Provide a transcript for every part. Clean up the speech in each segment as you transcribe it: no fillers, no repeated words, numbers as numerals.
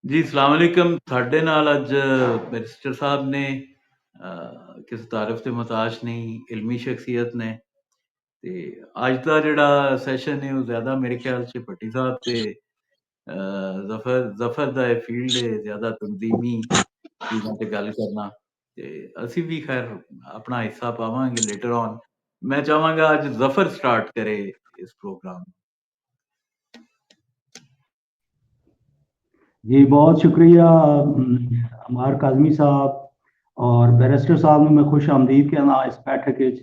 ਜੀ ਸਲਾਮ ਅਲੈਕਮ। ਸਾਡੇ ਨਾਲ ਅੱਜ ਬੈਰਿਸਟਰ ਸਾਹਿਬ ਨੇ ਕਿਸੇ ਤਾਰੀਫ ਦੇ ਮੁਹਤਾਜ ਨਹੀਂ, ਇਲਮੀ ਸ਼ਖਸੀਅਤ ਨੇ। ਤੇ ਅੱਜ ਦਾ ਜਿਹੜਾ ਸੈਸ਼ਨ ਹੈ ਉਹ ਜ਼ਿਆਦਾ ਮੇਰੇ ਖਿਆਲ 'ਚ ਭੱਟੀ ਸਾਹਿਬ ਤੇ ਜ਼ਫਰ ਦਾ ਇਹ ਫੀਲਡ ਹੈ, ਜ਼ਿਆਦਾ ਤਨਜ਼ੀਮੀ ਚੀਜ਼ਾਂ ਤੇ ਗੱਲ ਕਰਨਾ। ਤੇ ਅਸੀਂ ਵੀ ਖੈਰ ਆਪਣਾ ਹਿੱਸਾ ਪਾਵਾਂਗੇ ਲੇਟਰ ਔਨ। ਮੈਂ ਚਾਹਾਂਗਾ ਅੱਜ ਜ਼ਫਰ ਸਟਾਰਟ करे इस प्रोग्राम। जी बहुत शुक्रिया अमार काजमी साहब और बैरिस्टर साहब ਨੂੰ मैं खुश आमदीद कहना इस बैठक ਵਿੱਚ।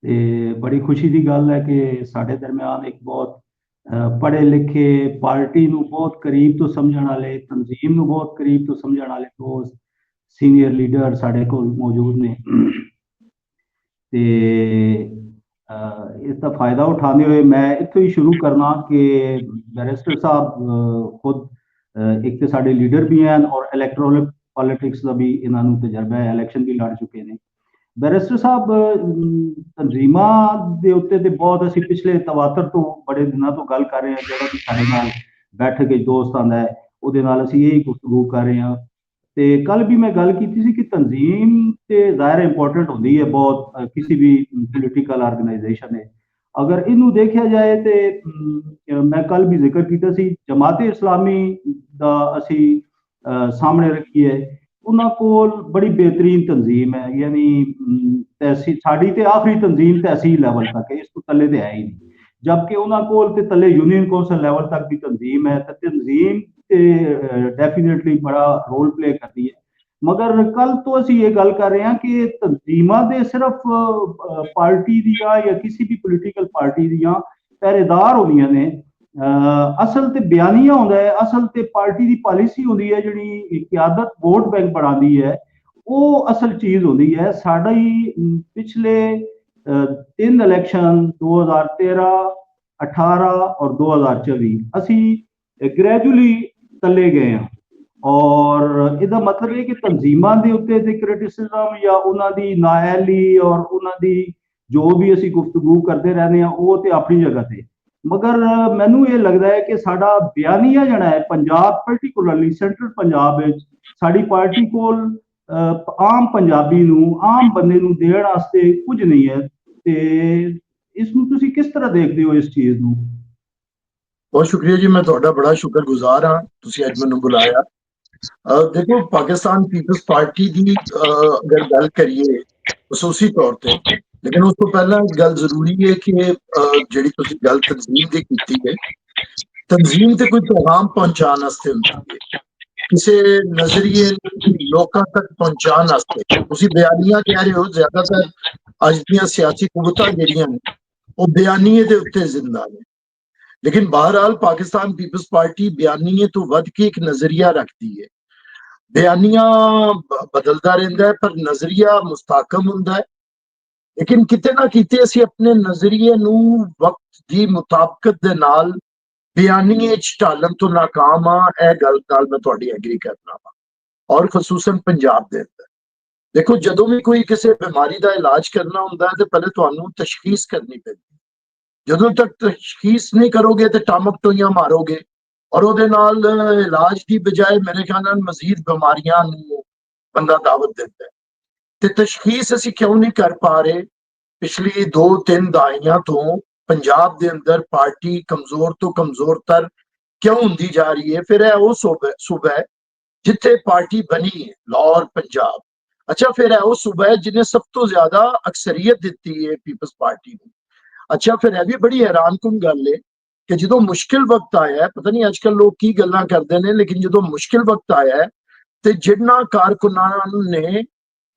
ਤੇ ਬੜੀ ਖੁਸ਼ੀ ਦੀ ਗੱਲ ਹੈ ਕਿ ਸਾਡੇ ਦਰਮਿਆਨ ਇੱਕ ਬਹੁਤ ਪੜ੍ਹੇ ਲਿਖੇ, ਪਾਰਟੀ ਨੂੰ ਬਹੁਤ ਕਰੀਬ ਤੋਂ ਸਮਝਣ ਵਾਲੇ, ਤਨਜ਼ੀਮ ਨੂੰ ਬਹੁਤ ਕਰੀਬ ਤੋਂ ਸਮਝਣ ਵਾਲੇ ਦੋ ਸੀਨੀਅਰ ਲੀਡਰ ਸਾਡੇ ਕੋਲ ਮੌਜੂਦ ਨੇ। ਤੇ ਇਸ ਦਾ ਫਾਇਦਾ ਉਠਾਉਂਦੇ ਹੋਏ ਮੈਂ ਇੱਥੋਂ ਹੀ ਸ਼ੁਰੂ ਕਰਨਾ ਕਿ बैरिस्टर ਸਾਹਿਬ ਖੁਦ एक तो साढ़े लीडर भी हैं और इलैक्टोरल पॉलिटिक्स का भी इन्होंने तजर्बा है, इलैक्शन भी लड़ चुके हैं। बैरिस्टर साहब तंजीमां दे उत्ते ते बहुत असीं पिछले तवातर तो बड़े दिनों तो गल कर रहे हैं, जो भी साढ़े नाल बैठक दोस्त आंदा है उहदे नाल असीं यही गुफ्तगू कर रहे हैं। ते कल भी मैं गल कीती सी कि तंजीम ते ज़ाहिर इंपॉर्टेंट होंदी है बहुत किसी भी पोलिटिकल ऑर्गेनाइजेशन है। अगर इनू देखा जाए तो मैं कल भी जिक्र किया सी जमाते इस्लामी दा असी सामने रखी है। उन्होंने कोल बड़ी बेहतरीन तंजीम है, यानी तहसील साड़ी ते आखिरी तंजीम तहसील लेवल तक है, इस तो तले ते है ही नहीं। जबकि उन्होंने कोल ते तले यूनियन कौंसल लेवल तक भी तंजीम है। तो तंजीम डेफिनेटली बड़ा रोल प्ले करती है। मगर कल तो असी ये गल कर रहे हैं कि तंजीमां दे सिर्फ पार्टी दियां या किसी भी पोलिटिकल पार्टी दियां पहरेदार होंदियां ने। असल ते बयानिया होंदा है, असल ते पार्टी दी पॉलिसी होंदी है जिहड़ी क़यादत वोट बैंक बनाती है, वो असल चीज़ होंदी है। साडी पिछले 3 इलैक्शन 2013, 18 और 2024 असी ग्रैजुअली तले गए हैं। और इसका मतलब है कि तंजीमां दे उत्ते ते क्रिटिसिज्म या उन्हां दी नाअहली और उन्हां दी जो भी असी गुफ्तगू करते रहने हैं वो तो अपनी जगह ते। मगर मैनू ये लगता है कि साडा बयानिया जड़ा है पंजाब, पर्टिकुलरली सेंट्रल पंजाब विच साडी पार्टी कोल आम पंजाबी नू, आम बंदे नू देण वास्ते कुछ नहीं है। ते इस नू तुसी किस तरह देखते हो इस चीज़ नू? बहुत शुक्रिया जी, मैं तुहाडा बड़ा शुक्रगुजार हाँ तुसी अज मैनू बुलाया। देखो पाकिस्तान पीपल्स पार्टी की अगर गल करिए खसूसी तौर पर, लेकिन उस तो पहला गल जरूरी है कि जिहड़ी तुसीं गल तंजीम की कीती है, तंजीम ते कोई पैगाम पहुंचाने वास्ते हुंदी है, किसी नजरिए लोगों तक पहुंचाने वास्ते। तुसीं बयानिया कह रहे हो, ज्यादातर अज दीयां सियासी कुवतां जिहड़ियां ने वो बयानिए दे उत्ते जिंदा ने। लेकिन बहरहाल पाकिस्तान पीपल्स पार्टी बयानिए तो वध के एक नजरिया रखती है। बयानिया बदलता रहता है पर नजरिया मुस्तहकम हुंदा है। लेकिन किते ना किते असी अपने नजरिए नू वक्त की मुताबकत दे नाल बयानिए ढालन तो नाकाम हाँ। यह गल नाल मैं तुहाडी एग्री करना वा, और खसूसन पंजाब दे अंदर। देखो जदों भी कोई किसी बीमारी का इलाज करना हुंदा है तो पहले तुहानू तशखीस करनी पैंदी। जदों तक तशखीस नहीं करोगे तो टामक टोइयां मारोगे और उहदे नाल इलाज की बजाय मेरे ख्याल नाल मजीद बीमारियां नू बंदा दावत देता है। ते तशखीस असी क्यों नहीं कर पा रहे? पिछली 2-3 दहाइयां तो पंजाब दे अंदर पार्टी कमजोर तो कमजोरतर क्यों होंदी जा रही है? फिर है वो सूबा है जिथे पार्टी बनी है, लाहौर पंजाब। अच्छा, फिर है वो सूबा है जिन्हें सब तो ज्यादा अक्सरियत दी है पीपल्स पार्टी को। अच्छा, फिर यह भी बड़ी हैरानकुन गल है कि जो मुश्किल वक्त आया है, पता नहीं आजकल लोग की गल्लां करते हैं, लेकिन जो मुश्किल वक्त आया है तो जिन्ना कारकुनान ने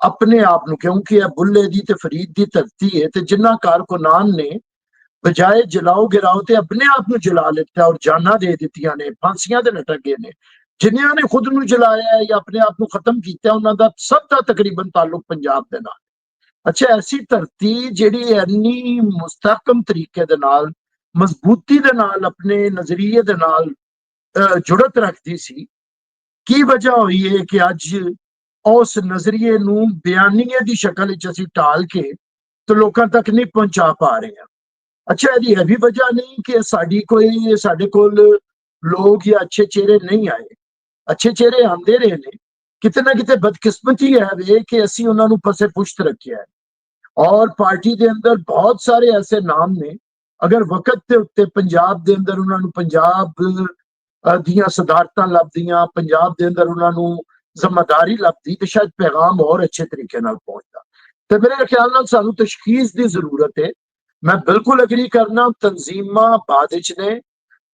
अपने आप नू, क्योंकि यह बुल्ले दी ते फरीद दी धरती है, तो जिन्ना कारकुनान ने बजाय जलाओ गिराओ ते अपने आप नू जला लिता और जाना दे दित्तियां ने, फांसियां दे लटक गए ने। जिन्होंने ने खुद नू जलाया है या अपने आप नू खत्म किया, उन्हों का सब का तकरीबन ताल्लुक पंजाब दे नाल। अच्छा, ऐसी धरती जिहड़ी इन्नी मुस्तहकम तरीके दे नाल, मजबूती दे नाल, अपने नजरिए दे नाल जुड़त रखती सी, की वजह हुई है कि अज उस नजरिए नू बयानिए की शक्ल विच असीं टाल के तो लोगों तक नहीं पहुंचा पा रहे हैं। अच्छा, यदि यह भी वजह नहीं कि साडी कोई साडे कोल लोग या अच्छे चेहरे नहीं आए। अच्छे चेहरे आते रहे ने, किते ना किते बदकिस्मती है वे कि असी उन्होंने फसे पुश्त रखिया है। और पार्टी के अंदर बहुत सारे ऐसे नाम ने, अगर वक्त के उत्ते पंजाब के अंदर उन्होंने पंजाब दियां सदारतां लभदियां, पंजाब के अंदर उन्होंने जिम्मेदारी लभदी तो शायद पैगाम और अच्छे तरीके नाल पहुंचता। तो मेरे ख्याल नाल सानू तशखीस की जरूरत है। मैं बिल्कुल अग्री करना, तंजीमां बाद विच ने,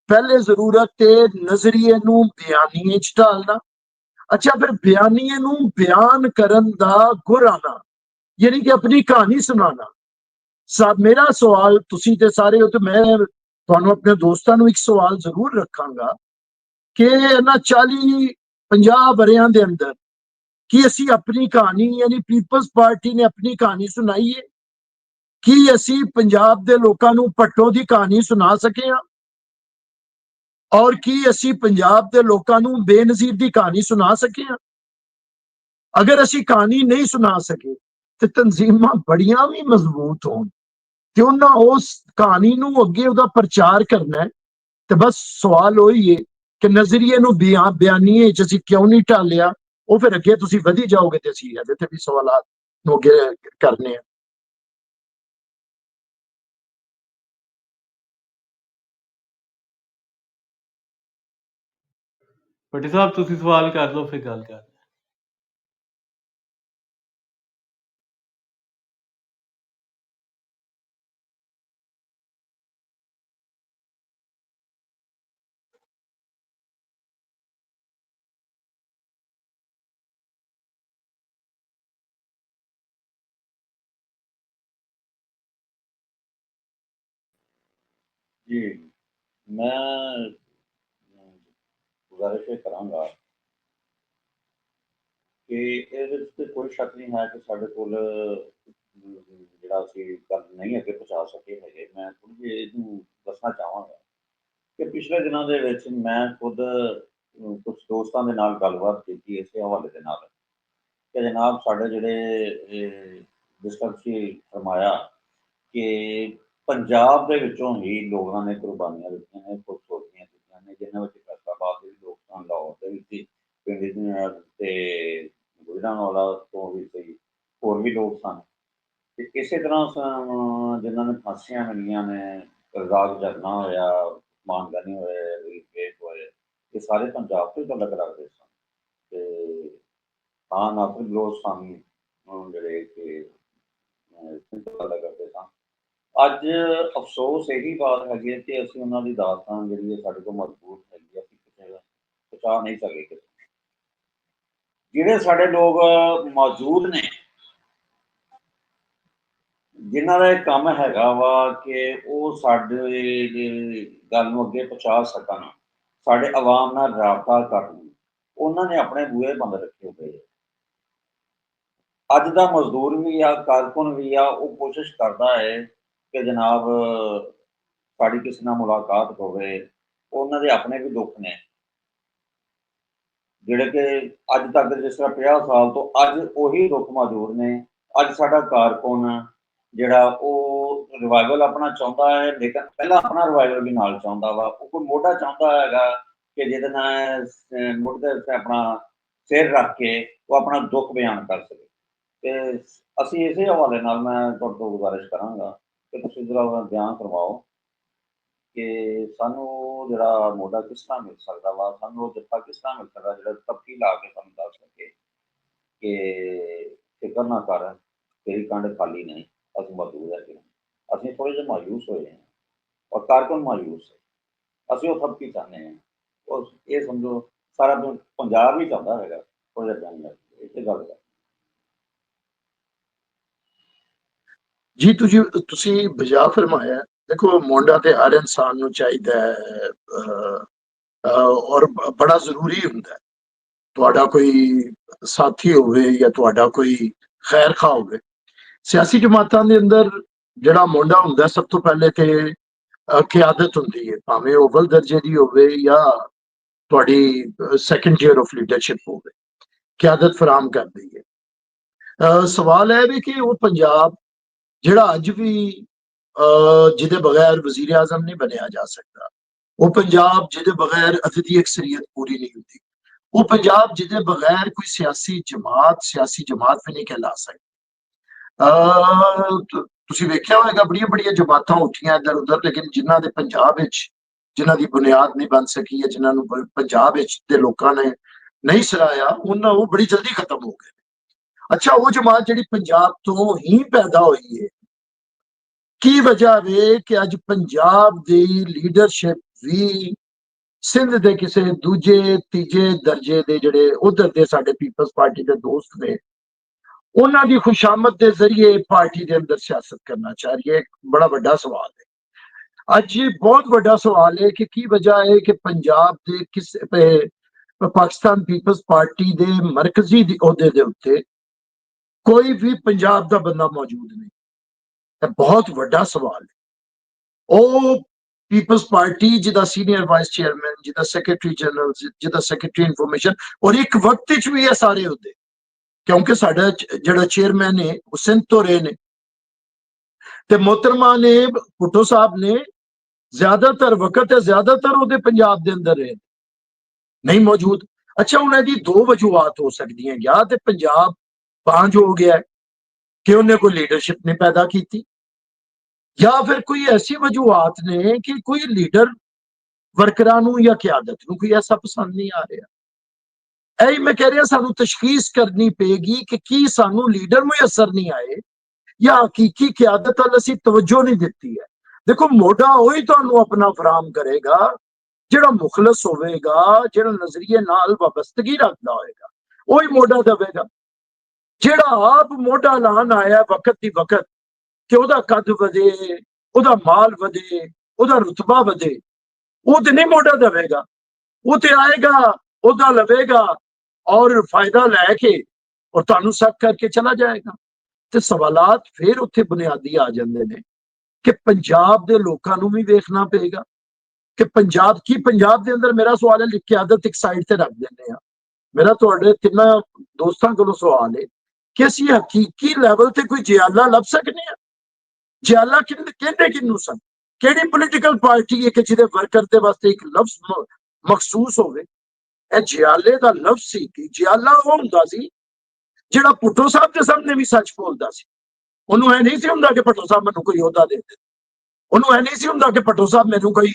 पहले जरूरत है नजरिए नू बयानीए च ढालना। अच्छा, फिर बयानीए नू बयान करन दा गुर आना, यानी कि अपनी कहानी सुनाना। मेरा सवाल, तुसी ते सारे हो, तो मैं तुहानू अपने दोस्तां नू एक सवाल जरूर रखांगा कि इन्हां 40-50 वरियां दे अंदर कि असी अपनी कहानी, यानी पीपल्स पार्टी ने अपनी कहानी सुनाई है? कि असी पंजाब दे लोकां नू भट्टो दी कहानी सुना सके हां? और की असी पंजाब दे लोकां नू बेनजीर दी कहानी सुना सके हां? अगर असी कहानी नहीं सुना सके तो तंजीमां बड़ियां भी मजबूत होन ते उन्हां उस कहानी नू अगे उहदा प्रचार करना है। तो बस सवाल वही है कि नजरिए नू बयानीए च असी क्यों नहीं ढालिया? वो फिर अगे तुसी वधी जाओगे ते असी ਇਹਦੇ ਤੇ भी सवालात नू अगे करने हैं। ਭੱਟੀ ਸਾਹਿਬ ਤੁਸੀਂ ਸਵਾਲ ਕਰ ਲਓ ਫਿਰ ਗੱਲ ਕਰ। जी, मैं गुजारिश ये करांगा कि ਇਹਦੇ ਵਿੱਚ ਤੇ ਕੋਈ ਸ਼ੱਕ ਨਹੀਂ ਹੈ ਕਿ ਸਾਡੇ ਕੋਲ ਜਿਹੜਾ ਅਸੀਂ ਗੱਲ ਨਹੀਂ ਅੱਗੇ ਪਹੁੰਚਾ ਸਕੇ ਹੈਗੇ। ਮੈਂ ਥੋੜ੍ਹੀ ਜਿਹੀ ਇਹਨੂੰ ਦੱਸਣਾ ਚਾਹਾਂਗਾ ਕਿ ਪਿਛਲੇ ਦਿਨਾਂ ਦੇ ਵਿੱਚ ਮੈਂ ਖੁਦ ਕੁਛ ਦੋਸਤਾਂ ਦੇ ਨਾਲ ਗੱਲਬਾਤ ਕੀਤੀ ਇਸੇ ਹਵਾਲੇ ਦੇ ਨਾਲ ਕਿ ਜਨਾਬ ਸਾਡੇ ਜਿਹੜੇ ਜਿਸ ਤਰ੍ਹਾਂ ਤੁਸੀਂ ਫਰਮਾਇਆ ਕਿ ਪੰਜਾਬ ਦੇ ਵਿੱਚੋਂ ਹੀ ਲੋਕਾਂ ਨੇ ਕੁਰਬਾਨੀਆਂ ਦਿੱਤੀਆਂ ਨੇ, ਕੁਝ ਛੋਟੀਆਂ ਕੀਤੀਆਂ ਨੇ, ਜਿਨ੍ਹਾਂ ਵਿੱਚ ਫੈਸਲਾਬਾਦ ਦੇ ਵੀ ਲੋਕ ਸਨ, ਲਾਹੌਰ ਦੇ ਵੀ ਸੀ, ਪਿੰਡ ਦੀਆਂ ਤੇ ਗੁਜਰਾਂਵਾਲਾ ਤੋਂ ਵੀ ਸੀ, ਹੋਰ ਵੀ ਲੋਕ ਸਨ। ਤੇ ਇਸੇ ਤਰ੍ਹਾਂ ਜਿਨ੍ਹਾਂ ਨੇ ਫਾਂਸੀਆਂ ਮਿਲੀਆਂ ਨੇ, ਰਾਗ ਝਰਨਾ ਹੋਇਆ, ਮਾਨਗਨੀ ਹੋਏ, ਰੀਪੇਟ ਹੋਏ, ਇਹ ਸਾਰੇ ਪੰਜਾਬ ਤੋਂ ਹੀ ਤਲਕ ਰੱਖਦੇ ਸਨ। ਤੇ ਹਾਂ ਨਾਸਿਰ ਬਲੋਚ ਸਨ ਜਿਹੜੇ ਕਿ ਗੱਲ ਕਰਦੇ ਸਨ। ਅੱਜ ਅਫਸੋਸ ਇਹੀ ਬਾਤ ਹੈਗੀ ਹੈ ਕਿ ਅਸੀਂ ਉਹਨਾਂ ਦੀ ਦਾਸਤਾਨ ਜਿਹੜੀ ਹੈ ਸਾਡੇ ਕੋਲ ਮਜ਼ਬੂਤ ਹੈਗੀ ਹੈ, ਅਸੀਂ ਕਿਸੇ ਪਹੁੰਚਾ ਨਹੀਂ ਸਕੇ ਕਿਸੇ। ਜਿਹੜੇ ਸਾਡੇ ਲੋਕ ਮੌਜੂਦ ਨੇ, ਜਿਨ੍ਹਾਂ ਦਾ ਇਹ ਕੰਮ ਹੈਗਾ ਵਾ ਕਿ ਉਹ ਸਾਡੇ ਗੱਲ ਨੂੰ ਅੱਗੇ ਪਹੁੰਚਾ ਸਕਣ, ਸਾਡੇ ਆਵਾਮ ਨਾਲ ਰਾਬਤਾ ਕਰਨ, ਉਹਨਾਂ ਨੇ ਆਪਣੇ ਬੂਹੇ ਬੰਦ ਰੱਖੇ ਹੋਏ। ਅੱਜ ਦਾ ਮਜ਼ਦੂਰ ਵੀ ਆ, ਕਾਰਕੁਨ ਵੀ ਆ, ਉਹ ਕੋਸ਼ਿਸ਼ ਕਰਦਾ ਹੈ ਕਿ ਜਨਾਬ ਸਾਡੀ ਕਿਸੇ ਨਾਲ ਮੁਲਾਕਾਤ ਹੋਵੇ। ਉਹਨਾਂ ਦੇ ਆਪਣੇ ਵੀ ਦੁੱਖ ਨੇ ਜਿਹੜੇ ਕਿ ਅੱਜ ਤੱਕ ਜਿਸ ਤਰ੍ਹਾਂ 50 ਸਾਲ ਤੋਂ ਅੱਜ ਉਹੀ ਦੁੱਖ ਮੌਜੂਦ ਨੇ। ਅੱਜ ਸਾਡਾ ਕਾਰਕੁਨ ਜਿਹੜਾ ਉਹ ਰਿਵਾਈਵਲ ਆਪਣਾ ਚਾਹੁੰਦਾ ਹੈ, ਲੇਕਿਨ ਪਹਿਲਾਂ ਆਪਣਾ ਰਿਵਾਈਵਲ ਵੀ ਨਾਲ ਚਾਹੁੰਦਾ ਵਾ। ਉਹ ਕੋਈ ਮੋਢਾ ਚਾਹੁੰਦਾ ਹੈਗਾ ਕਿ ਜਿਹਦੇ ਨਾਲ ਮੁੱਢ ਦੇ ਉੱਤੇ ਆਪਣਾ ਸਿਰ ਰੱਖ ਕੇ ਉਹ ਆਪਣਾ ਦੁੱਖ ਬਿਆਨ ਕਰ ਸਕੇ। ਤੇ ਅਸੀਂ ਇਸੇ ਹਵਾਲੇ ਨਾਲ ਮੈਂ ਤੁਹਾਡੇ ਤੋਂ ਗੁਜ਼ਾਰਿਸ਼ ਕਰਾਂਗਾ ਕਿ ਤੁਸੀਂ ਜ਼ਰਾ ਬਿਆਨ ਕਰਵਾਓ ਕਿ ਸਾਨੂੰ ਜਿਹੜਾ ਮੋਢਾ ਕਿਸ ਤਰ੍ਹਾਂ ਮਿਲ ਸਕਦਾ ਵਾ, ਸਾਨੂੰ ਉਹ ਜੱਫਾ ਕਿਸ ਤਰ੍ਹਾਂ ਮਿਲ ਸਕਦਾ ਜਿਹੜਾ ਤਬਕੀ ਲਾ ਕੇ ਸਾਨੂੰ ਦੱਸ ਸਕੇ ਕਿ ਫਿਕਰ ਨਾ ਕਰ, ਤੇਰੀ ਕੰਡ ਖਾਲੀ ਨਹੀਂ, ਅਸੀਂ ਮੌਜੂਦ ਹੈਗੇ। ਅਸੀਂ ਥੋੜ੍ਹੇ ਜਿਹੇ ਮਾਯੂਸ ਹੋਏ ਹਾਂ ਔਰ ਕਾਰਕੁਨ ਮਾਯੂਸ ਹੈ। ਅਸੀਂ ਉਹ ਤਬਕੀ ਚਾਹੁੰਦੇ ਹਾਂ। ਉਹ ਇਹ ਸਮਝੋ ਸਾਰਾ ਪੰਜਾਬ ਹੀ ਚਾਹੁੰਦਾ ਹੈਗਾ ਥੋੜ੍ਹਾ ਜਿਹਾ ਬਿਆਨ ਲੱਗ ਇਹ ਗੱਲ ਹੈ। जी तुसी बजा फरमाया। देखो मोंडा ते हर इंसान नू चाहिदा है और बड़ा जरूरी हुंदा है। तुहाडा कोई साथी होवे या तुहाडा कोई खैर खा होवे। सियासी जमातां दे अंदर जेड़ा मोंडा हुंदा सब तो पहले ते क़यादत हुंदी है, भावें ओवल दर्जे दी होवे या तुहाडी सैकेंड ईयर ऑफ लीडरशिप होवे, क़यादत फराहम करदी है। सवाल है भी कि वो पंजाब ਜਿਹੜਾ ਅੱਜ ਵੀ ਜਿਹਦੇ ਬਗੈਰ ਵਜ਼ੀਰ ਆਜ਼ਮ ਨਹੀਂ ਬਣਿਆ ਜਾ ਸਕਦਾ, ਉਹ ਪੰਜਾਬ ਜਿਹਦੇ ਬਗੈਰ ਅਦਦੀ ਅਕਸਰੀਅਤ ਪੂਰੀ ਨਹੀਂ ਹੁੰਦੀ, ਉਹ ਪੰਜਾਬ ਜਿਹਦੇ ਬਗੈਰ ਕੋਈ ਸਿਆਸੀ ਜਮਾਤ ਵੀ ਨਹੀਂ ਕਹਿਲਾ ਸਕਦੀ। ਤੁਸੀਂ ਵੇਖਿਆ ਹੋਵੇਗਾ ਬੜੀਆਂ ਬੜੀਆਂ ਜਮਾਤਾਂ ਉੱਠੀਆਂ ਇੱਧਰ ਉੱਧਰ, ਲੇਕਿਨ ਜਿਨ੍ਹਾਂ ਦੇ ਪੰਜਾਬ ਵਿੱਚ ਜਿਨ੍ਹਾਂ ਦੀ ਬੁਨਿਆਦ ਨਹੀਂ ਬਣ ਸਕੀ ਹੈ, ਜਿਨ੍ਹਾਂ ਨੂੰ ਪੰਜਾਬ ਵਿੱਚ ਦੇ ਲੋਕਾਂ ਨੇ ਨਹੀਂ ਸਰਾਇਆ, ਉਹ ਬੜੀ ਜਲਦੀ ਖਤਮ ਹੋ ਗਏ। ਅੱਛਾ, ਉਹ ਜਮਾਤ ਜਿਹੜੀ ਪੰਜਾਬ ਤੋਂ ਹੀ ਪੈਦਾ ਹੋਈ ਹੈ, ਕੀ ਵਜ੍ਹਾ ਵੇ ਕਿ ਅੱਜ ਪੰਜਾਬ ਦੀ ਲੀਡਰਸ਼ਿਪ ਵੀ ਸਿੰਧ ਦੇ ਕਿਸੇ ਦੂਜੇ ਤੀਜੇ ਦਰਜੇ ਦੇ ਜਿਹੜੇ ਉਧਰ ਦੇ ਸਾਡੇ ਪੀਪਲਸ ਪਾਰਟੀ ਦੇ ਦੋਸਤ ਨੇ, ਉਹਨਾਂ ਦੀ ਖੁਸ਼ਾਮਦ ਦੇ ਜ਼ਰੀਏ ਪਾਰਟੀ ਦੇ ਅੰਦਰ ਸਿਆਸਤ ਕਰਨਾ ਚਾਹ ਰਹੀ ਹੈ। ਇੱਕ ਬੜਾ ਵੱਡਾ ਸਵਾਲ ਹੈ ਅੱਜ, ਬਹੁਤ ਵੱਡਾ ਸਵਾਲ ਹੈ ਕਿ ਕੀ ਵਜ੍ਹਾ ਹੈ ਕਿ ਪੰਜਾਬ ਦੇ ਕਿਸੇ ਪਾਕਿਸਤਾਨ ਪੀਪਲਸ ਪਾਰਟੀ ਦੇ ਮਰਕਜ਼ੀ ਅਹੁਦੇ ਦੇ ਉੱਤੇ ਕੋਈ ਵੀ ਪੰਜਾਬ ਦਾ ਬੰਦਾ ਮੌਜੂਦ ਨਹੀਂ। ਇਹ ਬਹੁਤ ਵੱਡਾ ਸਵਾਲ ਹੈ। ਉਹ ਪੀਪਲਸ ਪਾਰਟੀ ਜਿਹਦਾ ਸੀਨੀਅਰ ਵਾਈਸ ਚੇਅਰਮੈਨ, ਜਿਹਦਾ ਸੈਕਟਰੀ ਜਨਰਲ, ਜਿਹਦਾ ਸੈਕਟਰੀ ਇਨਫੋਰਮੇਸ਼ਨ, ਔਰ ਇੱਕ ਵਕਤ ਵਿੱਚ ਵੀ ਇਹ ਸਾਰੇ ਹੁੰਦੇ, ਕਿਉਂਕਿ ਸਾਡਾ ਜਿਹੜਾ ਚੇਅਰਮੈਨ ਹੈ ਉਹ ਸਿੰਧ ਤੋਂ ਰਹੇ ਨੇ, ਤੇ मोहतरमा ने भुट्टो साहब ने ज्यादातर वक्त ज्यादातर ਉਹਦੇ ਪੰਜਾਬ ਦੇ ਅੰਦਰ ਰਹੇ, ਨਹੀਂ ਮੌਜੂਦ। ਅੱਛਾ, ਉਹਨਾਂ ਦੀ ਦੋ ਵਜੂਹਾਤ ਹੋ ਸਕਦੀਆਂ, ਜਾਂ ਤੇ ਪੰਜਾਬ ਬਾਂਝ ਹੋ ਗਿਆ ਕਿ ਉਹਨੇ ਕੋਈ ਲੀਡਰਸ਼ਿਪ ਨਹੀਂ ਪੈਦਾ ਕੀਤੀ, ਜਾਂ ਫਿਰ ਕੋਈ ਐਸੀ ਵਜੂਹਾਤ ਨੇ ਕਿ ਕੋਈ ਲੀਡਰ ਵਰਕਰਾਂ ਨੂੰ ਜਾਂ ਕਿਆਦਤ ਨੂੰ ਕੋਈ ਐਸਾ ਪਸੰਦ ਨਹੀਂ ਆ ਰਿਹਾ। ਇਹੀ ਮੈਂ ਕਹਿ ਰਿਹਾ, ਸਾਨੂੰ ਤਸ਼ਖੀਸ ਕਰਨੀ ਪਏਗੀ ਕਿ ਕੀ ਸਾਨੂੰ ਲੀਡਰ ਮੁਯੱਸਰ ਨਹੀਂ ਆਏ ਜਾਂ ਹਕੀਕੀ ਕਿਆਦਤ ਵੱਲ ਅਸੀਂ ਤਵੱਜੋ ਨਹੀਂ ਦਿੱਤੀ ਹੈ। ਦੇਖੋ, ਮੋਢਾ ਉਹੀ ਤੁਹਾਨੂੰ ਆਪਣਾ ਫਰਾਹਮ ਕਰੇਗਾ ਜਿਹੜਾ ਮੁਖਲਸ ਹੋਵੇਗਾ, ਜਿਹੜਾ ਨਜ਼ਰੀਏ ਨਾਲ ਵਾਬਸਤਗੀ ਰੱਖਦਾ ਹੋਏਗਾ, ਉਹੀ ਮੋਢਾ ਦੇਵੇਗਾ। ਜਿਹੜਾ ਆਪ ਮੋਢਾ ਲਾਣ ਆਇਆ ਵਕਤ ਦੀ ਵਕਤ ਕਿ ਉਹਦਾ ਕੱਦ ਵਧੇ, ਉਹਦਾ ਮਾਲ ਵਧੇ, ਉਹਦਾ ਰੁਤਬਾ ਵਧੇ, ਉਹ ਤੇ ਨਹੀਂ ਮੋਢਾ ਦੇਵੇਗਾ। ਉਹ ਤੇ ਆਏਗਾ, ਉਹਦਾ ਲਵੇਗਾ ਔਰ ਫਾਇਦਾ ਲੈ ਕੇ ਔਰ ਤੁਹਾਨੂੰ ਸੱਕ ਕਰਕੇ ਚਲਾ ਜਾਏਗਾ। ਤੇ ਸਵਾਲਾਤ ਫਿਰ ਉੱਥੇ ਬੁਨਿਆਦੀ ਆ ਜਾਂਦੇ ਨੇ ਕਿ ਪੰਜਾਬ ਦੇ ਲੋਕਾਂ ਨੂੰ ਵੀ ਵੇਖਣਾ ਪਏਗਾ ਕਿ ਪੰਜਾਬ ਦੇ ਅੰਦਰ, ਮੇਰਾ ਸਵਾਲ ਹੈ, ਕਿਆਦਤ ਇੱਕ ਸਾਈਡ ਤੇ ਰੱਖ ਦਿੰਦੇ ਆ। ਮੇਰਾ ਤੁਹਾਡੇ ਤਿੰਨਾਂ ਦੋਸਤਾਂ ਕੋਲੋਂ ਸਵਾਲ ਹੈ ਕਿ ਅਸੀਂ ਹਕੀਕੀ ਲੈਵਲ ਤੇ ਕੋਈ ਜਿਆਲਾ ਲੱਭ ਸਕਦੇ ਹਾਂ? ਜਿਆਲਾ ਕਹਿੰਦੇ ਕਿਹਨੂੰ ਸਨ? ਕਿਹੜੀ ਪੋਲੀਟੀਕਲ ਪਾਰਟੀ ਹੈ ਕਿ ਜਿਹਦੇ ਵਰਕਰ ਦੇ ਵਾਸਤੇ ਇੱਕ ਲਫ਼ਜ਼ ਮਖਸੂਸ ਹੋਵੇ? ਇਹ ਜਿਆਲੇ ਦਾ ਲਫ਼ਜ਼ ਸੀ ਕਿ ਜਿਆਲਾ ਉਹ ਹੁੰਦਾ ਸੀ ਜਿਹੜਾ ਭੁੱਟੋ ਸਾਹਿਬ ਦੇ ਸਾਹਮਣੇ ਵੀ ਸੱਚ ਬੋਲਦਾ ਸੀ। ਉਹਨੂੰ ਇਹ ਨਹੀਂ ਸੀ ਹੁੰਦਾ ਕਿ ਭੁੱਟੋ ਸਾਹਿਬ ਮੈਨੂੰ ਕੋਈ ਅਹੁਦਾ ਦੇ ਦੇ, ਉਹਨੂੰ ਇਹ ਨਹੀਂ ਸੀ ਹੁੰਦਾ ਕਿ ਭੁੱਟੋ ਸਾਹਿਬ ਮੈਨੂੰ ਕੋਈ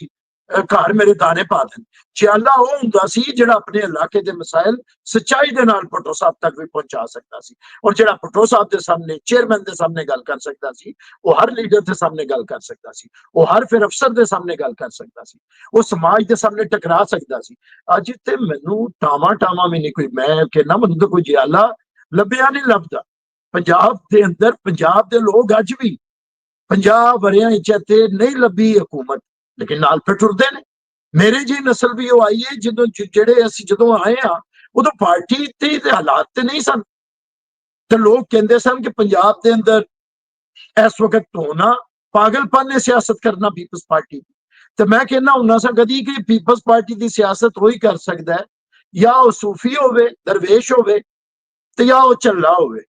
ਘਰ ਮੇਰੇ ਦਾਣੇ ਪਾ ਦੇਣ। ਜਿਆਲਾ ਉਹ ਹੁੰਦਾ ਸੀ ਜਿਹੜਾ ਆਪਣੇ ਇਲਾਕੇ ਦੇ ਮਸਾਇਲ ਸੱਚਾਈ ਦੇ ਨਾਲ ਭੁੱਟੋ ਸਾਹਿਬ ਤੱਕ ਵੀ ਪਹੁੰਚਾ ਸਕਦਾ ਸੀ, ਔਰ ਜਿਹੜਾ ਭੁੱਟੋ ਸਾਹਿਬ ਦੇ ਸਾਹਮਣੇ, ਚੇਅਰਮੈਨ ਦੇ ਸਾਹਮਣੇ ਗੱਲ ਕਰ ਸਕਦਾ ਸੀ, ਉਹ ਹਰ ਲੀਡਰ ਦੇ ਸਾਹਮਣੇ ਗੱਲ ਕਰ ਸਕਦਾ ਸੀ, ਉਹ ਹਰ ਫਿਰ ਅਫਸਰ ਦੇ ਸਾਹਮਣੇ ਗੱਲ ਕਰ ਸਕਦਾ ਸੀ, ਉਹ ਸਮਾਜ ਦੇ ਸਾਹਮਣੇ ਟਕਰਾ ਸਕਦਾ ਸੀ। ਅੱਜ ਤੇ ਮੈਨੂੰ ਟਾਵਾਂ ਵੀ ਨਹੀਂ ਕੋਈ, ਮੈਂ ਕਹਿੰਦਾ ਮੈਨੂੰ ਤਾਂ ਕੋਈ ਜਿਆਲਾ ਲੱਭਿਆ ਨਹੀਂ ਲੱਭਦਾ ਪੰਜਾਬ ਦੇ ਅੰਦਰ। ਪੰਜਾਬ ਦੇ ਲੋਕ ਅੱਜ ਵੀ 50 ਵਰਿਆਂ ਵਿੱਚ ਤੇ ਨਹੀਂ ਲੱਭੀ ਹਕੂਮਤ, ਲੇਕਿਨ ਨਾਲ ਫਿਰ ਟੁਰਦੇ ਨੇ। ਮੇਰੇ ਜੀ ਨਸਲ ਵੀ ਉਹ ਆਈ ਹੈ ਜਦੋਂ ਆਏ ਆ ਉਦੋਂ ਪਾਰਟੀ ਤੇ ਹਾਲਾਤ ਤੇ ਨਹੀਂ ਸਨ, ਤੇ ਲੋਕ ਕਹਿੰਦੇ ਸਨ ਕਿ ਪੰਜਾਬ ਦੇ ਅੰਦਰ ਇਸ ਵਕਤ ਹੋਣਾ ਪਾਗਲਪਨ ਨੇ ਸਿਆਸਤ ਕਰਨਾ ਪੀਪਲਸ ਪਾਰਟੀ। ਤੇ ਮੈਂ ਕਹਿੰਦਾ ਹੁੰਦਾ ਸਾਂ ਕਦੀ ਕਿ ਪੀਪਲਸ ਪਾਰਟੀ ਦੀ ਸਿਆਸਤ ਉਹੀ ਕਰ ਸਕਦਾ ਹੈ, ਜਾਂ ਉਹ ਸੂਫੀ ਹੋਵੇ, ਦਰਵੇਸ਼ ਹੋਵੇ, ਤੇ ਜਾਂ ਉਹ ਝੱਲਾ ਹੋਵੇ।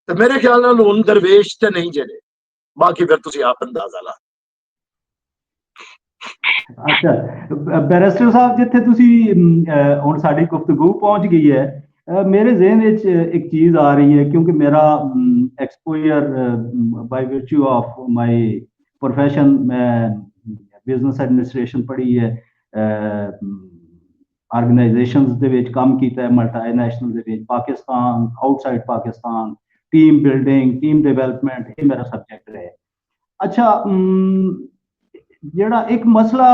ਤੇ ਮੇਰੇ ਖਿਆਲ ਨਾਲ ਹੁਣ ਦਰਵੇਸ਼ ਤੇ ਨਹੀਂ ਜਿਹੜੇ, ਬਾਕੀ ਫਿਰ ਤੁਸੀਂ ਆਪ ਅੰਦਾਜ਼ਾ ਲਾ। ਅੱਛਾ ਬੈਰਿਸਟਰ ਸਾਹਿਬ, ਜਿੱਥੇ ਤੁਸੀਂ ਹੁਣ ਸਾਡੀ ਗੁਫ਼ਤਗੂ ਪਹੁੰਚ ਗਈ ਹੈ, ਮੇਰੇ ਜ਼ਿਹਨ ਵਿੱਚ ਇੱਕ ਚੀਜ਼ ਆ ਰਹੀ ਹੈ, ਕਿਉਂਕਿ ਮੇਰਾ exposure by virtue of my profession, ਮੈਂ ਬਿਜ਼ਨਸ ਐਡਮਿਨਿਸਟ੍ਰੇਸ਼ਨ ਪੜ੍ਹੀ ਹੈ, ਆਰਗੇਨਾਈਜੇਸ਼ਨਸ ਦੇ ਵਿੱਚ ਕੰਮ ਕੀਤਾ ਹੈ, ਮਲਟੀਨੈਸ਼ਨਲ ਦੇ ਵਿੱਚ, Pakistan, outside Pakistan, team building, team development, ਇਹ ਮੇਰਾ ਸਬਜੈਕਟ ਹੈ। ਅੱਛਾ, ਜਿਹੜਾ ਇੱਕ ਮਸਲਾ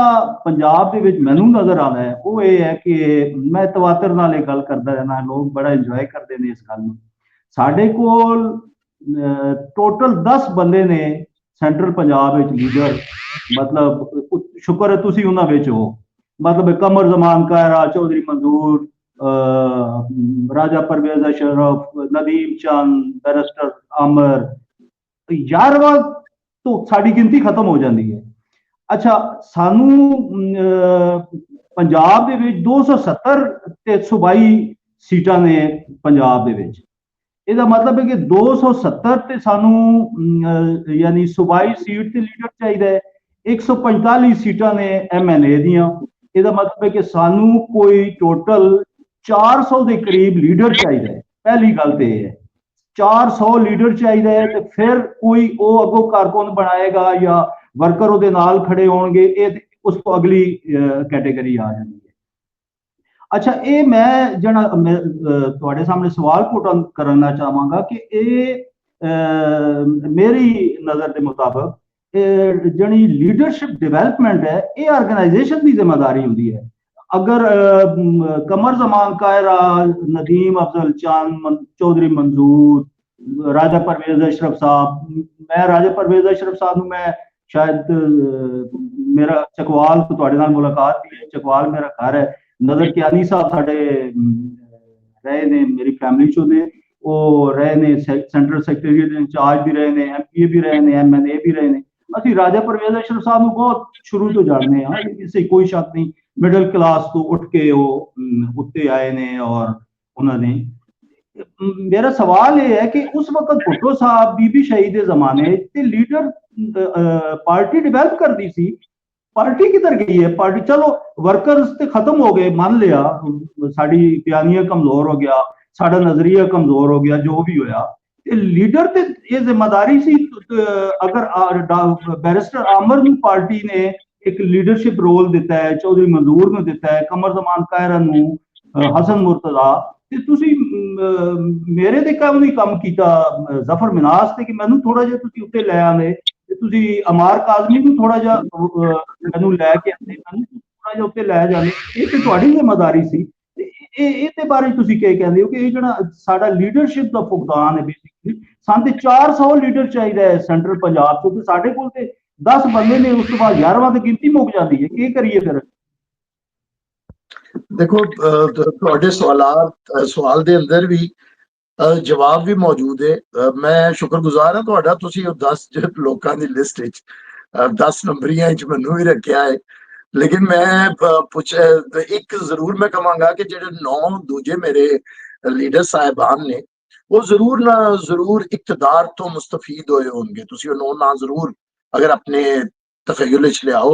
ਪੰਜਾਬ ਦੇ ਵਿੱਚ ਮੈਨੂੰ ਨਜ਼ਰ ਆਉਂਦਾ ਹੈ ਉਹ ਇਹ ਹੈ ਕਿ ਮੈਂ ਤਵਾਤਰ ਨਾਲ ਇਹ ਗੱਲ ਕਰਦਾ ਰਹਿਣਾ, ਲੋਕ ਬੜਾ ਇੰਜੋਏ ਕਰਦੇ ਨੇ ਇਸ ਗੱਲ ਨੂੰ। ਸਾਡੇ ਕੋਲ ਟੋਟਲ 10 ਬੰਦੇ ਨੇ ਸੈਂਟਰਲ ਪੰਜਾਬ ਵਿੱਚ ਲੀਡਰ, ਮਤਲਬ ਸ਼ੁਕਰ ਹੈ ਤੁਸੀਂ ਉਹਨਾਂ ਵਿੱਚ ਹੋ, ਮਤਲਬ ਕਮਰ ਜ਼ਮਾਨ ਕਾਇਰਾ, ਚੌਧਰੀ ਮੰਜ਼ੂਰ, ਰਾਜਾ ਪਰਵੇਜ਼ ਅਸ਼ਰਫ, ਨਦੀਮ ਚੰਦ, ਬੈਰਿਸਟਰ ਆਮਰ, 11ਵਾਂ ਤੋਂ ਸਾਡੀ ਗਿਣਤੀ ਖਤਮ ਹੋ ਜਾਂਦੀ ਹੈ। ਅੱਛਾ, ਸਾਨੂੰ ਪੰਜਾਬ ਦੇ ਵਿੱਚ 270 ਤੇ ਸੂਬਾਈ ਸੀਟਾਂ ਨੇ ਪੰਜਾਬ ਦੇ ਵਿੱਚ। ਇਹਦਾ ਮਤਲਬ ਹੈ ਕਿ 270 ਤੇ ਸਾਨੂੰ ਯਾਨੀ ਸੂਬਾਈ ਸੀਟ ਤੇ ਲੀਡਰ ਚਾਹੀਦਾ ਹੈ, 145 ਸੀਟਾਂ ਨੇ MNA ਦੀਆਂ। ਇਹਦਾ ਮਤਲਬ ਹੈ ਕਿ ਸਾਨੂੰ ਕੋਈ ਟੋਟਲ 400 ਦੇ ਕਰੀਬ ਲੀਡਰ ਚਾਹੀਦਾ ਹੈ। ਪਹਿਲੀ ਗੱਲ ਤੇ ਇਹ ਹੈ 400 ਲੀਡਰ ਚਾਹੀਦਾ ਹੈ, ਤੇ ਫਿਰ ਕੋਈ ਉਹ ਅੱਗੋਂ ਕਾਰਕੁਨ ਬਣਾਏਗਾ ਜਾਂ ਵਰਕਰ ਉਹਦੇ ਨਾਲ ਖੜੇ ਹੋਣਗੇ, ਇਹ ਉਸ ਤੋਂ ਅਗਲੀ ਕੈਟੇਗਰੀ ਆ ਜਾਂਦੀ ਹੈ। ਅੱਛਾ, ਇਹ ਮੈਂ ਜਿਹੜਾ ਤੁਹਾਡੇ ਸਾਹਮਣੇ ਸਵਾਲ ਪੁੱਟ ਕਰਨਾ ਚਾਹਾਂਗਾ ਕਿ ਇਹ ਮੇਰੀ ਨਜ਼ਰ ਦੇ ਮੁਤਾਬਕ ਜਿਹੜੀ ਲੀਡਰਸ਼ਿਪ ਡਿਵੈਲਪਮੈਂਟ ਹੈ, ਇਹ ਆਰਗੇਨਾਈजेशन ਦੀ ਜ਼ਿੰਮੇਵਾਰੀ ਹੁੰਦੀ ਹੈ। अगर कमर जमान कायरा, नदीम अफजल चांद, चौधरी मंजूर, राजा परवेज अशरफ साहब, मैं राजा परवेज अशरफ साहब मैं शायद मेरा चकवाल तो ਤੁਹਾਡੇ ਨਾਲ ਮੁਲਾਕਾਤ ਵੀ ਹੈ, चकवाल मेरा घर है। नजर कियानी साहब ਸਾਡੇ ਰਹੇ ਨੇ, ਮੇਰੀ ਫੈਮਿਲੀ ਚੋਂ ਨੇ, ਉਹ ਰਹੇ ਨੇ ਸੈਂਟਰਲ ਸੈਕਟਰੀਏਟ ਦੇ ਇੰਚਾਰਜ ਵੀ ਰਹੇ ਨੇ, ਐਮਪੀਏ ਵੀ ਰਹੇ ਨੇ, ਐਮਐਨਏ ਵੀ ਰਹੇ ਨੇ। ਅਸੀਂ ਰਾਜਾ परवेज अशरफ साहब ਨੂੰ ਬਹੁਤ ਸ਼ੁਰੂ ਤੋਂ ਜਾਣਦੇ ਹਾਂ, ਇਸੇ ਕੋਈ ਸ਼ੱਕ ਨਹੀਂ। मिडल क्लास तो उठ के वो उत्ते आए ने, और उन्होंने मेरा सवाल ये है कि उस वक्त भुट्टो साहब बीबी शहीद जमाने ते लीडर पार्टी डिवेलप कर दी सी, पार्टी किधर गई है? पार्टी चलो वर्कर्स ते खत्म हो गए, मान लिया साड़ी बयानिया कमजोर हो गया, साड़ा नजरिया कमजोर हो गया, जो भी होया, लीडर ते ये जिम्मेदारी सी। अगर बैरिस्टर आमर नूं पार्टी ने एक लीडरशिप रोल दिता है, चौधरी मंजूर ਨੂੰ ਦਿੱਤਾ ਹੈ, ਕਮਰ ਜ਼ਮਾਨ ਕਾਇਰਾ ਨੂੰ, ਹਸਨ ਮੁਰਤਜ਼ਾ, ਤੇ ਤੁਸੀਂ ਮੇਰੇ ਤੇ ਕੰਮ ਕੀਤਾ ਜ਼ਫਰ ਮਿਨਾਸ ਤੇ, ਕਿ ਮੈਨੂੰ ਥੋੜਾ ਜਿਹਾ ਤੁਸੀਂ ਉੱਤੇ ਲੈ ਆਨੇ, ਤੇ ਤੁਸੀਂ ਅਮਾਰ ਕਾਜ਼ਮੀ ਨੂੰ ਥੋੜਾ ਜਿਹਾ ਮੈਨੂੰ ਲੈ ਕੇ ਆਨੇ, ਮੈਨੂੰ ਥੋੜਾ ਜਿਹਾ ਉੱਤੇ ਲੈ ਜਾਣੇ, ਇਹ ਤੇ ਤੁਹਾਡੀ ਜ਼ਿੰਮੇਵਾਰੀ ਸੀ। ਇਹਦੇ ਬਾਰੇ ਤੁਸੀਂ ਕੀ ਕਹਿੰਦੇ ਹੋ ਕਿ ਇਹ ਜਿਹੜਾ ਸਾਡਾ ਲੀਡਰਸ਼ਿਪ ਦਾ ਫੁਕਦਾਨ ਹੈ, ਬੇਸਿਕਲੀ ਸਾਨੂੰ ਤੇ 400 ਲੀਡਰ ਚਾਹੀਦਾ ਹੈ ਸੈਂਟਰਲ ਪੰਜਾਬ ਤੋਂ, ਤੇ ਸਾਡੇ ਕੋਲ ਤੇ 10 ਬੰਦੇ ਨੇ, ਉਸ ਤੋਂ ਬਾਅਦ 11ਵਾਂ ਦੀ ਗਿਣਤੀ ਮੁੱਕ ਜਾਂਦੀ ਹੈ। ਕੀ ਕਰੀਏ ਫਿਰ? ਦੇਖੋ, ਤੁਹਾਡੇ ਸਵਾਲ ਦੇ ਅੰਦਰ ਵੀ ਜਵਾਬ ਵੀ ਮੌਜੂਦ ਹੈ। ਮੈਂ ਸ਼ੁਕਰਗੁਜ਼ਾਰ ਹਾਂ ਤੁਹਾਡਾ, ਤੁਸੀਂ ਉਹ 10 ਲੋਕਾਂ ਦੀ ਲਿਸਟ ਵਿੱਚ 10 ਨੰਬਰੀਆਂ ਵਿੱਚ ਮੈਨੂੰ ਵੀ ਰੱਖਿਆ ਹੈ। ਲੇਕਿਨ ਮੈਂ ਇੱਕ ਜ਼ਰੂਰ ਮੈਂ ਕਹਾਂਗਾ ਕਿ ਜਿਹੜੇ 9 ਦੂਜੇ ਮੇਰੇ ਲੀਡਰ ਸਾਹਿਬਾਨ ਨੇ, ਉਹ ਜ਼ਰੂਰ ਨਾ ਜ਼ਰੂਰ ਇਕਤਦਾਰ ਤੋਂ ਮੁਸਤਫੀਦ ਹੋਏ ਹੋਣਗੇ। ਤੁਸੀਂ ਉਹ 9 ਨਾਂ ਜ਼ਰੂਰ अगर अपने तखय्युल च लियाओ,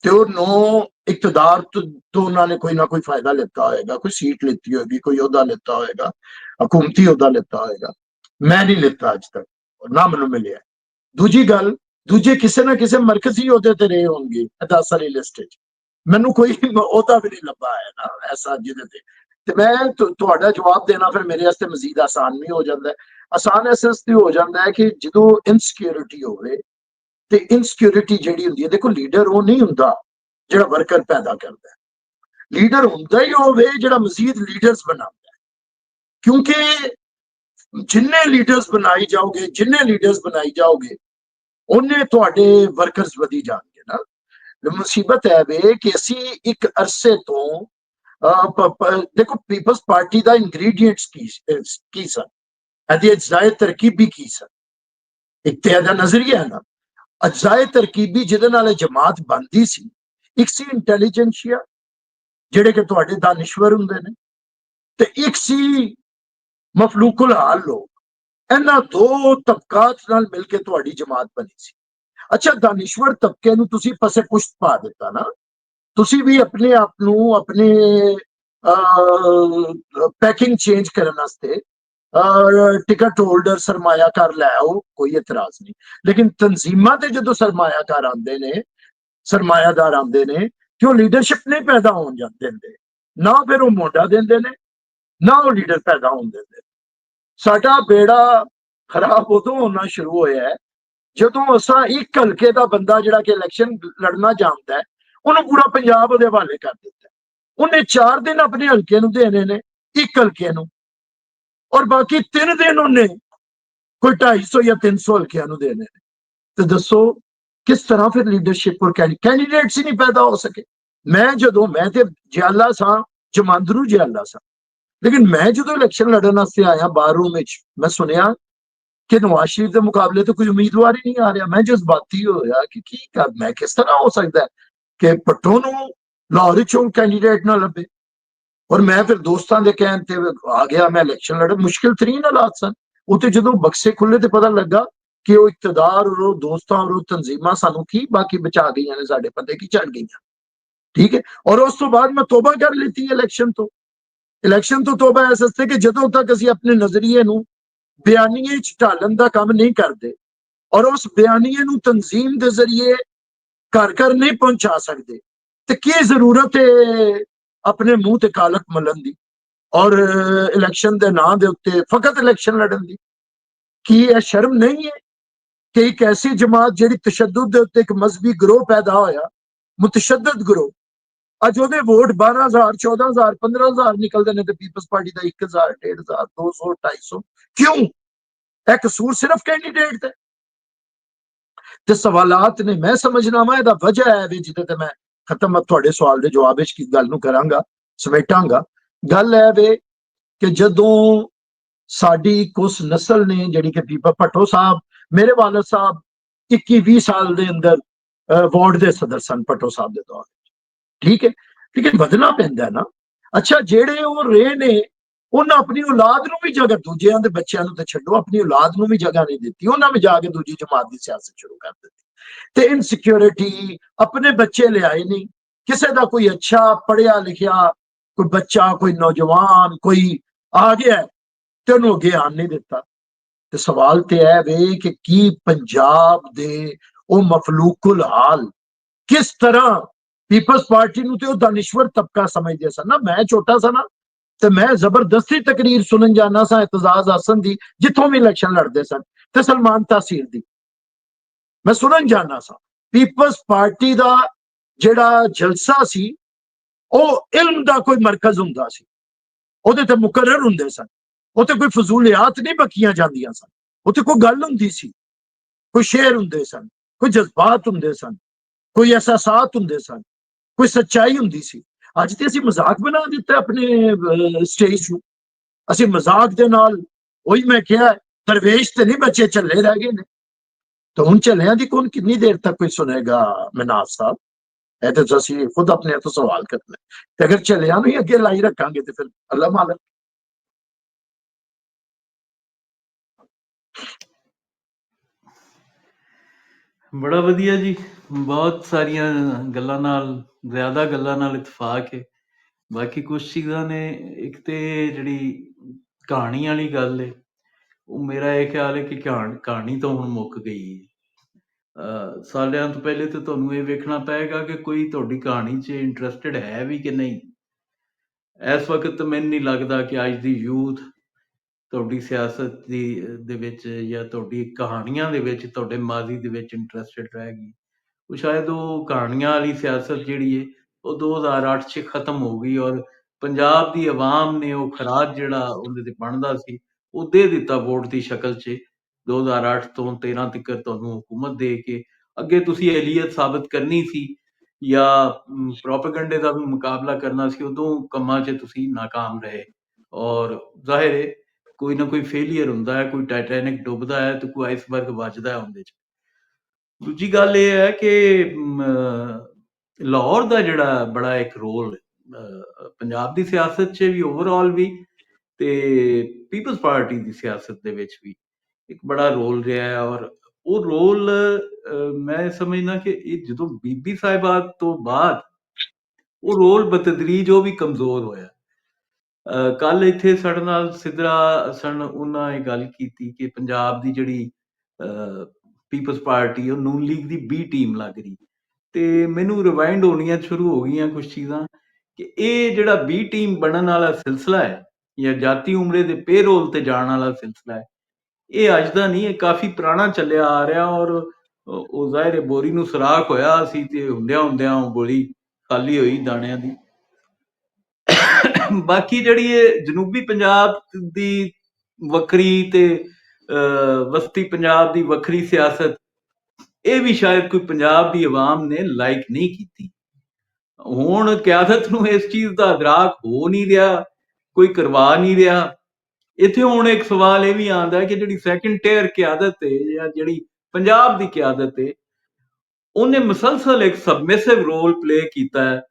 तो 9 इकतदार तो उन्होंने कोई ना कोई फायदा लेता होगा, कोई सीट लेती होगी, कोई ओहदा लेता होगा, हुकूमती ओहदा लेता होगा। मैं नहीं लेता अज तक, ना मैनू मिले। दूजी गल, दूजे किसी ना किसी मरकजी ओहदे ते रहे होंगे 10 वाली लिस्ट च, मैनू कोई ओहदा भी नहीं लभा है ना ऐसा जिहदे ते मैं तुहाडा जवाब देना फिर मेरे वास्ते मजीद आसान भी हो जाता है। आसान इस वास्ते हो जाता है कि जो इनसिक्योरिटी होवे ਤੇ ਇਨਸਿਕਿਉਰਿਟੀ ਜਿਹੜੀ ਹੁੰਦੀ ਹੈ, ਦੇਖੋ ਲੀਡਰ ਉਹ ਨਹੀਂ ਹੁੰਦਾ ਜਿਹੜਾ ਵਰਕਰ ਪੈਦਾ ਕਰਦਾ ਹੈ, ਲੀਡਰ ਹੁੰਦਾ ਹੀ ਹੋਵੇ ਜਿਹੜਾ ਮਜ਼ੀਦ ਲੀਡਰਸ ਬਣਾਉਂਦਾ ਹੈ। ਕਿਉਂਕਿ ਜਿੰਨੇ ਲੀਡਰਸ ਬਣਾਈ ਜਾਓਗੇ ਉਹਨੇ ਤੁਹਾਡੇ ਵਰਕਰਸ ਵਧੀ ਜਾਣਗੇ ਨਾ। ਮੁਸੀਬਤ ਹੈ ਵੇ ਕਿ ਅਸੀਂ ਇੱਕ ਅਰਸੇ ਤੋਂ ਦੇਖੋ ਪੀਪਲਸ ਪਾਰਟੀ ਦਾ ਇੰਗਰੀਡੀਐਂਟਸ ਕੀ ਸਨ, ਇਹਦੀ ਅਜਜ਼ਾਏ ਤਰਕੀਬੀ ਕੀ ਸਨ। ਇੱਕ ਤੇ ਇਹਦਾ ਨਜ਼ਰੀਆ ਹੈ ਨਾ ਅਜਜ਼ਾਏ ਤਰਕੀਬੀ ਜਿਹਦੇ ਨਾਲ ਜਮਾਤ ਬਣਦੀ ਸੀ, ਇੱਕ ਸੀ ਇੰਟੈਲੀਜੈਂਸ਼ੀਆ ਜਿਹੜੇ ਕਿ ਤੁਹਾਡੇ ਦਾਨਿਸ਼ਵਰ ਹੁੰਦੇ ਨੇ, ਤੇ ਇੱਕ ਸੀ ਮਫਲੂਕੁਲ ਹਾਲ ਲੋਕ। ਇਹਨਾਂ 2 ਤਬਕਾਤ ਨਾਲ ਮਿਲ ਕੇ ਤੁਹਾਡੀ ਜਮਾਤ ਬਣੀ ਸੀ। ਅੱਛਾ, ਦਾਨਿਸ਼ਵਰ ਤਬਕੇ ਨੂੰ ਤੁਸੀਂ ਪਸੇ ਪੁਸ਼ਤ ਪਾ ਦਿੱਤਾ ਨਾ, ਤੁਸੀਂ ਵੀ ਆਪਣੇ ਆਪ ਨੂੰ ਆਪਣੇ ਪੈਕਿੰਗ ਚੇਂਜ ਕਰਨ ਵਾਸਤੇ टिकट होल्डर सरमायाकार लै आओ, कोई एतराज नहीं। लेकिन तंजीमां ते जदों सरमायाकार आंदे ने, सरमायादार आंदे ने, कि वो लीडरशिप नहीं पैदा होण दिंदे, ना फिर वो मोढा दिंदे ने, ना वो लीडर पैदा होण दिंदे। साडा बेड़ा खराब उदों होना शुरू होया है जदों असां एक हलके दा बंदा जिहड़ा कि इलैक्शन लड़ना जानदा है, उहनूं पूरा पंजाब उहदे हवाले कर दित्ता। उहने 4 दिन अपने हलके नूं देने ने, एक हलके नूं, और बाकी 3 दिन उन्हें कोई 250 या 300 हल्कियां नूं देने। तो दसो किस तरह फिर लीडरशिप और कैंडीडेट्स ही नहीं पैदा हो सके। मैं ते जियाला सा, जमांदरू जियाला सा, लेकिन मैं जो इलैक्शन लड़न वास्ते आया बार रूम विच, मैं सुनिया कि नवाज शरीफ के मुकाबले तो कोई उम्मीदवार ही नहीं आ रहा। मैं जज्बाती होया कि मैं किस तरह हो सकता है कि भट्टो नूं लाहौर चों कैंडीडेट ना लभे, और मैं फिर दोस्तों के कहने ते आ गया, मैं इलैक्शन लड़ा। मुश्किल तरीन हालात सन उत्ते, जो बक्से खुले तो पता लगा कि वो इकतदार और दोस्तों और तंजीमां सानू की बाकी बचा गई ने, साडे पते की चढ़ गई। ठीक है, और उस तो बाद मैं तोबा कर ली इलैक्शन तो ਇਲੈਕਸ਼ਨ ਤੋਂ ਤੋਬਾ ਇਸ ਵਾਸਤੇ ਕਿ ਜਦੋਂ ਤੱਕ ਅਸੀਂ ਆਪਣੇ ਨਜ਼ਰੀਏ ਨੂੰ ਬਿਆਨੀਏ ਚ ਢਾਲਣ ਦਾ ਕੰਮ ਨਹੀਂ ਕਰਦੇ ਔਰ ਉਸ ਬਿਆਨੀਏ ਨੂੰ ਤਨਜ਼ੀਮ ਦੇ ਜ਼ਰੀਏ ਘਰ ਘਰ ਨਹੀਂ ਪਹੁੰਚਾ ਸਕਦੇ ਤੇ ਕੀ ਜ਼ਰੂਰਤ ਹੈ ਆਪਣੇ ਮੂੰਹ ਤੇ ਕਾਲਕ ਮਲਣ ਦੀ ਔਰ ਇਲੈਕਸ਼ਨ ਦੇ ਨਾਂ ਦੇ ਉੱਤੇ ਫਕਤ ਇਲੈਕਸ਼ਨ ਲੜਨ ਦੀ। ਕੀ ਇਹ ਸ਼ਰਮ ਨਹੀਂ ਹੈ ਕਿ ਇੱਕ ਐਸੀ ਜਮਾਤ ਜਿਹੜੀ ਤਸ਼ੱਦਦ ਦੇ ਉੱਤੇ ਇੱਕ ਮਜ਼ਹਬੀ ਗਰੋਹ ਪੈਦਾ ਹੋਇਆ, ਮੁਤਸ਼ੱਦਦ ਗਰੋਹ, ਅੱਜ ਉਹਦੇ ਵੋਟ 12,000 14,000 15,000 ਨਿਕਲਦੇ ਨੇ ਤੇ ਪੀਪਲਸ ਪਾਰਟੀ ਦਾ 1,000 1,500 200 250 ਕਿਉਂ? ਇਹ ਕਸੂਰ ਸਿਰਫ ਕੈਂਡੀਡੇਟ ਦਾ ਤੇ ਸਵਾਲਾਤ ਨੇ। ਮੈਂ ਸਮਝਣਾ ਵਾ ਇਹਦਾ ਵਜ੍ਹਾ ਹੈ ਵੀ ਜਿਹਦੇ ਤੇ ਮੈਂ ਖਤਮ ਤੁਹਾਡੇ ਸਵਾਲ ਦੇ ਜਵਾਬ ਵਿੱਚ ਕੀ ਗੱਲ ਨੂੰ ਕਰਾਂਗਾ, ਸਮੇਟਾਂਗਾ। ਗੱਲ ਹੈ ਵੇ ਕਿ ਜਦੋਂ ਸਾਡੀ ਕੁਛ ਨਸਲ ਨੇ ਜਿਹੜੀ ਕਿ ਬੀਬਾ ਭੱਟੋ ਸਾਹਿਬ, ਮੇਰੇ ਵਾਲਦ ਸਾਹਿਬ 21-20 ਸਾਲ ਦੇ ਅੰਦਰ ਵਾਰਡ ਦੇ ਸਦਰ ਸਨ ਭੱਟੋ ਸਾਹਿਬ ਦੇ ਦੌਰ, ਠੀਕ ਹੈ, ਲੇਕਿਨ ਵਧਣਾ ਪੈਂਦਾ ਨਾ। ਅੱਛਾ, ਜਿਹੜੇ ਉਹ ਰਹੇ ਨੇ ਉਹਨਾਂ ਆਪਣੀ ਔਲਾਦ ਨੂੰ ਵੀ ਜਗ੍ਹਾ, ਦੂਜਿਆਂ ਦੇ ਬੱਚਿਆਂ ਨੂੰ ਤੇ ਛੱਡੋ, ਆਪਣੀ ਔਲਾਦ ਨੂੰ ਵੀ ਜਗ੍ਹਾ ਨਹੀਂ ਦਿੱਤੀ, ਉਹਨਾਂ ਵੀ ਜਾ ਕੇ ਦੂਜੀ ਜਮਾਤ ਦੀ ਸਿਆਸਤ ਸ਼ੁਰੂ ਕਰ ਦਿੱਤੀ ਤੇ ਇਨਸਿਕਿਉਰਿਟੀ, ਆਪਣੇ ਬੱਚੇ ਲਿਆਏ ਨਹੀਂ, ਕਿਸੇ ਦਾ ਕੋਈ ਅੱਛਾ ਪੜ੍ਹਿਆ ਲਿਖਿਆ ਕੋਈ ਬੱਚਾ, ਕੋਈ ਨੌਜਵਾਨ ਕੋਈ ਆ ਗਿਆ ਤੇ ਉਹਨੂੰ ਅੱਗੇ ਆਣ ਨਹੀਂ ਦਿੱਤਾ। ਤੇ ਸਵਾਲ ਤੇ ਇਹ ਵੇ ਕਿ ਕੀ ਪੰਜਾਬ ਦੇ ਉਹ ਮਫਲੂਕੁਲ ਹਾਲ ਕਿਸ ਤਰ੍ਹਾਂ ਪੀਪਲਸ ਪਾਰਟੀ ਨੂੰ ਤੇ ਉਹ ਦਾਨਿਸ਼ਵਰ ਤਬਕਾ ਸਮਝਦੇ ਸਨ ਨਾ। ਮੈਂ ਛੋਟਾ ਸਾ ਨਾ ਤੇ ਮੈਂ ਜ਼ਬਰਦਸਤੀ ਤਕਰੀਰ ਸੁਣਨ ਜਾਣਾ ਸਾਂ ਇਤਜ਼ਾਜ਼ ਹਸਨ ਦੀ, ਜਿੱਥੋਂ ਵੀ ਇਲੈਕਸ਼ਨ ਲੜਦੇ ਸਨ, ਤੇ ਸਲਮਾਨ ਤਾਸੀਰ ਦੀ ਮੈਂ ਸੁਣਨ ਜਾਣਾ ਸਾਂ। ਪੀਪਲਸ ਪਾਰਟੀ ਦਾ ਜਿਹੜਾ ਜਲਸਾ ਸੀ ਉਹ ਇਲਮ ਦਾ ਕੋਈ ਮਰਕਜ਼ ਹੁੰਦਾ ਸੀ, ਉਹਦੇ ਤੇ ਮੁਕਰਰ ਹੁੰਦੇ ਸਨ, ਉੱਥੇ ਕੋਈ ਫਜ਼ੂਲਿਆਤ ਨਹੀਂ ਬਕੀਆਂ ਜਾਂਦੀਆਂ ਸਨ, ਉੱਥੇ ਕੋਈ ਗੱਲ ਹੁੰਦੀ ਸੀ, ਕੋਈ ਸ਼ੇਰ ਹੁੰਦੇ ਸਨ, ਕੋਈ ਜਜ਼ਬਾਤ ਹੁੰਦੇ ਸਨ, ਕੋਈ ਅਹਿਸਾਸਾਤ ਹੁੰਦੇ ਸਨ, ਕੋਈ ਸੱਚਾਈ ਹੁੰਦੀ ਸੀ। ਅੱਜ ਤੇ ਅਸੀਂ ਮਜ਼ਾਕ ਬਣਾ ਦਿੱਤਾ ਆਪਣੇ ਸਟੇਜ ਨੂੰ, ਅਸੀਂ ਮਜ਼ਾਕ ਦੇ ਨਾਲ, ਉਹੀ ਮੈਂ ਕਿਹਾ ਦਰਵੇਸ਼ ਤੇ ਨਹੀਂ ਬੱਚੇ ਝੱਲੇ ਰਹਿ ਗਏ ਨੇ। ਤਾਂ ਹੁਣ ਝੱਲਿਆਂ ਦੀ ਕੌਣ ਕਿੰਨੀ ਦੇਰ ਤੱਕ ਕੋਈ ਸੁਣੇਗਾ ਮਨਾਫ ਸਾਹਿਬ? ਇਹ ਤਾਂ ਅਸੀਂ ਖੁਦ ਆਪਣੇ ਤੋਂ ਸਵਾਲ ਕਰਨਾ ਤੇ ਅਗਰ ਝੱਲਿਆਂ ਨੂੰ ਹੀ ਅੱਗੇ ਲਾਈ ਰੱਖਾਂਗੇ ਤੇ ਫਿਰ ਅੱਲਾ ਮਾਲਕ। ਬੜਾ ਵਧੀਆ ਜੀ, ਬਹੁਤ ਸਾਰੀਆਂ ਗੱਲਾਂ ਨਾਲ, ਜ਼ਿਆਦਾ ਗੱਲਾਂ ਨਾਲ ਇਤਫਾਕ ਹੈ। ਬਾਕੀ ਕੁਛ ਚੀਜ਼ਾਂ ਨੇ, ਇੱਕ ਤੇ ਜਿਹੜੀ ਕਹਾਣੀ ਵਾਲੀ ਗੱਲ ਹੈ, ਉਹ ਮੇਰਾ ਇਹ ਖਿਆਲ ਹੈ ਕਿ ਕਹਾਣੀ ਤਾਂ ਹੁਣ ਮੁੱਕ ਗਈ ਹੈ। ਸਾਲਿਆਂ ਤੋਂ ਪਹਿਲੇ ਤਾਂ ਤੁਹਾਨੂੰ ਇਹ ਵੇਖਣਾ ਪਏਗਾ ਕਿ ਕੋਈ ਤੁਹਾਡੀ ਕਹਾਣੀ 'ਚ ਇੰਟਰਸਟਿਡ ਹੈ ਵੀ ਕਿ ਨਹੀਂ। ਇਸ ਵਕਤ ਮੈਨੂੰ ਨਹੀਂ ਲੱਗਦਾ ਕਿ ਅੱਜ ਦੀ ਯੂਥ ਤੁਹਾਡੀ ਸਿਆਸਤ ਦੇ ਵਿੱਚ ਜਾਂ ਤੁਹਾਡੀ ਕਹਾਣੀਆਂ ਦੇ ਵਿੱਚ, ਤੁਹਾਡੇ ਮਾਜ਼ੀ ਦੇ ਵਿੱਚ ਇੰਟਰਸਟਿਡ ਰਹੇਗੀ। ਉਹ ਸ਼ਾਇਦ ਉਹ ਕਹਾਣੀਆਂ ਵਾਲੀ ਸਿਆਸਤ ਜਿਹੜੀ ਹੈ ਉਹ 2008 'ਚ ਖਤਮ ਹੋ ਗਈ, ਔਰ ਪੰਜਾਬ ਦੀ ਆਵਾਮ ਨੇ ਉਹ ਖਰਾਜ ਜਿਹੜਾ ਉਹਦੇ ਤੇ ਬਣਦਾ ਸੀ ਉਹ ਦੇ ਦਿੱਤਾ ਵੋਟ ਦੀ ਸ਼ਕਲ 'ਚ। 2008 ਤੋਂ 13 ਤੱਕ ਤੁਹਾਨੂੰ ਹੁਕੂਮਤ ਦੇ ਕੇ ਅੱਗੇ ਤੁਸੀਂ ਅਹਿਲੀਅਤ ਸਾਬਤ ਕਰਨੀ ਸੀ ਜਾਂ ਪ੍ਰੋਪੇਗੰਡੇ ਦਾ ਵੀ ਮੁਕਾਬਲਾ ਕਰਨਾ ਸੀ, ਉਦੋਂ ਕੰਮਾਂ 'ਚ ਤੁਸੀਂ ਨਾਕਾਮ ਰਹੇ। ਔਰ ਜ਼ਾਹਿਰ ਹੈ ਕੋਈ ਨਾ ਕੋਈ ਫੇਲੀਅਰ ਹੁੰਦਾ ਹੈ, ਕੋਈ ਟਾਈਟੈਨਿਕ ਡੁੱਬਦਾ ਹੈ ਤੇ ਕੋਈ ਆਈਸਬਰਗ ਵੱਜਦਾ ਹੈ ਉਹਦੇ 'ਚ। ਦੂਜੀ ਗੱਲ ਇਹ ਹੈ ਕਿ ਲਾਹੌਰ ਦਾ ਜਿਹੜਾ ਬੜਾ ਇੱਕ ਰੋਲ ਪੰਜਾਬ ਦੀ ਸਿਆਸਤ 'ਚ ਵੀ, ਓਵਰਆਲ ਵੀ, ਤੇ ਪੀਪਲਸ ਪਾਰਟੀ ਦੀ ਸਿਆਸਤ ਦੇ ਵਿੱਚ ਵੀ ਇੱਕ ਬੜਾ ਰੋਲ ਰਿਹਾ ਹੈ। ਔਰ ਉਹ ਰੋਲ ਮੈਂ ਸਮਝਦਾ ਕਿ ਇਹ ਜਦੋਂ ਬੀਬੀ ਸਾਹਿਬਾ ਤੋਂ ਬਾਅਦ ਉਹ ਰੋਲ ਬਤਦਰੀਜ ਉਹ ਵੀ ਕਮਜ਼ੋਰ ਹੋਇਆ। ਕੱਲ ਇੱਥੇ ਸਾਡੇ ਨਾਲ ਸਿੱਧਰਾ ਸਨ, ਉਹਨਾਂ ਇਹ ਗੱਲ ਕੀਤੀ ਕਿ ਪੰਜਾਬ ਦੀ ਜਿਹੜੀ ਪੀਪਲਸ ਪਾਰਟੀ ਉਹ ਨੂਨ ਲੀਗ ਦੀ ਬੀ ਟੀਮ ਲੱਗ ਰਹੀ, ਤੇ ਮੈਨੂੰ ਰਿਵਾਈਂਡ ਹੋਣੀਆਂ ਸ਼ੁਰੂ ਹੋ ਗਈਆਂ ਕੁਝ ਚੀਜ਼ਾਂ ਕਿ ਇਹ ਜਿਹੜਾ ਬੀ ਟੀਮ ਬਣਨ ਵਾਲਾ ਸਿਲਸਿਲਾ ਹੈ ਜਾਂ ਜਾਤੀ ਉਮਰੇ ਦੇ ਪੇਰੋਲ ਤੇ ਜਾਣ ਵਾਲਾ ਸਿਲਸਿਲਾ ਹੈ, ਇਹ ਅੱਜ ਦਾ ਨਹੀਂ, ਇਹ ਕਾਫੀ ਪੁਰਾਣਾ ਚੱਲਿਆ ਆ ਰਿਹਾ। ਔਰ ਉਹ ਜ਼ਾਹਿਰ ਬੋਰੀ ਨੂੰ ਸੁਰਾਖ ਹੋਇਆ ਸੀ ਤੇ ਹੁੰਦਿਆਂ ਹੁੰਦਿਆਂ ਉਹ ਬੋਰੀ ਖਾਲੀ ਹੋਈ ਦਾਣਿਆਂ ਦੀ। ਬਾਕੀ ਜਿਹੜੀ ਇਹ ਜਨੂਬੀ ਪੰਜਾਬ ਦੀ ਵੱਖਰੀ ਤੇ ਵਸਤੀ ਪੰਜਾਬ ਦੀ ਵੱਖਰੀ ਸਿਆਸਤ, ਇਹ ਵੀ ਸ਼ਾਇਦ ਕੋਈ ਪੰਜਾਬ ਦੀ ਆਵਾਮ ਨੇ ਲਾਈਕ ਨਹੀਂ ਕੀਤੀ। ਹੁਣ ਕਿਆਦਤ ਨੂੰ ਇਸ ਚੀਜ਼ ਦਾ ਅਦਰਾਕ ਹੋ ਨਹੀਂ ਰਿਹਾ, ਕੋਈ ਕਰਵਾ ਨਹੀਂ ਰਿਹਾ। ਇੱਥੇ ਹੁਣ ਇੱਕ ਸਵਾਲ ਇਹ ਵੀ ਆਉਂਦਾ ਹੈ ਕਿ ਜਿਹੜੀ ਸੈਕੰਡ ਟੀਅਰ ਕਿਆਦਤ ਹੈ ਜਾਂ ਜਿਹੜੀ ਪੰਜਾਬ ਦੀ ਕਿਆਦਤ ਹੈ, ਉਹਨੇ ਮੁਸਲਸਲ ਇੱਕ ਸਬਮਿਸਿਵ ਰੋਲ ਪਲੇ ਕੀਤਾ ਹੈ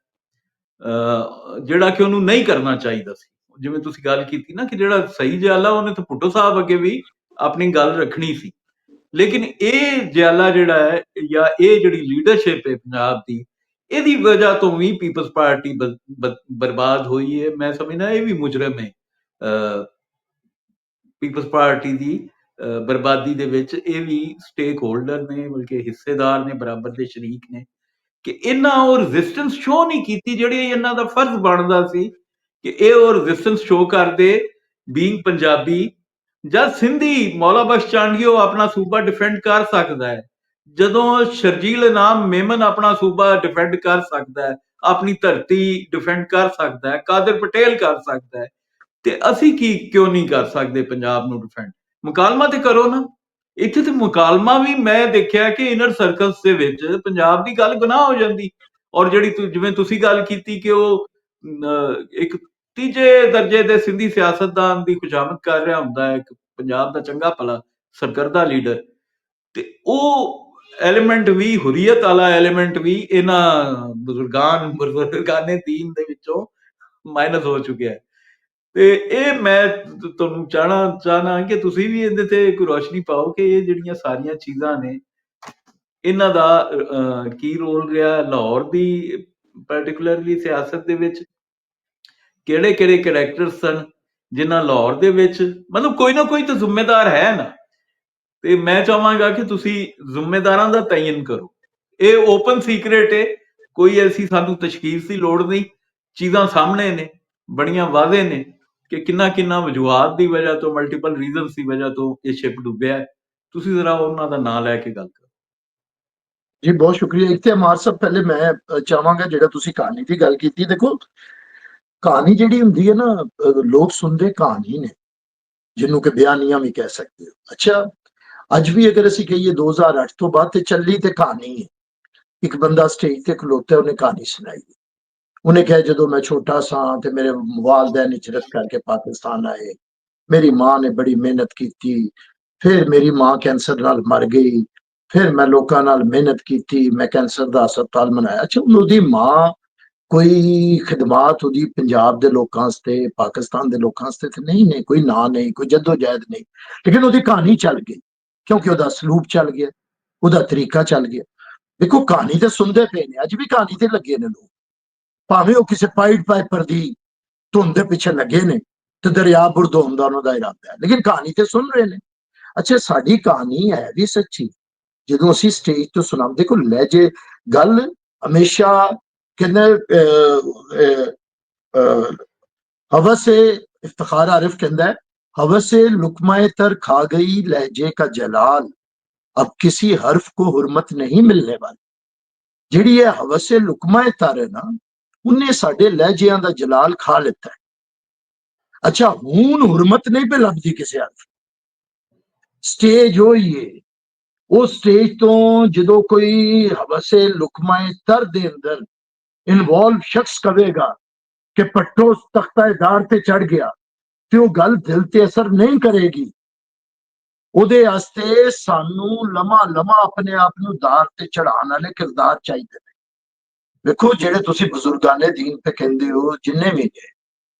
ਜਿਹੜਾ ਕਿ ਉਹਨੂੰ ਨਹੀਂ ਕਰਨਾ ਚਾਹੀਦਾ ਸੀ। ਜਿਵੇਂ ਤੁਸੀਂ ਗੱਲ ਕੀਤੀ ਨਾ ਕਿ ਜਿਹੜਾ ਸਹੀ ਜਿਆਲਾ ਉਹਨੇ ਤਾਂ ਭੁੱਟੋ ਸਾਹਿਬ ਅੱਗੇ ਵੀ ਆਪਣੀ ਗੱਲ ਰੱਖਣੀ ਸੀ, ਲੇਕਿਨ ਇਹ ਜਿਆਲਾ ਜਿਹੜਾ ਹੈ ਜਾਂ ਇਹ ਜਿਹੜੀ ਲੀਡਰਸ਼ਿਪ ਹੈ ਪੰਜਾਬ ਦੀ, ਇਹਦੀ ਵਜ੍ਹਾ ਤੋਂ ਵੀ ਪੀਪਲਸ ਪਾਰਟੀ ਬਰਬਾਦ ਹੋਈ ਹੈ। ਮੈਂ ਸਮਝਦਾ ਇਹ ਵੀ ਮੁਜਰਮ ਹੈ ਪੀਪਲਸ ਪਾਰਟੀ ਦੀ ਬਰਬਾਦੀ ਦੇ ਵਿੱਚ। ਇਹ ਵੀ ਸਟੇਕ ਹੋਲਡਰ ਨੇ, ਬਲਕਿ ਹਿੱਸੇਦਾਰ ਨੇ, ਬਰਾਬਰ ਦੇ ਸ਼ਰੀਕ ਨੇ ਕਿ ਇਹਨਾਂ ਉਹ ਰੈਜ਼ਿਸਟੈਂਸ ਸ਼ੋ ਨਹੀਂ ਕੀਤੀ ਜਿਹੜੀ ਇਹਨਾਂ ਦਾ ਫਰਜ਼ ਬਣਦਾ ਸੀ ਕਿ ਇਹ ਉਹ ਰੈਜ਼ਿਸਟੈਂਸ ਸ਼ੋ ਕਰਦੇ ਬੀਇੰਗ ਪੰਜਾਬੀ। ਜਦ ਸਿੰਧੀ ਮੌਲਾ ਬਖਸ਼ ਚਾਂਡੀਓ ਆਪਣਾ ਸੂਬਾ ਡਿਫੈਂਡ ਕਰ ਸਕਦਾ ਹੈ, ਜਦੋਂ ਸ਼ਰਜੀਲ ਇਨਾਮ ਮੇਮਨ ਆਪਣਾ ਸੂਬਾ ਡਿਫੈਂਡ ਕਰ ਸਕਦਾ ਹੈ, ਆਪਣੀ ਧਰਤੀ ਡਿਫੈਂਡ ਕਰ ਸਕਦਾ ਹੈ, ਕਾਦਰ ਪਟੇਲ ਕਰ ਸਕਦਾ ਹੈ, ਤੇ ਅਸੀਂ ਕਿਉਂ ਨਹੀਂ ਕਰ ਸਕਦੇ ਪੰਜਾਬ ਨੂੰ ਡਿਫੈਂਡ? ਮੁਕਾਲਮਾ ਤੇ ਕਰੋ ਨਾ। ਇੱਥੇ ਤੇ ਮੁਕਾਲਮਾ ਵੀ ਮੈਂ ਦੇਖਿਆ ਕਿ ਇਨਰ ਸਰਕਲਸ ਦੇ ਵਿੱਚ ਪੰਜਾਬ ਦੀ ਗੱਲ ਗੁਨਾਹ ਹੋ ਜਾਂਦੀ। ਔਰ ਜਿਹੜੀ ਜਿਵੇਂ ਤੁਸੀਂ ਗੱਲ ਕੀਤੀ ਕਿ ਉਹ ਇੱਕ ਤੀਜੇ ਦਰਜੇ ਦੇ ਸਿੰਧੀ ਸਿਆਸਤਦਾਨ ਦੀ ਖੁਸ਼ਾਮਦ ਕਰ ਰਿਹਾ ਹੁੰਦਾ ਹੈ, ਇੱਕ ਪੰਜਾਬ ਦਾ ਚੰਗਾ ਭਲਾ ਸਰਕਰਦਾ ਲੀਡਰ, ਤੇ ਉਹ ਐਲੀਮੈਂਟ ਵੀ, ਹੁਰੀਅਤ ਵਾਲਾ ਐਲੀਮੈਂਟ ਵੀ ਇਹਨਾਂ ਬਜ਼ੁਰਗਾਨੇ ਦੀਨ ਦੇ ਵਿੱਚੋਂ ਮਾਈਨਸ ਹੋ ਚੁੱਕਿਆ ਹੈ। ਤੇ ਇਹ ਮੈਂ ਤੁਹਾਨੂੰ ਚਾਹਨਾ ਕਿ ਤੁਸੀਂ ਵੀ ਇਹਦੇ ਤੇ ਕੋਈ ਰੋਸ਼ਨੀ ਪਾਓ ਕਿ ਇਹ ਜਿਹੜੀਆਂ ਸਾਰੀਆਂ ਚੀਜ਼ਾਂ ਨੇ ਇਹਨਾਂ ਦਾ ਕੀ ਰੋਲ ਰਿਹਾ ਲਾਹੌਰ ਦੀ ਪਾਰਟਿਕੂਲਰਲੀ ਸਿਆਸਤ ਦੇ ਵਿੱਚ, ਕਿਹੜੇ ਕਿਹੜੇ ਕਰੈਕਟਰ ਸਨ ਜਿਨ੍ਹਾਂ ਲਾਹੌਰ ਦੇ ਵਿੱਚ, ਮਤਲਬ ਕੋਈ ਨਾ ਕੋਈ ਤਾਂ ਜ਼ਿੰਮੇਦਾਰ ਹੈ ਨਾ। ਤੇ ਮੈਂ ਚਾਹਾਂਗਾ ਕਿ ਤੁਸੀਂ ਜ਼ਿੰਮੇਦਾਰਾਂ ਦਾ ਤੈਯਨ ਕਰੋ। ਇਹ ਓਪਨ ਸੀਕ੍ਰੇਟ ਹੈ, ਕੋਈ ਐਸੀ ਸਾਨੂੰ ਤਸ਼ਖੀਸ ਦੀ ਲੋੜ ਨਹੀਂ। ਚੀਜ਼ਾਂ ਸਾਹਮਣੇ ਨੇ, ਬੜੀਆਂ ਵਾਜ਼ੇ ਨੇ ਕਿ ਕਿੰਨਾ ਕਿੰਨਾ ਵਜੂਹਾਤ ਦੀ ਵਜ੍ਹਾ ਤੋਂ, ਮਲਟੀਪਲ ਰੀਜ਼ਨਸ ਦੀ ਵਜ੍ਹਾ ਤੋਂ ਇਹ ਸ਼ਿਪ ਡੁੱਬਿਆ ਹੈ। ਤੁਸੀਂ ਜ਼ਰਾ ਉਹਨਾਂ ਦਾ ਨਾਂ ਲੈ ਕੇ ਗੱਲ ਕਰੋ। ਜੀ ਬਹੁਤ ਸ਼ੁਕਰੀਆ। ਇੱਕ ਤੇ ਅਮਾਰ ਸਾਹਿਬ, ਪਹਿਲੇ ਮੈਂ ਚਾਹਾਂਗਾ ਜਿਹੜਾ ਤੁਸੀਂ ਕਹਾਣੀ ਦੀ ਗੱਲ ਕੀਤੀ, ਦੇਖੋ ਕਹਾਣੀ ਜਿਹੜੀ ਹੁੰਦੀ ਹੈ ਨਾ, ਲੋਕ ਸੁਣਦੇ ਕਹਾਣੀ ਨੇ, ਜਿਹਨੂੰ ਕਿ ਬਿਆਨੀਆਂ ਵੀ ਕਹਿ ਸਕਦੇ ਹੋ। ਅੱਛਾ, ਅੱਜ ਵੀ ਅਗਰ ਅਸੀਂ ਕਹੀਏ 2008 ਤੋਂ ਬਾਅਦ ਤੇ ਚੱਲੀ ਤੇ ਕਹਾਣੀ ਹੈ। ਇੱਕ ਬੰਦਾ ਸਟੇਜ ਤੇ ਖਲੋਤਾ, ਉਹਨੇ ਕਹਾਣੀ ਸੁਣਾਈ। ਉਹਨੇ ਕਿਹਾ ਜਦੋਂ ਮੈਂ ਛੋਟਾ ਸਾਂ ਤੇ ਮੇਰੇ ਵਾਲਦੈਨ ਹਿਜਰਤ ਕਰਕੇ ਪਾਕਿਸਤਾਨ ਆਏ, ਮੇਰੀ ਮਾਂ ਨੇ ਬੜੀ ਮਿਹਨਤ ਕੀਤੀ, ਫਿਰ ਮੇਰੀ ਮਾਂ ਕੈਂਸਰ ਨਾਲ ਮਰ ਗਈ, ਫਿਰ ਮੈਂ ਲੋਕਾਂ ਨਾਲ ਮਿਹਨਤ ਕੀਤੀ, ਮੈਂ ਕੈਂਸਰ ਦਾ ਹਸਪਤਾਲ ਬਣਾਇਆ। ਅੱਛਾ, ਉਹਦੀ ਮਾਂ ਕੋਈ ਖਿਦਮਾਤ ਉਹਦੀ ਪੰਜਾਬ ਦੇ ਲੋਕਾਂ ਵਾਸਤੇ, ਪਾਕਿਸਤਾਨ ਦੇ ਲੋਕਾਂ ਵਾਸਤੇ ਤੇ ਨਹੀਂ ਨੇ, ਕੋਈ ਨਾਂ ਨਹੀਂ, ਕੋਈ ਜਦੋਜਹਿਦ ਨਹੀਂ, ਲੇਕਿਨ ਉਹਦੀ ਕਹਾਣੀ ਚੱਲ ਗਈ ਕਿਉਂਕਿ ਉਹਦਾ ਸਲੂਕ ਚੱਲ ਗਿਆ, ਉਹਦਾ ਤਰੀਕਾ ਚੱਲ ਗਿਆ। ਦੇਖੋ ਕਹਾਣੀ ਤੇ ਸੁਣਦੇ ਪਏ ਨੇ, ਅੱਜ ਵੀ ਕਹਾਣੀ ਤੇ ਲੱਗੇ ਨੇ ਲੋਕ, ਭਾਵੇਂ ਉਹ ਕਿਸੇ ਪਾਈਡ ਪਾਈਪਰ ਦੀ ਧੁੰਦ ਦੇ ਪਿੱਛੇ ਲੱਗੇ ਨੇ ਤੇ ਦਰਿਆ ਬੁਰਦੋਨ ਦਾ ਉਹਨਾਂ ਦਾ ਇਰਾਦਾ ਹੈ, ਲੇਕਿਨ ਕਹਾਣੀ ਤੇ ਸੁਣ ਰਹੇ ਨੇ। ਅੱਛਾ, ਸਾਡੀ ਕਹਾਣੀ ਹੈ ਵੀ ਸੱਚੀ ਜਦੋਂ ਅਸੀਂ ਸਟੇਜ ਤੋਂ ਸੁਣਾਉਂਦੇ। ਦੇਖੋ ਲਹਿਜੇ, ਗੱਲ ਹਮੇਸ਼ਾ ਕਹਿੰਦੇ ਹਵਸ ਇਫਤਖਾਰ ਆਰਿਫ ਕਹਿੰਦਾ ਹੈ, हवस लुकमाए तर खा गई लहजे का जलाल, अब किसी हर्फ को हुर्मत नहीं मिलने वाली। ਜਿਹੜੀ ਇਹ ਹਵਸ ਲੁਕਮਾਏ ਤਰ ਹੈ ਨਾ, ਉਹਨੇ ਸਾਡੇ ਲਹਿਜਿਆਂ ਦਾ ਜਲਾਲ ਖਾ ਲਿੱਤਾ ਹੈ। ਅੱਛਾ, ਹੁਣ ਹੁਰਮਤ ਨਹੀਂ ਪੇ ਲੱਭਦੀ ਕਿਸੇ ਹਰਫ। ਸਟੇਜ ਹੋਈ ਏ, ਉਹ ਸਟੇਜ ਤੋਂ ਜਦੋਂ ਕੋਈ ਹਵਸ ਲੁਕਮਾਏ ਤਰ ਦੇ ਅੰਦਰ ਇਨਵੋਲਵ ਸ਼ਖਸ ਕਵੇਗਾ ਕਿ ਪੱਟੋ ਤਖਤਾਏਦਾਰ ਤੇ ਚੜ ਗਿਆ, ਤੇ ਉਹ ਗੱਲ ਦਿਲ ਤੇ ਅਸਰ ਨਹੀਂ ਕਰੇਗੀ। ਉਹਦੇ ਵਾਸਤੇ ਸਾਨੂੰ ਲਮਾ ਲਮਾ ਆਪਣੇ ਆਪ ਨੂੰ ਦਾਰ ਤੇ ਚੜਾਉਣ ਵਾਲੇ ਕਿਰਦਾਰ ਚਾਹੀਦੇ ਨੇ। ਵੇਖੋ ਜਿਹੜੇ ਤੁਸੀਂ ਬਜ਼ੁਰਗਾਨੇ ਦੀਨ ਤੇ ਕਹਿੰਦੇ ਹੋ, ਜਿੰਨੇ ਵੀ ਨੇ,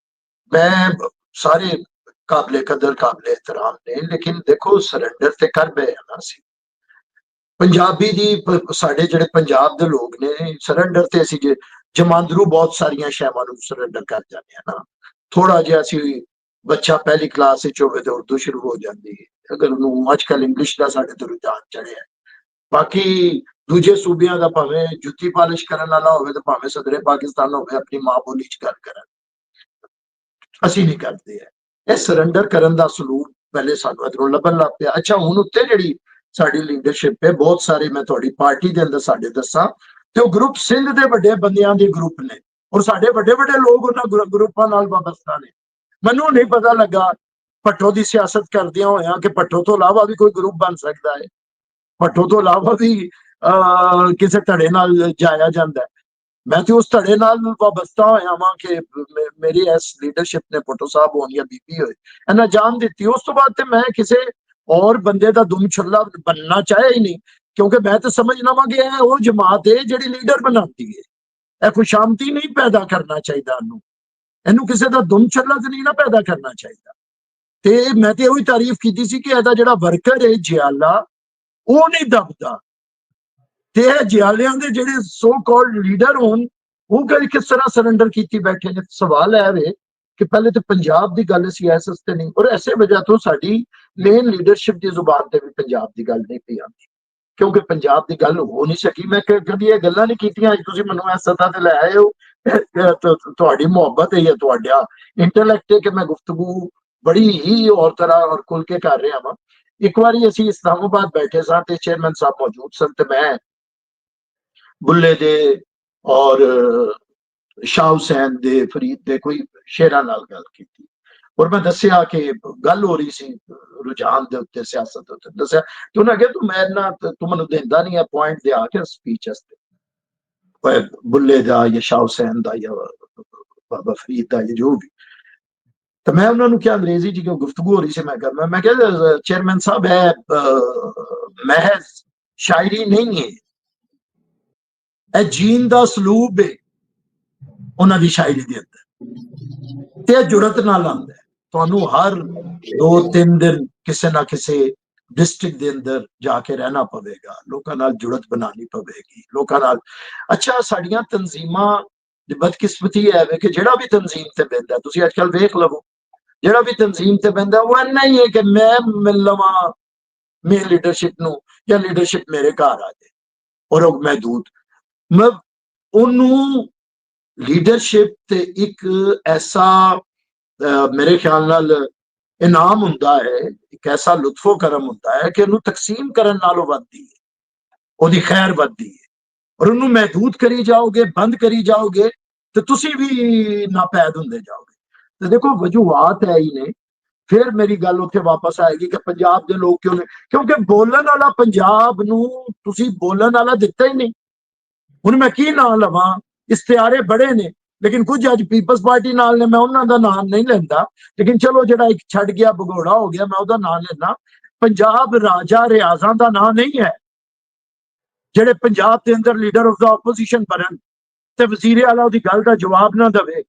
ਮੈਂ ਸਾਰੇ ਕਾਬਲੇ ਕਦਰ ਕਾਬਲੇ ਇਤਰਾਮ ਨੇ, ਲੇਕਿਨ ਦੇਖੋ ਸਰੈਂਡਰ ਤੇ ਕਰ ਬਏ ਨਾ ਸੀ ਪੰਜਾਬੀ ਦੀ, ਸਾਡੇ ਜਿਹੜੇ ਪੰਜਾਬ ਦੇ ਲੋਕ ਨੇ, ਸਰੈਂਡਰ ਤੇ ਅਸੀਂ ਜਮਾਂਦਰੂ ਬਹੁਤ ਸਾਰੀਆਂ ਸ਼ੈਵਾਂ ਨੂੰ ਸਰੈਂਡਰ ਕਰ ਜਾਂਦੇ ਆ ਨਾ। ਥੋੜਾ ਜਿਹਾ ਅਸੀਂ, ਬੱਚਾ ਪਹਿਲੀ ਕਲਾਸ ਵਿੱਚ ਹੋਵੇ ਤੇ ਉਰਦੂ ਸ਼ੁਰੂ ਹੋ ਜਾਂਦੀ ਹੈ, ਅਗਰ ਉਹਨੂੰ ਅੱਜ ਕੱਲ ਇੰਗਲਿਸ਼ ਦਾ ਸਾਡੇ ਤੋਂ ਰੁਝਾਨ ਚੜਿਆ। ਬਾਕੀ ਦੂਜੇ ਸੂਬਿਆਂ ਦਾ ਭਾਵੇਂ ਜੁੱਤੀ ਪਾਲਿਸ਼ ਕਰਨ ਵਾਲਾ ਹੋਵੇ ਤੇ ਭਾਵੇਂ ਸਦਰੇ ਪਾਕਿਸਤਾਨ ਹੋਵੇ, ਆਪਣੀ ਮਾਂ ਬੋਲੀ ਚ ਗੱਲ ਕਰਨ, ਅਸੀਂ ਨਹੀਂ ਕਰਦੇ। ਇਹ ਸਰੈਂਡਰ ਕਰਨ ਦਾ ਸਲੂਕ ਪਹਿਲੇ ਸਾਨੂੰ ਇਧਰੋਂ ਲੱਭਣ ਲੱਗ ਪਿਆ। ਅੱਛਾ, ਹੁਣ ਉੱਤੇ ਜਿਹੜੀ ਸਾਡੀ ਲੀਡਰਸ਼ਿਪ ਹੈ, ਬਹੁਤ ਸਾਰੇ ਮੈਂ ਤੁਹਾਡੀ ਪਾਰਟੀ ਦੇ ਅੰਦਰ ਸਾਡੇ ਦੱਸਾਂ ਤੇ ਉਹ ਗਰੁੱਪ ਸਿੰਧ ਦੇ ਵੱਡੇ ਬੰਦਿਆਂ ਦੇ ਗਰੁੱਪ ਨੇ, ਔਰ ਸਾਡੇ ਵੱਡੇ ਵੱਡੇ ਲੋਕ ਉਹਨਾਂ ਗਰੁੱਪਾਂ ਨਾਲ ਵਾਬਸਤਾ ਨੇ। ਮੈਨੂੰ ਨਹੀਂ ਪਤਾ ਲੱਗਾ ਭੱਟੋ ਦੀ ਸਿਆਸਤ ਕਰਦਿਆਂ ਹੋਇਆਂ ਕਿ ਭੱਟੋ ਤੋਂ ਇਲਾਵਾ ਵੀ ਕੋਈ ਗਰੁੱਪ ਬਣ ਸਕਦਾ ਹੈ, ਭੱਟੋ ਤੋਂ ਇਲਾਵਾ ਵੀ ਕਿਸੇ ਧੜੇ ਨਾਲ ਜਾਇਆ ਜਾਂਦਾ ਹੈ। ਮੈਂ ਤੇ ਉਸ ਧੜੇ ਨਾਲ ਵਾਬਸਤਾ ਹੋਇਆ ਵਾਂ ਕਿ ਮੇਰੀ ਇਸ ਲੀਡਰਸ਼ਿਪ ਨੇ, ਭੱਟੋ ਸਾਹਿਬ ਹੋਣ ਜਾਂ ਬੀਬੀ ਹੋਏ, ਇਹਨਾਂ ਜਾਨ ਦਿੱਤੀ। ਉਸ ਤੋਂ ਬਾਅਦ ਤੇ ਮੈਂ ਕਿਸੇ ਔਰ ਬੰਦੇ ਦਾ ਦੁਮ ਛੱਲਾ ਬਣਨਾ ਚਾਹਿਆ ਹੀ ਨਹੀਂ, ਕਿਉਂਕਿ ਮੈਂ ਤਾਂ ਸਮਝਣਾ ਵਾਂ ਕਿ ਇਹ ਉਹ ਜਮਾਤ ਹੈ ਜਿਹੜੀ ਲੀਡਰ ਬਣਾਉਂਦੀ ਹੈ। ਇਹ ਖੁਸ਼ਾਮਦੀ ਨਹੀਂ ਪੈਦਾ ਕਰਨਾ ਚਾਹੀਦਾ, ਇਹਨੂੰ ਕਿਸੇ ਦਾ ਦੁਮ ਛੱਲਾ ਤੇ ਨਹੀਂ ਨਾ ਪੈਦਾ ਕਰਨਾ ਚਾਹੀਦਾ। ਤੇ ਮੈਂ ਤੇ ਉਹੀ ਤਾਰੀਫ ਕੀਤੀ ਸੀ ਕਿ ਇਹਦਾ ਜਿਹੜਾ ਵਰਕਰ ਹੈ ਜਿਆਲਾ, ਉਹ ਨਹੀਂ ਦਬਦਾ। ਤੇ ਇਹ ਜਿਆਲਿਆਂ ਦੇ ਜਿਹੜੇ ਸੋ ਕਾਲਡ ਲੀਡਰ ਹੋਣ ਉਹ ਗੱਲ ਕਿਸ ਤਰ੍ਹਾਂ ਸਰੈਂਡਰ ਕੀਤੀ ਬੈਠੇ ਨੇ। ਸਵਾਲ ਹੈ ਵੇ ਕਿ ਪਹਿਲੇ ਤੇ ਪੰਜਾਬ ਦੀ ਗੱਲ ਸੀ ਇਸ ਵਾਸਤੇ ਨਹੀਂ, ਔਰ ਐਸੇ ਵਜ੍ਹਾ ਤੋਂ ਸਾਡੀ ਮੇਨ ਲੀਡਰਸ਼ਿਪ ਦੀ ਜ਼ੁਬਾਨ ਤੇ ਵੀ ਪੰਜਾਬ ਦੀ ਗੱਲ ਨਹੀਂ ਪਈ ਆਉਂਦੀ, ਕਿਉਂਕਿ ਪੰਜਾਬ ਦੀ ਗੱਲ ਹੋ ਨਹੀਂ ਸਕੀ। ਮੈਂ ਕਦੀ ਇਹ ਗੱਲਾਂ ਨਹੀਂ ਕੀਤੀਆਂ, ਅੱਜ ਤੁਸੀਂ ਮੈਨੂੰ ਇਸ ਸੱਤਾ ਤੇ ਲੈ ਆਏ ਹੋ, ਤੁਹਾਡੀ ਮੁਹੱਬਤ ਹੈ ਜਾਂ ਤੁਹਾਡਾ ਇੰਟੈਲੈਕਟ ਹੈ ਕਿ ਮੈਂ ਗੁਫ਼ਤਗੂ ਬੜੀ ਹੀ ਔਰ ਤਰ੍ਹਾਂ ਔਰ ਖੁੱਲ ਕੇ ਕਰ ਰਿਹਾ ਵਾਂ। ਇੱਕ ਵਾਰੀ ਅਸੀਂ ਇਸਲਾਮਾਬਾਦ ਬੈਠੇ ਸਾਂ ਤੇ ਚੇਅਰਮੈਨ ਸਾਹਿਬ ਮੌਜੂਦ ਸਨ ਤੇ ਮੈਂ ਬੁੱਲੇ ਦੇ ਔਰ ਸ਼ਾਹ ਹੁਸੈਨ ਦੇ, ਫਰੀਦ ਦੇ ਕੋਈ ਸ਼ੇਰਾਂ ਨਾਲ ਗੱਲ ਕੀਤੀ, ਔਰ ਮੈਂ ਦੱਸਿਆ ਕਿ ਗੱਲ ਹੋ ਰਹੀ ਸੀ ਰੁਝਾਨ ਦੇ ਉੱਤੇ, ਸਿਆਸਤ ਦੇ ਉੱਤੇ। ਦੱਸਿਆ ਕਿ ਉਹਨਾਂ ਕਿਹਾ ਤੂੰ ਮੈਂ ਨਾ ਤੂੰ ਮੈਨੂੰ ਦਿੰਦਾ ਨਹੀਂ ਹੈ ਪੁਆਇੰਟ ਦੇ ਆ ਕੇ ਸਪੀਚ ਵਾਸਤੇ, ਬੁੱਲੇ ਦਾ ਜਾਂ ਸ਼ਾਹ ਹੁਸੈਨ ਦਾ ਜਾਂ ਬਾਬਾ ਫਰੀਦ ਦਾ ਜਾਂ ਜੋ ਵੀ। तो मैं उन्होंने क्या अंग्रेजी जी की गुफ्तगू हो रही से मैं क्या चेयरमैन साहब है महज शायरी नहीं है, जीन दा सलूब है उन्हां दी शायरी दे अंदर ते जुड़त नाल आंदा है। तुहानू हर 2-3 दिन किसी ना किसी डिस्ट्रिक्ट दे अंदर जाके रहना पवेगा, लोकां नाल जुड़त बनानी पवेगी, लोकां नाल। अच्छा साड़ियां तंजीमां दी बदकिस्मती है कि जिहड़ा भी तंजीम ते बैठदा, तुसीं अजकल वेख लवो ਜਿਹੜਾ ਵੀ ਤਨਜ਼ੀਮ ਤੇ ਬੰਦਾ ਉਹ ਇੰਨਾ ਹੀ ਹੈ ਕਿ ਮੈਂ ਮਿਲ ਲਵਾਂ ਮੇਰੀ ਲੀਡਰਸ਼ਿਪ ਨੂੰ ਜਾਂ ਲੀਡਰਸ਼ਿਪ ਮੇਰੇ ਘਰ ਆ ਜਾਏ ਔਰ ਉਹ ਮਹਿਦੂਦ। ਮੈਂ ਉਹਨੂੰ ਲੀਡਰਸ਼ਿਪ ਤੇ ਇੱਕ ਐਸਾ ਮੇਰੇ ਖਿਆਲ ਨਾਲ ਇਨਾਮ ਹੁੰਦਾ ਹੈ, ਇੱਕ ਐਸਾ ਲੁਤਫੋ ਕਰਮ ਹੁੰਦਾ ਹੈ ਕਿ ਉਹਨੂੰ ਤਕਸੀਮ ਕਰਨ ਨਾਲੋਂ ਵੱਧਦੀ ਹੈ, ਉਹਦੀ ਖੈਰ ਵੱਧਦੀ ਹੈ। ਔਰ ਉਹਨੂੰ ਮਹਿਦੂਦ ਕਰੀ ਜਾਓਗੇ, ਬੰਦ ਕਰੀ ਜਾਓਗੇ ਤੇ ਤੁਸੀਂ ਵੀ ਨਾਪੈਦ ਹੁੰਦੇ ਜਾਓਗੇ। तो देखो वजूहत है ही ने। फिर मेरी गल उत्थे वापस आएगी कि पंजाब के लोग क्यों ने, क्योंकि बोलन वाला पंजाब नूं तुसीं बोलन वाला दिता ही नहीं। हुण मैं की नाम लवां, इश्तिहारे बड़े ने लेकिन कुछ अज पीपल्स पार्टी नाल ने, मैं उन्हां दा नाम नहीं लैंदा, लेकिन चलो जिहड़ा एक छड़ गया भगोड़ा हो गया मैं उहदा नाम लेना। पंजाब राजा रियाजां दा नाम नहीं है जिहड़े पंजाब दे अंदर लीडर ऑफ द ऑपोजिशन बनन ते वजीर आला उहदी गल दा जवाब ना देवे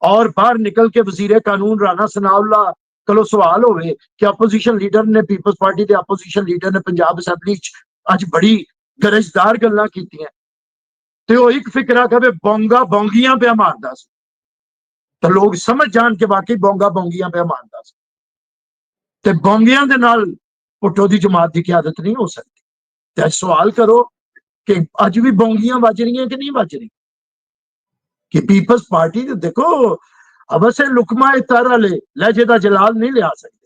और बाहर निकल के वजीरे कानून राणा सनाउल्ला कोलों सवाल होवे कि अपोजिशन लीडर ने, पीपल्स पार्टी के अपोजिशन लीडर ने पंजाब असैंबली अज बड़ी गरजदार गल्लां कीतियां ते वो एक फिक्रा कहे बोंगा बोंगियां पे मारदा सी, तो लोग समझ जान के वाकई बोंगा बोंगियां पे मारदा सी। ते बोंगियां दे नाल भुट्टो दी जमात की क्यादत नहीं हो सकती। ते अज सवाल करो कि अज भी बोंगियां वज रही कि नहीं वज रही कि पीपल्स पार्टी देखो अवश्य लुकमा तर वाले लहजे का जलाल नहीं लिया सकते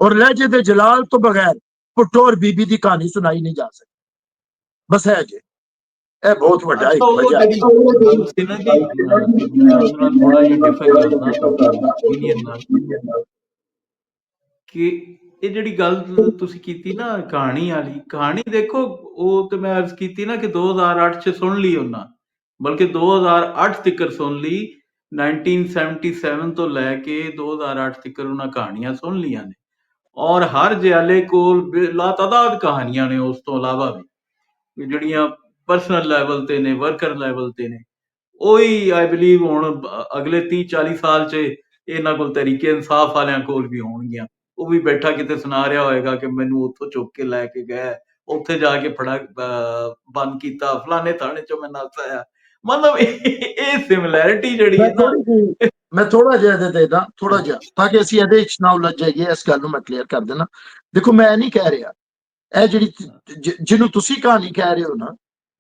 और लहजे के जलाल तो बगैर भुट्टो और बीबी की कहानी सुनाई नहीं जा सकती। बस है जी, ਇਹ ਬਹੁਤ ਵੱਡਾ ਇੱਕ ਵਜ੍ਹਾ ਹੈ। ਮੈਂ ਉਹਦੇ ਨਾਲ ਥੋੜਾ ਜਿਹਾ ਡਿਫਰ ਕਰਦਾ ਤੁਹਾਡੀ ਓਪੀਨੀਅਨ ਨਾਲ ਕਿ ਇਹ ਜਿਹੜੀ ਗੱਲ ਤੁਸੀਂ ਕੀਤੀ ਨਾ ਕਹਾਣੀ ਵਾਲੀ, ਕਹਾਣੀ ਦੇਖੋ ਉਹ ਤੇ ਮੈਂ ਅਰਜ਼ ਕੀਤੀ ਨਾ ਕਿ 2008 ਚ ਸੁਣ ਲਈ ਉਹਨਾਂ, ਬਲਕਿ 2008 ਤੱਕ ਸੁਣ ਲਈ, 1977 ਤੋਂ ਲੈ ਕੇ 2008 ਤੱਕ ਉਹਨਾਂ ਕਹਾਣੀਆਂ ਸੁਣ ਲੀਆਂ ਨੇ ਔਰ ਹਰ ਜਿਆਲੇ ਕੋਲ ਲਾਤਾਦਾਦ ਕਹਾਣੀਆਂ ਨੇ ਉਸ ਤੋਂ ਇਲਾਵਾ ਵੀ ਜਿਹੜੀਆਂ ਪਰਸਨਲ ਲੈਵਲ ਤੇ ਨੇ, ਵਰਕਰ ਲੈਵਲ ਤੇ ਨੇ। ਉਹੀ ਆਈ ਬਿਲੀਵ ਹੁਣ ਅਗਲੇ 30-40 ਸਾਲ 'ਚ ਇਹਨਾਂ ਕੋਲ ਤਰੀਕੇ ਇਨਸਾਫ ਵਾਲਿਆਂ ਕੋਲ ਵੀ ਹੋਣਗੀਆਂ। ਉਹ ਵੀ ਬੈਠਾ ਕਿਤੇ ਸੁਣਾ ਰਿਹਾ ਹੋਏਗਾ ਕਿ ਮੈਨੂੰ ਉੱਥੋਂ ਚੁੱਕ ਕੇ ਲੈ ਕੇ ਗਏ, ਉੱਥੇ ਜਾ ਕੇ ਫੜਾ ਬੰਦ ਕੀਤਾ, ਫਲਾਣੇ ਥਾਣੇ 'ਚੋਂ ਮੈਂ ਨੱਸ ਆਇਆ। ਮਤਲਬ ਇਹ ਸਿਮਿਲੈਰਿਟੀ ਜਿਹੜੀ ਹੈ ਨਾ, मैं थोड़ा जिहा दे देना थोड़ा जिहा ताकि ਅਸੀਂ ਇਹਦੇ ਵਿੱਚ ਨਾ ਉਲਝ ਜਾਈਏ। ਇਸ ਗੱਲ ਨੂੰ ਮੈਂ ਕਲੀਅਰ ਕਰ ਦੇਣਾ। ਦੇਖੋ ਮੈਂ ਨਹੀਂ ਕਹਿ ਰਿਹਾ ਇਹ ਜਿਹੜੀ ਜਿਹਨੂੰ ਤੁਸੀਂ ਕਹਾਣੀ ਕਹਿ ਰਹੇ ਹੋ ਨਾ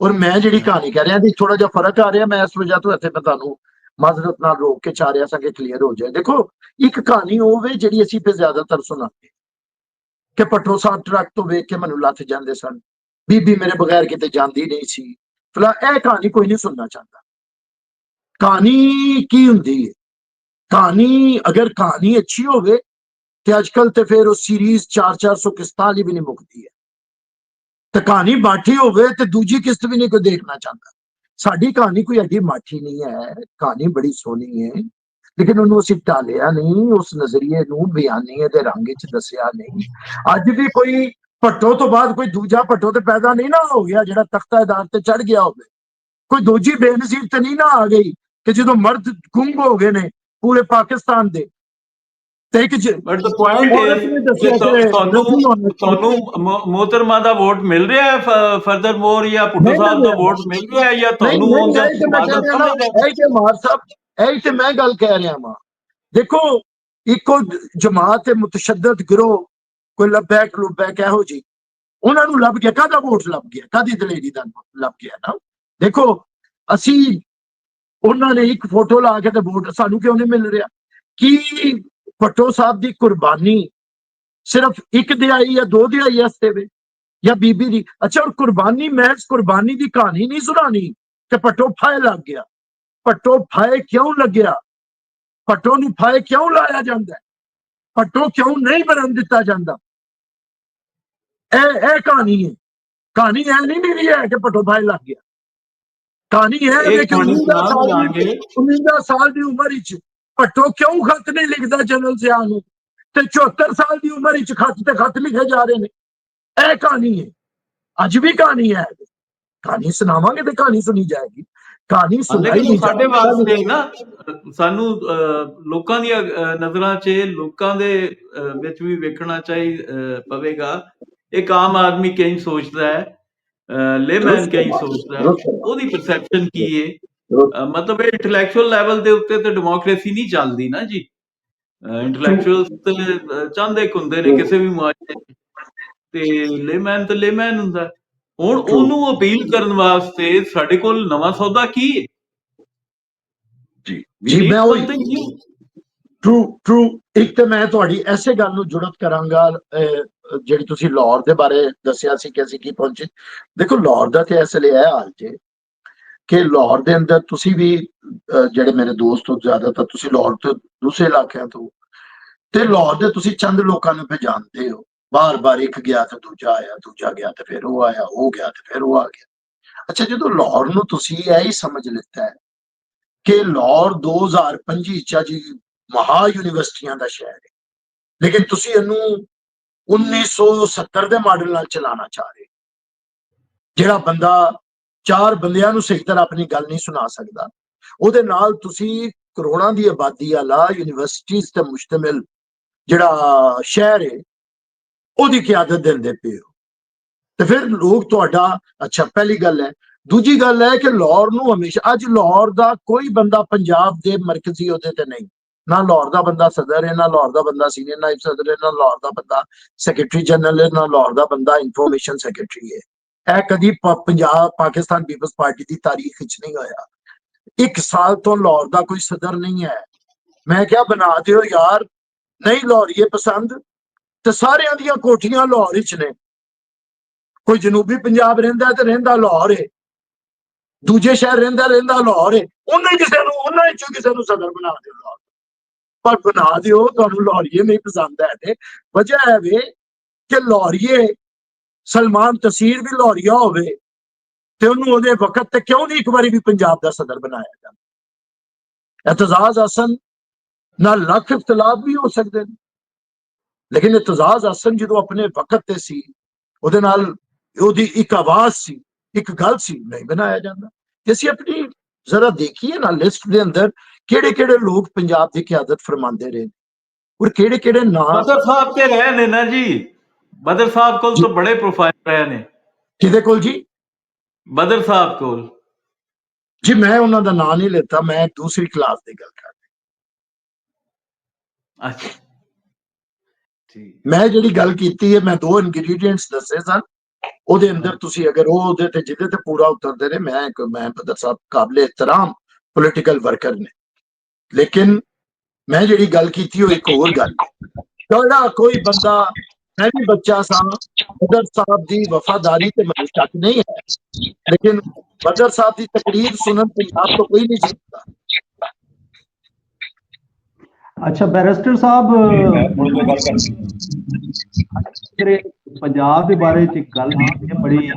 ਔਰ ਮੈਂ ਜਿਹੜੀ ਕਹਾਣੀ ਕਹਿ ਰਿਹਾ ਇਹਦੇ ਥੋੜਾ ਜਿਹਾ ਫਰਕ ਆ ਰਿਹਾ। ਮੈਂ ਇਸ ਵਜ੍ਹਾ ਤੋਂ ਇੱਥੇ ਮੈਂ ਤੁਹਾਨੂੰ ਮਾਜ਼ਰਤ ਨਾਲ ਰੋਕ ਕੇ ਚਾਹ ਰਿਹਾ ਸਾਂ ਕਿ ਕਲੀਅਰ ਹੋ ਜਾਏ। ਦੇਖੋ ਇੱਕ ਕਹਾਣੀ ਹੋਵੇ ਜਿਹੜੀ ਅਸੀਂ ਫਿਰ ਜ਼ਿਆਦਾਤਰ ਸੁਣਾਉਂਦੇ ਕਿ ਭੱਟੋ ਸਾਹਿਬ ਟਰੱਕ ਤੋਂ ਵੇਖ ਕੇ ਮੈਨੂੰ ਲੱਥ ਜਾਂਦੇ ਸਨ, ਬੀਬੀ ਮੇਰੇ ਬਗੈਰ ਕਿਤੇ ਜਾਂਦੀ ਨਹੀਂ ਸੀ, ਫਲਾ। ਇਹ ਕਹਾਣੀ ਕੋਈ ਨਹੀਂ ਸੁਣਨਾ ਚਾਹੁੰਦਾ। ਕਹਾਣੀ ਕੀ ਹੁੰਦੀ ਹੈ? कहानी अगर कहानी अच्छी होवे ते अजकल ते फिर उस सीरीज 400 किस्तां वाली भी नहीं मुकती है। ते कहानी माठी होवे ते दूजी किस्त भी नहीं कोई देखना चाहता। साडी कहानी कोई एडी माठी नहीं है, कहानी बड़ी सोहनी है, लेकिन उन्होंने असीं टालिया नहीं, उस नजरिए नूं बयानी दे रंग च दसिया नहीं। अज भी कोई भट्टो तो बाद कोई दूजा भट्टो ते पैदा नहीं ना हो गया जिहड़ा तख्तादार ते चढ़ गया होवे। कोई दूजी बेनसीब ते नहीं ना आ गई कि जो मर्द गुंग हो गए ने पूरे पाकिस्तान दे ਤੇ ਇੱਕ ਬਟ ਦ ਪੁਆਇੰਟ ਔਰਤ ਨੇ ਦੱਸਿਆ ਕਿ ਨਹੀਂ ਹੋਣਾ ਤੁਹਾਨੂੰ ਮੋਹਤਰਮਾ ਦਾ ਵੋਟ ਮਿਲ ਰਿਹਾ ਹੈ ਫਰਦਰ ਮੋਰ, ਜਾਂ ਭੁੱਟੋ ਸਾਹਿਬ ਮਿਲ ਦਾ ਰਿਹਾ। ਵੋਟ ਮਿਲ ਰਿਹਾ ਹੈ, ਜਾਂ ਨਹੀਂ ਤੁਹਾਨੂੰ ਨਹੀਂ ਉਹਦਾ ਇਹ ਤੇ ਮੈਂ ਕਹਿ ਰਿਹਾ ਨਾ, ਇਹ ਤੇ ਮਾਰ ਸਾਹਿਬ ਇਹ ਤੇ ਮੈਂ ਗੱਲ ਕਹਿ ਰਿਹਾ ਵਾਂ। ਦੇਖੋ ਇੱਕੋ ਜਮਾਤ ਤੇ ਮੁਤਸ਼ੱਦਦ ਗਿਰੋਹ ਕੋਈ ਲੱਭਿਆ ਕਲੁੱਬੈਕ ਇਹੋ ਜੀ, ਉਹਨਾਂ ਨੂੰ ਲੱਭ ਗਿਆ, ਕਾਹਦਾ ਵੋਟ ਲੱਭ ਗਿਆ, ਕਾਹਦੀ ਦਲੇਰੀ ਦਾ ਲੱਭ ਗਿਆ ਨਾ। ਦੇਖੋ ਅਸੀਂ ਉਹਨਾਂ ਨੇ ਇੱਕ ਫੋਟੋ ਲਾ ਕੇ ਤੇ ਵੋਟ ਸਾਨੂੰ ਕਿਉਂ ਨਹੀਂ ਮਿਲ ਰਿਹਾ? ਕੀ ਭੱਟੋ ਸਾਹਿਬ ਦੀ ਕੁਰਬਾਨੀ ਸਿਰਫ ਇੱਕ ਦਿਹਾਈ ਜਾਂ 2 ਦਿਹਾਈ ਵਾਸਤੇ ਵੇ, ਜਾਂ ਬੀਬੀ ਦੀ? ਅੱਛਾ, ਔਰ ਕੁਰਬਾਨੀ, ਮੈਂ ਕੁਰਬਾਨੀ ਦੀ ਕਹਾਣੀ ਨਹੀਂ ਸੁਣਾਣੀ ਕਿ ਭੱਟੋ ਫਾਇ ਲੱਗ ਗਿਆ। ਭੱਟੋ ਫਾਇ ਕਿਉਂ ਲੱਗਿਆ? ਭੱਟੋ ਨੂੰ ਫਾਇ ਕਿਉਂ ਲਾਇਆ ਜਾਂਦਾ? ਭੱਟੋ ਕਿਉਂ ਨਹੀਂ ਬਣਨ ਦਿੱਤਾ ਜਾਂਦਾ? ਇਹ ਕਹਾਣੀ ਹੈ। ਕਹਾਣੀ ਇਹ ਨਹੀਂ ਮਿਲੀ ਹੈ ਕਿ ਭੱਟੋ ਫਾਇ ਲੱਗ ਗਿਆ। ਕਹਾਣੀ ਹੈ ਕਿ 49 ਸਾਲ ਦੀ ਉਮਰ ਵਿੱਚ ਭੱਟੋ ਕਿਉਂ ਖਤ ਨਹੀਂ ਲਿਖਦਾ ਜਨਰਲ ਜ਼ਿਆ ਨੂੰ, ਤੇ 74 ਸਾਲ ਦੀ ਉਮਰ ਵਿੱਚ ਖਤ ਲਿਖੇ ਜਾ ਰਹੇ ਨੇ। ਇਹ ਕਹਾਣੀ ਹੈ, ਅੱਜ ਵੀ ਕਹਾਣੀ ਹੈ। ਕਹਾਣੀ ਸੁਣਾਵਾਂਗੇ ਤੇ ਕਹਾਣੀ ਸੁਣੀ ਜਾਏਗੀ, ਕਹਾਣੀ ਸੁਣਾਈ ਨਹੀਂ ਸਾਡੇ ਵਾਸਤੇ ਨਾ, ਸਾਨੂੰ ਲੋਕਾਂ ਦੀਆਂ ਨਜ਼ਰਾਂ 'ਚ, ਲੋਕਾਂ ਦੇ ਵਿੱਚ ਵੀ ਵੇਖਣਾ ਪਵੇਗਾ। ਇੱਕ ਆਮ ਆਦਮੀ ਕਈ ਸੋਚਦਾ ਹੈ, ਲੇਮੈਨ ਕਈ ਸੋਚਦਾ ਹੈ, ਉਹਦੀ ਪਰਸੈਪਸ਼ਨ ਕੀ ਹੈ। ਮਤਲਬ ਇਹ ਇੰਟੈਲੈਕਚੁਅਲ ਲੈਵਲ ਦੇ ਉੱਤੇ ਤੇ ਡੈਮੋਕ੍ਰੇਸੀ ਨਹੀਂ ਚੱਲਦੀ ਨਾ ਜੀ। ਇੰਟੈਲੈਕਚੁਅਲ ਤੇ ਚਾਹੁੰਦੇ ਹੁੰਦੇ ਨੇ ਕਿਸੇ ਵੀ ਮੁਆਸ਼ਰੇ, ਤੇ ਲੇਮੈਨ ਤੇ ਲੇਮੈਨ ਹੁੰਦਾ। ਹੁਣ ਉਹਨੂੰ ਅਪੀਲ ਕਰਨ ਵਾਸਤੇ ਸਾਡੇ ਕੋਲ ਨਵਾਂ ਸੌਦਾ ਕੀ ਹੈ? ਜੀ ਮੈਂ ਉਹੀ ਟਰੂ ਇੱਕ ਤੇ ਮੈਂ ਤੁਹਾਡੀ ਐਸੇ ਗੱਲ ਨੂੰ ਜੁੜਤ ਕਰਾਂਗਾ, ਜਿਹੜੀ ਤੁਸੀਂ ਲਾਹੌਰ ਦੇ ਬਾਰੇ ਦੱਸਿਆ ਸੀ ਕਿ ਅਸੀਂ ਕੀ ਪਹੁੰਚੇ। ਦੇਖੋ ਲਾਹੌਰ ਦਾ ਤੇ ਇਸ ਲਈ ਇਹ ਹਾਲ ਜੇ ਕਿ ਲਾਹੌਰ ਦੇ ਅੰਦਰ ਤੁਸੀਂ ਵੀ ਜਿਹੜੇ ਮੇਰੇ ਦੋਸਤ ਹੋ, ਜ਼ਿਆਦਾਤਰ ਤੁਸੀਂ ਲਾਹੌਰ ਤੋਂ ਦੂਸਰੇ ਇਲਾਕਿਆਂ ਤੋਂ, ਤੇ ਲਾਹੌਰ ਦੇ ਤੁਸੀਂ ਚੰਦ ਲੋਕਾਂ ਨੂੰ ਜਾਣਦੇ ਹੋ। ਬਾਰ-ਬਾਰ ਇੱਕ ਗਿਆ ਤੇ ਦੂਜਾ ਆਇਆ, ਦੂਜਾ ਗਿਆ ਤੇ ਫਿਰ ਉਹ ਆਇਆ, ਉਹ ਗਿਆ ਤੇ ਫਿਰ ਉਹ ਆ ਗਿਆ। ਅੱਛਾ, ਜਦੋਂ ਲਾਹੌਰ ਨੂੰ ਤੁਸੀਂ ਇਹ ਹੀ ਸਮਝ ਲਿੱਤਾ ਹੈ ਕਿ ਲਾਹੌਰ 2025 ਚ ਜੀ ਮਹਾ ਯੂਨੀਵਰਸਿਟੀਆਂ ਦਾ ਸ਼ਹਿਰ ਹੈ, ਲੇਕਿਨ ਤੁਸੀਂ ਇਹਨੂੰ 1970 ਦੇ ਮਾਡਲ ਨਾਲ ਚਲਾਉਣਾ ਚਾਹ ਰਹੇ। ਜਿਹੜਾ ਬੰਦਾ 4 ਬੰਦਿਆਂ ਨੂੰ ਸਹੀ ਤਰ੍ਹਾਂ ਆਪਣੀ ਗੱਲ ਨਹੀਂ ਸੁਣਾ ਸਕਦਾ, ਉਹਦੇ ਨਾਲ ਤੁਸੀਂ ਕਰੋੜਾਂ ਦੀ ਆਬਾਦੀ ਵਾਲਾ ਯੂਨੀਵਰਸਿਟੀਜ਼ ਤੇ ਮੁਸ਼ਤਮਿਲ ਜਿਹੜਾ ਸ਼ਹਿਰ ਹੈ ਉਹਦੀ ਕਿਆਦਤ ਦਿੰਦੇ ਪਏ ਹੋ। ਤੇ ਫਿਰ ਲੋਕ ਤੁਹਾਡਾ, ਅੱਛਾ ਪਹਿਲੀ ਗੱਲ ਹੈ। ਦੂਜੀ ਗੱਲ ਹੈ ਕਿ ਲਾਹੌਰ ਨੂੰ ਹਮੇਸ਼ਾ, ਅੱਜ ਲਾਹੌਰ ਦਾ ਕੋਈ ਬੰਦਾ ਪੰਜਾਬ ਦੇ ਮਰਕਜ਼ੀ ਅਹੁਦੇ ਤੇ ਨਹੀਂ, ਨਾ ਲਾਹੌਰ ਦਾ ਬੰਦਾ ਸਦਰ ਹੈ, ਨਾ ਲਾਹੌਰ ਦਾ ਬੰਦਾ ਸੀਨੀਅਰ ਨਾਇਬ ਸਦਰ ਹੈ, ਨਾ ਲਾਹੌਰ ਦਾ ਬੰਦਾ ਸੈਕਟਰੀ ਜਨਰਲ ਹੈ, ਨਾ ਲਾਹੌਰ ਦਾ ਬੰਦਾ ਇਨਫੋਰਮੇਸ਼ਨ ਸੈਕਟਰੀ ਹੈ। ਇਹ ਕਦੀ ਪਾਕਿਸਤਾਨ ਪੀਪਲਸ ਪਾਰਟੀ ਦੀ ਤਾਰੀਖ ਵਿੱਚ ਨਹੀਂ ਹੋਇਆ। 1 ਸਾਲ ਤੋਂ ਲਾਹੌਰ ਦਾ ਕੋਈ ਸਦਰ ਨਹੀਂ ਹੈ। ਮੈਂ ਕਿਹਾ ਬਣਾ ਦਿਓ ਯਾਰ, ਨਹੀਂ ਲਾਹੌਰੀਏ ਪਸੰਦ ਤੇ ਸਾਰਿਆਂ ਦੀਆਂ ਕੋਠੀਆਂ ਲਾਹੌਰ ਵਿੱਚ ਨੇ। ਕੋਈ ਜਨੂਬੀ ਪੰਜਾਬ ਰਹਿੰਦਾ ਤੇ ਰਹਿੰਦਾ ਲਾਹੌਰ ਹੈ, ਦੂਜੇ ਸ਼ਹਿਰ ਰਹਿੰਦਾ ਲਾਹੌਰ ਹੈ। ਉਹਨਾਂ ਵਿੱਚੋਂ ਕਿਸੇ ਨੂੰ ਸਦਰ ਬਣਾ ਦਿਓ ਲਾਹੌਰ, ਪਰ ਬਣਾ ਦਿਓ। ਤੁਹਾਨੂੰ ਲਾਹੌਰੀਏ ਨਹੀਂ ਪਸੰਦ ਹੈ ਤੇ ਵਜ੍ਹਾ ਹੈ ਵੇ ਕਿ ਲਾਹੌਰੀਏ ਸਲਮਾਨ ਤਸੀਰ ਵੀ ਲਾਹੌਰੀਆ ਹੋਵੇ ਤੇ ਉਹਨੂੰ ਉਹਦੇ ਵਕਤ ਤੇ ਕਿਉਂ ਨਹੀਂ ਇੱਕ ਵਾਰੀ ਵੀ ਪੰਜਾਬ ਦਾ ਸਦਰ ਬਣਾਇਆ ਜਾਂਦਾ? ਇਤਜ਼ਾਜ਼ ਹਸਨ ਨਾਲ ਲੱਖ ਇਖਤਲਾਫ ਵੀ ਹੋ ਸਕਦੇ ਨੇ, ਲੇਕਿਨ ਇਤਜ਼ਾਜ਼ ਹਸਨ ਜਦੋਂ ਆਪਣੇ ਵਕਤ ਤੇ ਸੀ, ਉਹਦੇ ਨਾਲ ਉਹਦੀ ਇੱਕ ਆਵਾਜ਼ ਸੀ, ਇੱਕ ਗੱਲ ਸੀ, ਨਹੀਂ ਬਣਾਇਆ ਜਾਂਦਾ। ਤੇ ਅਸੀਂ ਆਪਣੀ ਜ਼ਰਾ ਦੇਖੀਏ ਨਾ ਲਿਸਟ ਦੇ ਅੰਦਰ ਕਿਹੜੇ ਲੋਕ ਪੰਜਾਬ ਦੀ ਕਿਆਦਤ ਫਰਮਾਉਂਦੇ ਰਹੇ ਔਰ ਕਿਹੜੇ ਨਾਂ। ਬਦਰ ਸਾਹਿਬ ਤੇ ਰਹੇ ਨੇ ਨਾ ਜੀ, ਬਦਰ ਸਾਹਿਬ ਕੋਲ ਤਾਂ ਬੜੇ ਪ੍ਰੋਫਾਈਲ ਰਹੇ ਨੇ। ਕਿਹਦੇ ਕੋਲ ਜੀ? ਬਦਰ ਸਾਹਿਬ ਕੋਲ ਜੀ ਮੈਂ ਉਹਨਾਂ ਦਾ ਨਾਂ ਨਹੀਂ ਲੈਤਾ, ਮੈਂ ਦੂਸਰੀ ਕਲਾਸ ਦੀ ਗੱਲ ਕਰ ਰਿਹਾ। ਅੱਛਾ ਠੀਕ। ਮੈਂ ਜਿਹੜੀ ਗੱਲ ਕੀਤੀ ਹੈ, ਮੈਂ 2 ਇੰਗਰੀਡੀਐਂਟਸ ਦੱਸੇ ਸਨ, ਉਹਦੇ ਅੰਦਰ ਤੁਸੀਂ ਅਗਰ ਉਹ ਉਹਦੇ ਤੇ ਜਿਹਦੇ ਤੇ ਪੂਰਾ ਉਤਰਦੇ ਨੇ, ਮੈਂ ਬਦਰ ਸਾਹਿਬ ਕਾਬਲੇ ਇਤਰਾਮ ਪੋਲੀਟੀਕਲ ਵਰਕਰ ਨੇ, ਲੇਕਿਨ ਮੈਂ ਜਿਹੜੀ ਗੱਲ ਕੀਤੀ ਉਹ ਇੱਕ ਹੋਰ ਗੱਲ। ਜਿਹੜਾ ਕੋਈ ਬੰਦਾ, ਮੈਂ ਵੀ ਬੱਚਾ ਸਾਂ, ਬਦਰ ਸਾਹਿਬ ਦੀ ਵਫਾਦਾਰੀ ਤੇ ਮੈਨੂੰ ਸ਼ੱਕ ਨਹੀਂ ਹੈ, ਲੇਕਿਨ ਬਦਰ ਸਾਹਿਬ ਦੀ ਤਕਰੀਰ ਸੁਣਨ ਪੰਜਾਬ ਤੋਂ ਕੋਈ ਨਹੀਂ ਜਿੱਤਦਾ। ਅੱਛਾ ਬੈਰਿਸਟਰ ਸਾਹਿਬ, ਪੰਜਾਬ ਦੇ ਬਾਰੇ ਚ ਗੱਲ ਬੜੀ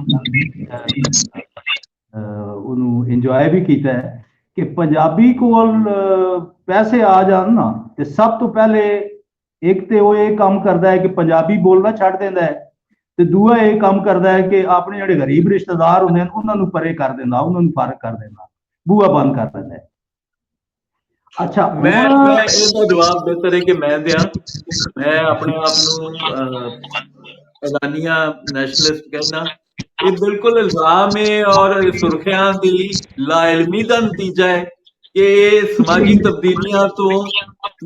ਉਹਨੂੰ ਇੰਜੋਏ ਵੀ ਕੀਤਾ ਹੈ ਕਿ ਪੰਜਾਬੀ ਕੋਲ ਪੈਸੇ ਆ ਜਾਣ ਨਾ, ਤੇ ਸਭ ਤੋਂ ਪਹਿਲੇ ਇੱਕ ਤੇ ਉਹ ਇਹ ਕੰਮ ਕਰਦਾ ਹੈ ਕਿ ਪੰਜਾਬੀ ਬੋਲਣਾ ਛੱਡ ਦਿੰਦਾ ਹੈ, ਤੇ ਦੂਆ ਇਹ ਕੰਮ ਕਰਦਾ ਹੈ ਕਿ ਆਪਣੇ ਜਿਹੜੇ ਗਰੀਬ ਰਿਸ਼ਤੇਦਾਰ ਹੁੰਦੇ ਨੇ ਉਹਨਾਂ ਨੂੰ ਪਰੇ ਕਰ ਦਿੰਦਾ, ਉਹਨਾਂ ਨੂੰ ਫਰਕ ਕਰ ਦਿੰਦਾ, ਬੂਹਾ ਬੰਦ ਕਰ ਦਿੰਦਾ ਹੈ। ਅੱਛਾ ਮੈਂ ਹੁਣ ਇਹਦਾ ਜਵਾਬ ਬਿਹਤਰ ਹੈ ਕਿ ਮੈਂ ਦਿਆਂ। ਮੈਂ ਆਪਣੇ ਆਪ ਨੂੰ ਐਲਾਨੀਆ ਨੈਸ਼ਨਲਿਸਟ ਕਹਿੰਦਾ। ਇਹ ਬਿਲਕੁਲ ਇਲਜ਼ਾਮ ਹੈ ਔਰ ਸੁਰਖੀਆਂ ਦੀ ਲਾਇਲਮੀ ਦਾ ਨਤੀਜਾ ਹੈ ਕਿ ਇਹ ਸਮਾਜੀ ਤਬਦੀਲੀਆਂ ਤੋਂ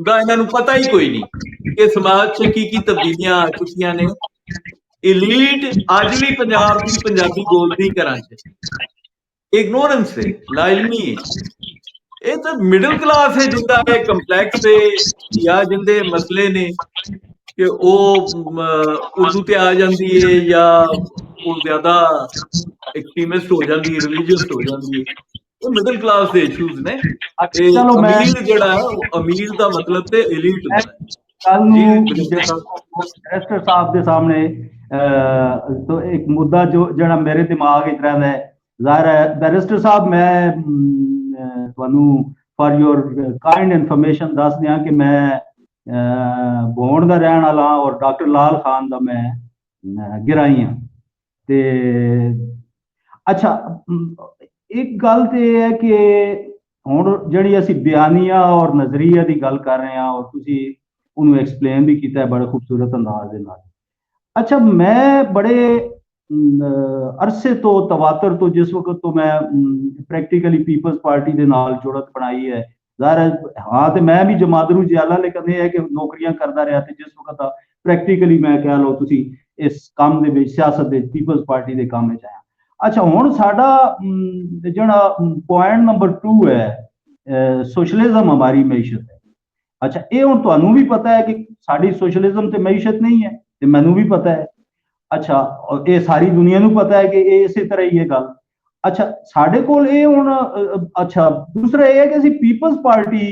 ਦਾ ਇਹਨਾਂ ਨੂੰ ਪਤਾ ਹੀ ਕੋਈ ਨਹੀਂ ਕਿ ਸਮਾਜ 'ਚ ਕੀ ਕੀ ਤਬਦੀਲੀਆਂ ਆ ਚੁੱਕੀਆਂ ਨੇ। ਇਲੀਟ ਅੱਜ ਵੀ ਪੰਜਾਬ ਦੀ ਪੰਜਾਬੀ ਬੋਲਦੀ ਘਰਾਂ 'ਚ ਇਗਨੋਰੈਂਸ ਹੈ, ਲਾਇਲਮੀ ਹੈ। ਇਹ ਤਾਂ ਮਿਡਲ ਕਲਾਸ ਹੈ ਜਿੰਦਾ ਇਹ ਕੰਪਲੈਕਸ ਹੈ ਜਾਂ ਜਿੰਦੇ ਮਸਲੇ ਨੇ ਕਿ ਉਹ ਉਰਦੂ ਤੇ ਆ ਜਾਂਦੀ ਹੈ ਜਾਂ ਉਹ ਜ਼ਿਆਦਾ ਐਕਸਟ੍ਰੀਮਿਸਟ ਹੋ ਜਾਂਦੀ ਹੈ, ਰਿਲੀਜੀਅਸ ਹੋ ਜਾਂਦੀ ਹੈ। ਇਹ ਮਿਡਲ ਕਲਾਸ ਦੇ ਇਸ਼ੂਜ਼ ਨੇ। ਇਹ ਚਲੋ ਮੈਂ ਅਮੀਰ ਜਿਹੜਾ ਹੈ ਉਹ ਅਮੀਰ ਦਾ ਮਤਲਬ ਤੇ ਐਲੀਟ ਹੁੰਦਾ ਹੈ। ਕੱਲ ਜੀ ਨੂੰ ਬਲਜਿੰਦਰ ਸਾਹਿਬ। ਬੈਰਿਸਟਰ ਸਾਹਿਬ ਦੇ ਸਾਹਮਣੇ ਤੋਂ ਇੱਕ ਮੁੱਦਾ ਜਿਹੜਾ ਮੇਰੇ ਦਿਮਾਗ ਵਿੱਚ ਰਹਿੰਦਾ ਹੈ, ਜ਼ਾਹਿਰ ਹੈ ਬੈਰਿਸਟਰ ਸਾਹਿਬ ਮੈਂ ਤੁਹਾਨੂੰ ਫॉर योर ਕਾइंड ਇਨਫੋਰਮੇਸ਼ਨ ਦੱਸ ਦਿਆਂ ਕਿ ਮੈਂ ਬੋਂਡ ਦਾ ਰਹਿਣ ਵਾਲਾ ਔਰ ਡਾਕਟਰ ਲਾਲ ਖਾਨ ਦਾ ਮੈਂ ਗਿਰਾਈ ਹਾਂ। ਤੇ ਅੱਛਾ ਇੱਕ ਗੱਲ ਤੇ ਇਹ ਹੈ ਕਿ ਹੁਣ ਜਿਹੜੀ ਅਸੀਂ ਬਿਆਨੀਆ ਔਰ ਨਜ਼ਰੀਆ ਦੀ ਗੱਲ ਕਰ ਰਹੇ ਹਾਂ ਔਰ ਤੁਸੀਂ ਉਹਨੂੰ ਐਕਸਪਲੇਨ ਵੀ ਕੀਤਾ ਹੈ ਬੜੇ ਖੂਬਸੂਰਤ ਅੰਦਾਜ਼ ਦੇ ਨਾਲ। ਅੱਛਾ ਮੈਂ ਬੜੇ ਅਰਸੇ ਤੋਂ ਤਵਾਤਰ ਤੋਂ ਜਿਸ ਵਕਤ ਤੋਂ ਮੈਂ ਪ੍ਰੈਕਟੀਕਲੀ ਪੀਪਲਸ ਪਾਰਟੀ ਦੇ ਨਾਲ ਜੁੜਤ ਬਣਾਈ ਹੈ, ਜ਼ਾਹਿਰ ਹਾਂ ਤੇ ਮੈਂ ਵੀ ਜਮਾਦਰੂ ਜਿਆਲਾ ਲੇਕਿਨ ਇਹ ਹੈ ਕਿ ਨੌਕਰੀਆਂ ਕਰਦਾ ਰਿਹਾ ਤੇ ਜਿਸ ਵਕਤ ਪ੍ਰੈਕਟੀਕਲੀ ਮੈਂ ਕਹਿ ਲਓ ਤੁਸੀਂ ਇਸ ਕੰਮ ਦੇ ਵਿੱਚ ਸਿਆਸਤ ਦੇ ਪੀਪਲਸ ਪਾਰਟੀ ਦੇ ਕੰਮ ਵਿੱਚ ਆਇਆ। ਅੱਛਾ ਹੁਣ ਸਾਡਾ ਜਿਹੜਾ ਪੁਆਇੰਟ ਨੰਬਰ 2 ਹੈ ਸੋਸ਼ਲਿਜ਼ਮ ਹਮਾਰੀ ਮਈਸ਼ਤ ਹੈ। ਅੱਛਾ ਇਹ ਹੁਣ ਤੁਹਾਨੂੰ ਵੀ ਪਤਾ ਹੈ ਕਿ ਸਾਡੀ ਸੋਸ਼ਲਿਜ਼ਮ ਤੇ ਮਈਸ਼ਤ ਨਹੀਂ ਹੈ ਤੇ ਮੈਨੂੰ ਵੀ ਪਤਾ ਹੈ। ਅੱਛਾ ਇਹ ਸਾਰੀ ਦੁਨੀਆ ਨੂੰ ਪਤਾ ਹੈ ਕਿ ਇਹ ਇਸੇ ਤਰ੍ਹਾਂ ਹੀ ਇਹ ਗੱਲ। ਅੱਛਾ ਸਾਡੇ ਕੋਲ ਇਹ ਹੁਣ ਅੱਛਾ ਦੂਸਰਾ ਇਹ ਹੈ ਕਿ ਅਸੀਂ ਪੀਪਲਸ ਪਾਰਟੀ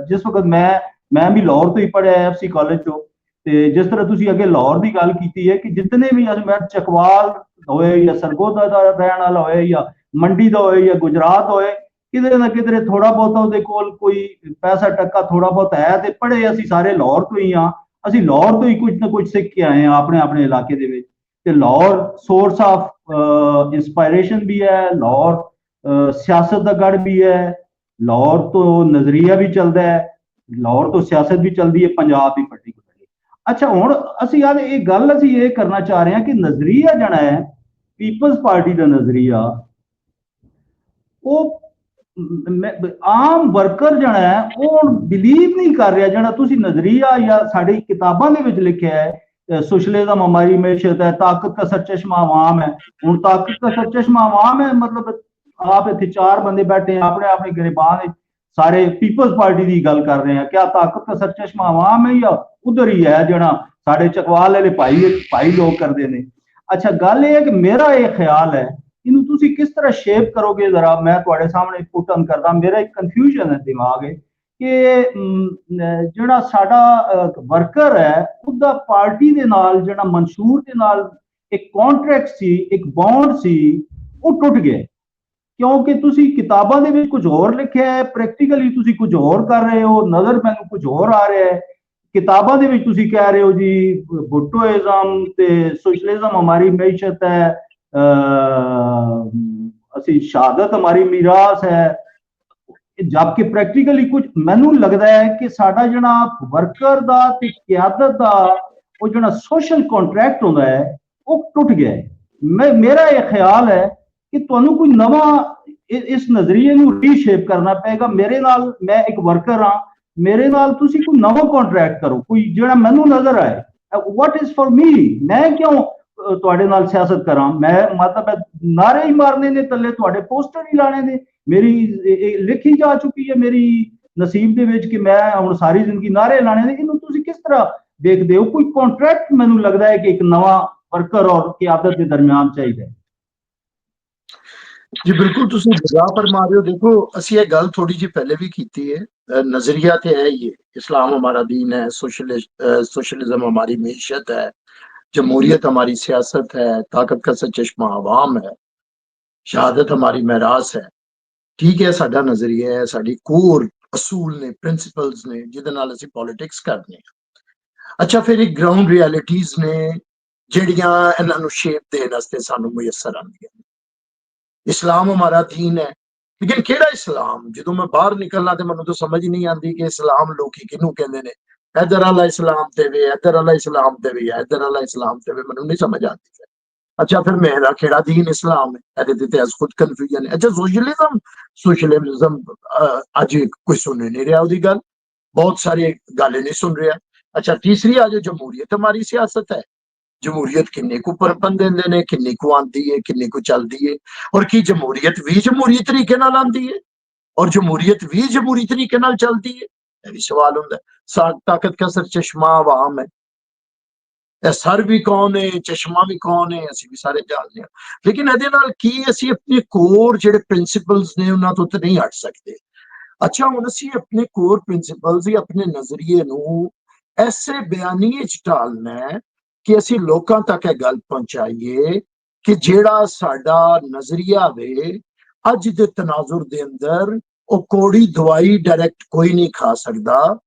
ਜਿਸ ਵਕਤ ਮੈਂ ਵੀ ਲਾਹੌਰ ਤੋਂ ਹੀ ਪੜ੍ਹਿਆ FC ਕਾਲਜ ਚੋਂ ਤੇ ਜਿਸ ਤਰ੍ਹਾਂ ਤੁਸੀਂ ਅੱਗੇ ਲਾਹੌਰ ਦੀ ਗੱਲ ਕੀਤੀ ਹੈ ਕਿ ਜਿਤਨੇ ਵੀ ਮੈਂ ਚਕਵਾਲ ਹੋਏ ਜਾਂ ਸਰਗੋਦਾ ਦਾ ਰਹਿਣ ਵਾਲਾ ਹੋਏ ਜਾਂ ਮੰਡੀ ਦਾ ਹੋਏ ਜਾਂ ਗੁਜਰਾਤ ਹੋਏ ਕਿਧਰੇ ਨਾ ਕਿਧਰੇ ਥੋੜਾ ਬਹੁਤਾ ਉਹਦੇ ਕੋਲ ਕੋਈ ਪੈਸਾ ਟੱਕਾ ਥੋੜਾ ਬਹੁਤ ਹੈ ਤੇ ਪੜ੍ਹੇ ਅਸੀਂ ਸਾਰੇ ਲਾਹੌਰ ਤੋਂ ਹੀ ਹਾਂ। ਅਸੀਂ ਲਾਹੌਰ ਤੋਂ ਹੀ ਕੁਝ ਨਾ ਕੁਝ ਸਿੱਖ ਕੇ ਆਏ ਹਾਂ ਆਪਣੇ ਇਲਾਕੇ ਦੇ ਵਿੱਚ ਤੇ ਲਾਹੌਰ ਸੋਰਸ ਆਫ ਇੰਸਪਾਇਰੇਸ਼ਨ ਵੀ ਹੈ, ਲਾਹੌਰ ਸਿਆਸਤ ਦਾ ਗੜ ਵੀ ਹੈ, ਲਾਹੌਰ ਤੋਂ ਨਜ਼ਰੀਆ ਵੀ ਚੱਲਦਾ ਹੈ, ਲਾਹੌਰ ਤੋਂ ਸਿਆਸਤ ਵੀ ਚੱਲਦੀ ਹੈ ਪੰਜਾਬ ਦੀ ਪਰਟੀਕੁਲਰਲੀ। ਅੱਛਾ ਹੁਣ ਅਸੀਂ ਯਾਰ ਇਹ ਗੱਲ ਅਸੀਂ ਇਹ ਕਰਨਾ ਚਾਹ ਰਹੇ ਹਾਂ ਕਿ ਨਜ਼ਰੀਆ ਜਿਹੜਾ ਹੈ ਪੀਪਲਸ ਪਾਰਟੀ ਦਾ ਨਜ਼ਰੀਆ ਉਹ ਆਮ ਵਰਕਰ ਜਿਹੜਾ ਹੈ ਉਹ ਬਿਲੀਵ ਨਹੀਂ ਕਰ ਰਿਹਾ। ਜਿਹੜਾ ਤੁਸੀਂ ਨਜ਼ਰੀਆ ਜਾਂ ਸਾਡੀ ਕਿਤਾਬਾਂ ਦੇ ਵਿੱਚ ਲਿਖਿਆ ਹੈ सोशलिज्म हमारी मैशत है, ताकत का सरचश्मा आवाम है। हूँ ताकत का सरचश्मा आवाम है मतलब आप इतने 4 बंदे बैठे हैं अपने अपने गिरबान सारे पीपल्स पार्टी की गल कर रहे हैं। क्या ताकत का सरचश्मा आवाम है या उधर ही है जना साढ़े चकवाल वाले भाई लोग करते हैं। अच्छा गल ये है कि मेरा ये ख्याल है इनू तुसी किस तरह शेप करोगे जरा मैं तुहाडे सामने पुट ऑन करदा। मेरा एक कंफ्यूजन है दिमाग है कि ਜਿਹੜਾ ਸਾਡਾ ਵਰਕਰ ਹੈ ਉਹਦਾ ਪਾਰਟੀ ਦੇ ਨਾਲ ਜਿਹੜਾ ਮਨਸ਼ੂਰ ਦੇ ਨਾਲ ਇੱਕ ਕੰਟਰੈਕਟ ਸੀ, ਇੱਕ ਬੌਂਡ ਸੀ, ਉਹ ਟੁੱਟ ਗਿਆ ਕਿਉਂਕਿ ਤੁਸੀਂ ਕਿਤਾਬਾਂ ਦੇ ਵਿੱਚ ਕੁਝ ਹੋਰ ਲਿਖਿਆ ਹੈ, ਪ੍ਰੈਕਟੀਕਲੀ ਤੁਸੀਂ ਕੁਝ ਹੋਰ ਕਰ ਰਹੇ ਹੋ, ਨਜ਼ਰ ਮੈਨੂੰ ਕੁਝ ਹੋਰ ਆ ਰਿਹਾ ਹੈ। ਕਿਤਾਬਾਂ ਦੇ ਵਿੱਚ ਤੁਸੀਂ ਕਹਿ ਰਹੇ ਹੋ ਜੀ ਭੁੱਟੋਇਜ਼ਮ ਤੇ ਸੋਸ਼ਲਿਜ਼ਮ ਹਮਾਰੀ ਮੈਸ਼ਤ ਹੈ, ਅਸੀਂ ਸ਼ਹਾਦਤ ਹਮਾਰੀ ਮੀਰਾਸ ਹੈ, जबकि प्रैक्टिकली कुछ मैनू लगता है कि साडा जिहड़ा वर्कर दा ते क़यादत दा वो जिहड़ा सोशल कॉन्ट्रैक्ट होंदा है वो टुट गया है। मेरा ये ख्याल है कि तुहानू कोई नवा इस नजरिए नू रीशेप करना पेगा। मेरे नाल मैं एक वर्कर हाँ, मेरे नाल तुसी कोई नवा कॉन्ट्रैक्ट करो कोई जिहड़ा मैनू नजर आए। व्हाट इज फॉर मी, मैं क्यों तुहाडे नाल सियासत करा। मैं मतलब नारे ही मारने ने तले तुहाडे पोस्टर ही लाने ने। मेरी लिखी जा चुकी है मेरी नसीब दे विच कि मैं हुण सारी जिंदगी नारे लाने ने। इनू तुसी किस तरह देखदे हो? कोई कॉन्ट्रैक्ट मैनू लगदा है कि एक नवा वर्कर और क़यादत के दरमियान चाहिए। जी बिल्कुल तुसी बजा फरमा रहे हो। देखो असी ये गल थोड़ी जी पहले भी कीती है, नजरिया तो है ही है, इस्लाम हमारा दीन है, सोशलिज्म हमारी मीशत है, जमहूरियत हमारी सियासत है, ताकत का सरचश्मा आवाम है, शहादत हमारी मेरास है। ठीक है, साडा नजरिया है, साडी कोर असूल ने, प्रिंसिपल्स ने जिहदे नाल असीं पॉलिटिक्स करने। अच्छा फिर एक ग्राउंड रियलिटीज ने जिहड़ियां इन्हां नूं शेप देण वास्ते सानूं मुयस्सर आंदियां। इस्लाम हमारा दीन है, ਲੇਕਿਨ ਕਿਹੜਾ ਇਸਲਾਮ? ਜਦੋਂ ਮੈਂ ਬਾਹਰ ਨਿਕਲਣਾ ਤੇ ਮੈਨੂੰ ਤਾਂ ਸਮਝ ਨਹੀਂ ਆਉਂਦੀ ਕਿ ਇਸਲਾਮ ਲੋਕੀ ਕਿਹਨੂੰ ਕਹਿੰਦੇ ਨੇ। ਇੱਧਰ ਵਾਲਾ ਇਸਲਾਮ ਤੇ ਵੀ, ਇੱਧਰ ਵਾਲਾ ਇਸਲਾਮ ਤੇ ਵੀ, ਇੱਧਰ ਵਾਲਾ ਇਸਲਾਮ ਤੇ ਵੀ, ਮੈਨੂੰ ਨਹੀਂ ਸਮਝ ਆਉਂਦੀ। ਅੱਛਾ ਫਿਰ ਮੇਰਾ ਕਿਹੜਾ ਦੀਨ ਇਸਲਾਮ ਹੈ? ਇਹਦੇ ਤੇ ਅੱਜ ਖੁਦ ਕਨਫਿਊਜ਼ਨ ਹੈ। ਅੱਛਾ ਸੋਸ਼ਲਿਜ਼ਮ ਅੱਜ ਕੋਈ ਸੁਣ ਨਹੀਂ ਰਿਹਾ ਉਹਦੀ ਗੱਲ, ਬਹੁਤ ਸਾਰੇ ਗੱਲ ਨਹੀਂ ਸੁਣ ਰਿਹਾ। ਅੱਛਾ ਤੀਸਰੀ ਆ ਜੋ ਜਮਹੂਰੀਅਤ हमारी सियासत है। ਜਮਹੂਰੀਅਤ ਕਿੰਨੇ ਕੁ ਪਰਪਨ ਦਿੰਦੇ ਨੇ, ਕਿੰਨੀ ਕੁ ਆਉਂਦੀ ਹੈ, ਕਿੰਨੀ ਕੁ ਚੱਲਦੀ ਹੈ, ਔਰ ਕੀ ਜਮਹੂਰੀਅਤ ਵੀ ਜਮਹੂਰੀ ਤਰੀਕੇ ਨਾਲ ਆਉਂਦੀ ਹੈ ਔਰ ਜਮਹੂਰੀਅਤ ਵੀ ਜਮਹੂਰੀ ਤਰੀਕੇ ਨਾਲ ਚੱਲਦੀ ਹੈ? ਇਹ ਵੀ ਸਵਾਲ ਹੁੰਦਾ ਹੈ। ਤਾਕਤ का सर चश्मा आवाम है। ਇਹ ਸਰ ਵੀ ਕੌਣ ਹੈ, ਚਸ਼ਮਾ ਵੀ ਕੌਣ ਹੈ, ਅਸੀਂ ਵੀ ਸਾਰੇ ਜਾਣਦੇ ਹਾਂ। ਲੇਕਿਨ ਇਹਦੇ ਨਾਲ ਕੀ ਅਸੀਂ ਆਪਣੇ ਕੋਰ ਜਿਹੜੇ ਪ੍ਰਿੰਸੀਪਲਸ ਨੇ ਉਹਨਾਂ ਤੋਂ ਤਾਂ ਨਹੀਂ ਹਟ ਸਕਦੇ। ਅੱਛਾ ਹੁਣ ਅਸੀਂ ਆਪਣੇ ਕੋਰ ਪ੍ਰਿੰਸੀਪਲਸ ਜਾਂ ਆਪਣੇ ਨਜ਼ਰੀਏ ਨੂੰ ਐਸੇ ਬਿਆਨੀਏ ਚ ਢਾਲਣਾ ਹੈ ਕਿ ਅਸੀਂ ਲੋਕਾਂ ਤੱਕ ਇਹ ਗੱਲ ਪਹੁੰਚਾਈਏ ਕਿ ਜਿਹੜਾ ਸਾਡਾ ਨਜ਼ਰੀਆ ਵੇ ਅੱਜ ਦੇ ਤਨਾਜ਼ੁਰ ਦੇ ਅੰਦਰ ਉਹ ਕੋੜੀ ਦਵਾਈ ਡਾਇਰੈਕਟ ਕੋਈ ਨਹੀਂ ਖਾ ਸਕਦਾ।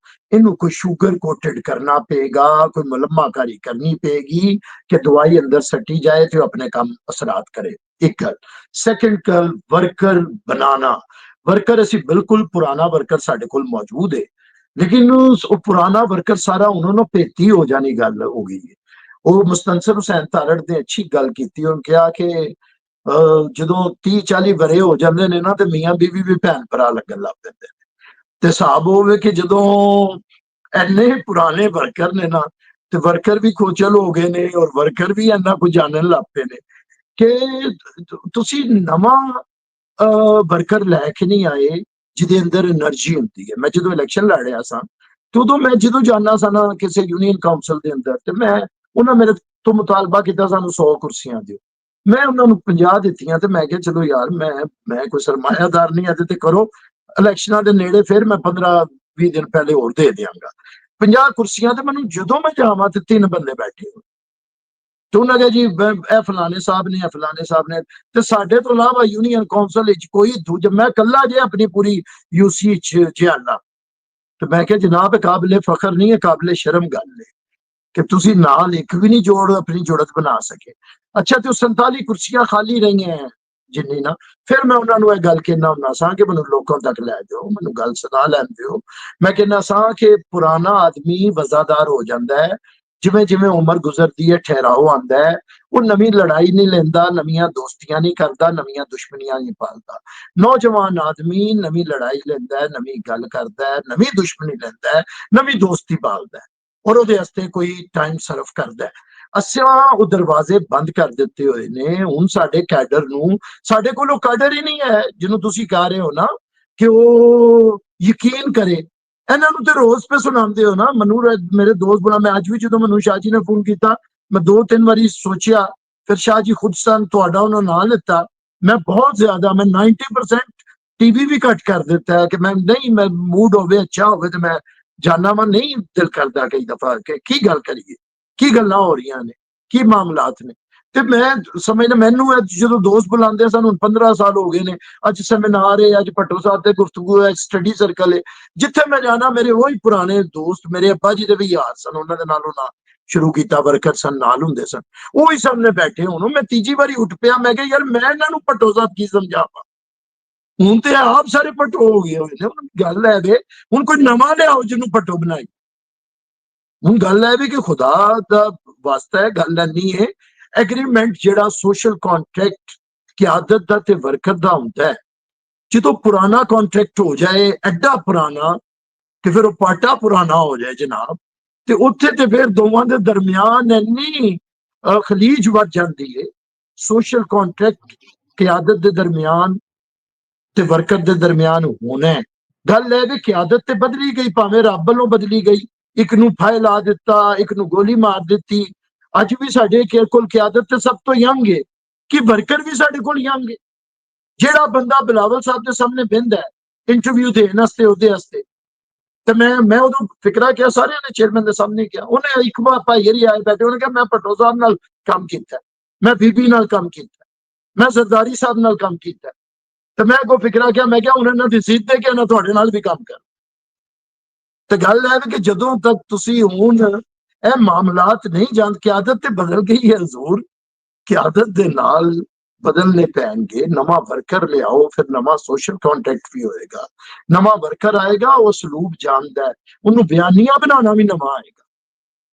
ਇਹਨੂੰ ਕੋਈ ਸ਼ੂਗਰ ਕੋਟਡ ਕਰਨਾ ਪਏਗਾ, ਕੋਈ ਮੁਲੰਮਾਕਾਰੀ ਕਰਨੀ ਪਏਗੀ ਕਿ ਦਵਾਈ ਅੰਦਰ ਸੱਟੀ ਜਾਏ ਤੇ ਆਪਣੇ ਕੰਮ ਅਸਰਾਤ ਕਰੇ। ਇੱਕ ਗੱਲ। ਸੈਕੰਡ ਗੱਲ, ਵਰਕਰ ਬਣਾਣਾ। ਵਰਕਰ ਅਸੀਂ ਬਿਲਕੁਲ ਪੁਰਾਣਾ ਵਰਕਰ ਸਾਡੇ ਕੋਲ ਮੌਜੂਦ ਹੈ, ਲੇਕਿਨ ਉਹ ਪੁਰਾਣਾ ਵਰਕਰ ਸਾਰਾ ਉਹਨਾਂ ਨੂੰ ਭੇਤੀ ਹੋ ਜਾਣੀ ਗੱਲ ਹੋ ਗਈ ਹੈ। ਉਹ ਮੁਸਤਨਸਰ ਹੁਸੈਨ ਤਾਰੜ ਨੇ ਅੱਛੀ ਗੱਲ ਕੀਤੀ। ਉਹਨੇ ਕਿਹਾ ਕਿ ਜਦੋਂ 30-40 ਵਰੇ ਹੋ ਜਾਂਦੇ ਨੇ ਨਾ ਤੇ ਮੀਆਂ ਬੀਵੀ ਵੀ ਭੈਣ ਭਰਾ ਲੱਗਣ ਲੱਗ ਪੈਂਦੇ ਨੇ। ਤੇ ਹਿਸਾਬ ਹੋਵੇ ਕਿ ਜਦੋਂ ਇੰਨੇ ਪੁਰਾਣੇ ਵਰਕਰ ਨੇ ਨਾ ਤੇ ਵਰਕਰ ਵੀ ਖੋਚਲ ਹੋ ਗਏ ਨੇ ਔਰ ਵਰਕਰ ਵੀ ਇੰਨਾ ਕੁਝ ਜਾਣਨ ਲੱਗ ਪਏ ਨੇ ਕਿ ਤੁਸੀਂ ਨਵਾਂ ਵਰਕਰ ਲੈ ਕੇ ਨਹੀਂ ਆਏ ਜਿਹਦੇ ਅੰਦਰ એનર્ਜੀ ਹੁੰਦੀ ਹੈ। ਮੈਂ ਜਦੋਂ ਇਲੈਕਸ਼ਨ ਲੜ ਰਿਹਾ ਸਾਂ ਤੇ ਉਦੋਂ ਮੈਂ ਜਦੋਂ ਜਾਣਾ ਸਾਂ ਨਾ ਕਿਸੇ ਯੂਨੀਅਨ ਕਾਉਂਸਲ ਦੇ ਅੰਦਰ ਤੇ ਮੈਂ ਉਹਨਾਂ ਮੇਰੇ ਤੋਂ ਮੁਤਾਲਬਾ ਕੀਤਾ ਸਾਨੂੰ 100 ਕੁਰਸੀਆਂ ਦਿਓ। ਮੈਂ ਉਹਨਾਂ ਨੂੰ 50 ਦਿੱਤੀਆਂ ਤੇ ਮੈਂ ਕਿਹਾ ਚਲੋ ਯਾਰ ਮੈਂ ਕੋਈ ਸਰਮਾਇਆਦਾਰ ਨਹੀਂ, ਇਹਦੇ ਤੇ ਕਰੋ। ਇਲੈਕਸ਼ਨਾਂ ਦੇ ਨੇੜੇ ਫਿਰ ਮੈਂ 15-20 ਦਿਨ ਪਹਿਲੇ ਹੋਰ ਦੇ ਦਿਆਂਗਾ। 50 ਕੁਰਸੀਆਂ ਤੇ ਮੈਨੂੰ ਜਦੋਂ ਮੈਂ ਜਾਵਾਂ ਤੇ 3 ਬੰਦੇ ਬੈਠੇ ਹੋ ਤੇ ਉਹਨਾਂ ਨੇ ਜੀ ਇਹ ਫਲਾਣੇ ਸਾਹਿਬ ਨੇ, ਇਹ ਫਲਾਣੇ ਸਾਹਿਬ ਨੇ ਤੇ ਸਾਡੇ ਤੋਂ ਇਲਾਵਾ ਯੂਨੀਅਨ ਕਾਉਂਸਲ ਵਿੱਚ ਕੋਈ ਦੂਜਾ, ਮੈਂ ਇਕੱਲਾ ਜੇ ਆਪਣੀ ਪੂਰੀ ਯੂਸੀ ਚ ਜਿਆਲਾ। ਤੇ ਮੈਂ ਕਿਹਾ ਜਨਾਬ ਕਾਬਿਲੇ ਫਖਰ ਨਹੀਂ ਹੈ, ਕਾਬਿਲੇ ਸ਼ਰਮ ਗੱਲ ਹੈ ਕਿ ਤੁਸੀਂ ਨਾਲ ਇੱਕ ਵੀ ਨਹੀਂ ਜੋੜ ਆਪਣੀ ਜੁੜਤ ਬਣਾ ਸਕੇ। ਅੱਛਾ ਤੇ ਉਹ 47 ਕੁਰਸੀਆਂ ਖਾਲੀ ਰਹੀਆਂ ਜਿੰਨੀ ਨਾ, ਫਿਰ ਮੈਂ ਉਹਨਾਂ ਨੂੰ ਇਹ ਗੱਲ ਕਹਿਣਾ ਹੁੰਦਾ ਸਾਂ ਕਿ ਮੈਨੂੰ ਲੋਕਾਂ ਤੱਕ ਲੈ ਜਾਓ, ਮੈਨੂੰ ਗੱਲ ਸੁਣਾ ਲੈਣ ਦਿਓ। ਮੈਂ ਕਹਿੰਦਾ ਸਾਂ ਕਿ ਪੁਰਾਣਾ ਆਦਮੀ ਵਜ਼ਾਦਾਰ ਹੋ ਜਾਂਦਾ ਹੈ, ਜਿਵੇਂ ਜਿਵੇਂ ਉਮਰ ਗੁਜ਼ਰਦੀ ਹੈ ਠਹਿਰਾਓ ਆਉਂਦਾ ਹੈ। ਉਹ ਨਵੀਂ ਲੜਾਈ ਨਹੀਂ ਲੈਂਦਾ, ਨਵੀਆਂ ਦੋਸਤੀਆਂ ਨਹੀਂ ਕਰਦਾ, ਨਵੀਆਂ ਦੁਸ਼ਮਣੀਆਂ ਨਹੀਂ ਪਾਲਦਾ। ਨੌਜਵਾਨ ਆਦਮੀ ਨਵੀਂ ਲੜਾਈ ਲੈਂਦਾ ਹੈ, ਨਵੀਂ ਗੱਲ ਕਰਦਾ ਹੈ, ਨਵੀਂ ਦੁਸ਼ਮਣੀ ਲੈਂਦਾ ਹੈ, ਨਵੀਂ ਦੋਸਤੀ ਪਾਲਦਾ ਹੈ ਔਰ ਉਹਦੇ ਵਾਸਤੇ ਕੋਈ ਟਾਈਮ ਸਰਵ ਕਰਦਾ ਹੈ। ਅਸੀਂ ਉਹ ਦਰਵਾਜ਼ੇ ਬੰਦ ਕਰ ਦਿੱਤੇ ਹੋਏ ਨੇ। ਹੁਣ ਸਾਡੇ ਕੈਡਰ ਨੂੰ, ਸਾਡੇ ਕੋਲ ਉਹ ਕੈਡਰ ਹੀ ਨਹੀਂ ਹੈ ਜਿਹਨੂੰ ਤੁਸੀਂ ਕਹਿ ਰਹੇ ਹੋ ਨਾ ਕਿ ਉਹ ਯਕੀਨ ਕਰੇ। ਇਹਨਾਂ ਨੂੰ ਤੇ ਰੋਜ਼ ਪੇ ਸੁਣਾਉਂਦੇ ਹੋ ਨਾ। ਮੈਨੂੰ ਮੇਰੇ ਦੋਸਤ ਬਣਾ, ਮੈਂ ਅੱਜ ਵੀ ਜਦੋਂ ਮੈਨੂੰ ਸ਼ਾਹ ਜੀ ਨੇ ਫੋਨ ਕੀਤਾ ਮੈਂ 2-3 ਵਾਰੀ ਸੋਚਿਆ, ਫਿਰ ਸ਼ਾਹ ਜੀ ਖੁਦ ਸਨ, ਤੁਹਾਡਾ ਉਹਨਾਂ ਨਾਂ ਲਿੱਤਾ। ਮੈਂ ਬਹੁਤ ਜ਼ਿਆਦਾ, ਮੈਂ 90% ਟੀਵੀ ਵੀ ਘੱਟ ਕਰ ਦਿੱਤਾ ਹੈ ਕਿ ਮੈਂ ਨਹੀਂ, ਮੈਂ ਮੂਡ ਹੋਵੇ ਅੱਛਾ ਹੋਵੇ ਤੇ ਮੈਂ ਜਾਨਾ ਵਾ, ਨਹੀਂ ਦਿਲ ਕਰਦਾ ਕਈ ਦਫਾ ਕਿ ਕੀ ਗੱਲ ਕਰੀਏ, ਕੀ ਗੱਲਾਂ ਹੋ ਰਹੀਆਂ ਨੇ, ਕੀ ਮਾਮਲਾਤ ਨੇ। ਤੇ ਮੈਂ ਸਮਝਦਾ ਮੈਨੂੰ ਜਦੋਂ ਦੋਸਤ ਬੁਲਾਉਂਦੇ ਸਾਨੂੰ 15 ਸਾਲ ਹੋ ਗਏ ਨੇ। ਅੱਜ ਸੈਮੀਨਾਰ ਹੈ, ਅੱਜ ਭੱਟੋ ਸਾਹਿਬ ਤੇ ਗੁਫ਼ਤਗੂ ਹੈ, ਸਟੱਡੀ ਸਰਕਲ ਹੈ, ਜਿੱਥੇ ਮੈਂ ਜਾਣਾ ਮੇਰੇ ਉਹੀ ਪੁਰਾਣੇ ਦੋਸਤ, ਮੇਰੇ ਅੱਬਾ ਜੀ ਦੇ ਵੀ ਯਾਰ ਸਨ, ਉਹਨਾਂ ਦੇ ਨਾਲੋਂ ਨਾ ਸ਼ੁਰੂ ਕੀਤਾ ਵਰਕਰ ਸਨ, ਨਾਲ ਹੁੰਦੇ ਸਨ, ਉਹੀ ਸਾਹਮਣੇ ਬੈਠੇ ਹੁਣ। ਮੈਂ ਤੀਜੀ ਵਾਰੀ ਉੱਠ ਪਿਆ, ਮੈਂ ਕਿਹਾ ਯਾਰ ਮੈਂ ਇਹਨਾਂ ਨੂੰ ਭੱਟੋ ਸਾਹਿਬ ਕੀ ਸਮਝਾਵਾਂ, ਹੁਣ ਤੇ ਆਪ ਸਾਰੇ ਭੱਟੋ ਹੋ ਗਏ ਹੋਏ ਨੇ। ਹੁਣ ਗੱਲ ਹੈ ਵੇ ਹੁਣ ਕੋਈ ਨਵਾਂ ਲਿਆਓ ਜਿਹਨੂੰ ਭੱਟੋ ਬਣਾਈ। ਹੁਣ ਗੱਲ ਹੈ ਵੀ ਕਿ ਖੁਦਾ ਦਾ ਵਾਸਤਾ ਹੈ, ਗੱਲ ਨਹੀਂ ਹੈ ਐਗਰੀਮੈਂਟ ਜਿਹੜਾ ਸੋਸ਼ਲ ਕੰਟਰੈਕਟ ਕਿਆਦਤ ਦਾ ਤੇ ਵਰਕਰ ਦਾ ਹੁੰਦਾ ਹੈ, ਜਦੋਂ ਪੁਰਾਣਾ ਕੰਟਰੈਕਟ ਹੋ ਜਾਏ ਐਡਾ ਪੁਰਾਣਾ ਤੇ ਫਿਰ ਉਹ ਪਾਟਾ ਪੁਰਾਣਾ ਹੋ ਜਾਏ ਜਨਾਬ, ਤੇ ਉੱਥੇ ਤੇ ਫਿਰ ਦੋਵਾਂ ਦੇ ਦਰਮਿਆਨ ਇੰਨੀ ਖਲੀਜ ਵੱਧ ਜਾਂਦੀ ਹੈ। ਸੋਸ਼ਲ ਕੰਟਰੈਕਟ ਕਿਆਦਤ ਦੇ ਦਰਮਿਆਨ ਤੇ ਵਰਕਰ ਦੇ ਦਰਮਿਆਨ ਹੋਣਾ ਹੈ। ਗੱਲ ਹੈ ਵੀ ਕਿਆਦਤ ਤੇ ਬਦਲੀ ਗਈ, ਭਾਵੇਂ ਰੱਬ ਵੱਲੋਂ ਬਦਲੀ ਗਈ। ਇੱਕ ਨੂੰ ਫਾਇਲ ਲਾ ਦਿੱਤਾ, ਇੱਕ ਨੂੰ ਗੋਲੀ ਮਾਰ ਦਿੱਤੀ। ਅੱਜ ਵੀ ਸਾਡੇ ਕੋਲ ਕਿਆਦਤ ਤੇ ਸਭ ਤੋਂ ਯੰਗ ਹੈ ਕਿ ਵਰਕਰ ਵੀ ਸਾਡੇ ਕੋਲ ਯੰਗ ਹੈ। ਜਿਹੜਾ ਬੰਦਾ ਬਿਲਾਵਲ ਸਾਹਿਬ ਦੇ ਸਾਹਮਣੇ ਬਹਿੰਦਾ ਹੈ ਇੰਟਰਵਿਊ ਦੇਣ ਵਾਸਤੇ, ਉਹਦੇ ਵਾਸਤੇ ਤੇ ਮੈਂ ਉਦੋਂ ਫਿਕਰਾ ਕਿਹਾ, ਸਾਰਿਆਂ ਨੇ ਚੇਅਰਮੈਨ ਦੇ ਸਾਹਮਣੇ ਕਿਹਾ। ਉਹਨੇ ਇੱਕ ਵਾਰ ਭਾਈ ਹਰੀ ਆਏ ਬੈਠੇ, ਉਹਨੇ ਕਿਹਾ ਮੈਂ ਭੱਟੋ ਸਾਹਿਬ ਨਾਲ ਕੰਮ ਕੀਤਾ, ਮੈਂ ਬੀਬੀ ਨਾਲ ਕੰਮ ਕੀਤਾ, ਮੈਂ ਜ਼ਰਦਾਰੀ ਸਾਹਿਬ ਨਾਲ ਕੰਮ ਕੀਤਾ। ਤੇ ਮੈਂ ਕੋ ਫਿਕਰਾ ਕਿਹਾ, ਮੈਂ ਕਿਹਾ ਹੁਣ ਇਹਨਾਂ ਦੀ ਸਿੱਧ ਦੇ ਕੇ ਨਾ ਤੁਹਾਡੇ ਨਾਲ ਵੀ ਕੰਮ ਕਰ। ਤੇ ਗੱਲ ਹੈ ਕਿ ਜਦੋਂ ਤੱਕ ਤੁਸੀਂ ਹੁਣ ਇਹ ਮਾਮਲਾਤ ਨਹੀਂ ਜਾਣ, ਕਿਆਦਤ ਤੇ ਬਦਲ ਗਈ ਹੈ ਹਜ਼ੂਰ। ਕਿਆਦਤ ਦੇ ਨਾਲ ਬਦਲਨੇ ਪੈਣਗੇ, ਨਵਾਂ ਵਰਕਰ ਲਿਆਓ, ਫਿਰ ਨਵਾਂ ਸੋਸ਼ਲ ਕੰਟੈਕਟ ਵੀ ਹੋਏਗਾ, ਨਵਾਂ ਵਰਕਰ ਆਏਗਾ, ਉਹ ਸਲੂਕ ਜਾਣਦਾ, ਉਹਨੂੰ ਬਿਆਨੀਆਂ ਬਣਾਉਣਾ ਵੀ ਨਵਾਂ ਆਏਗਾ।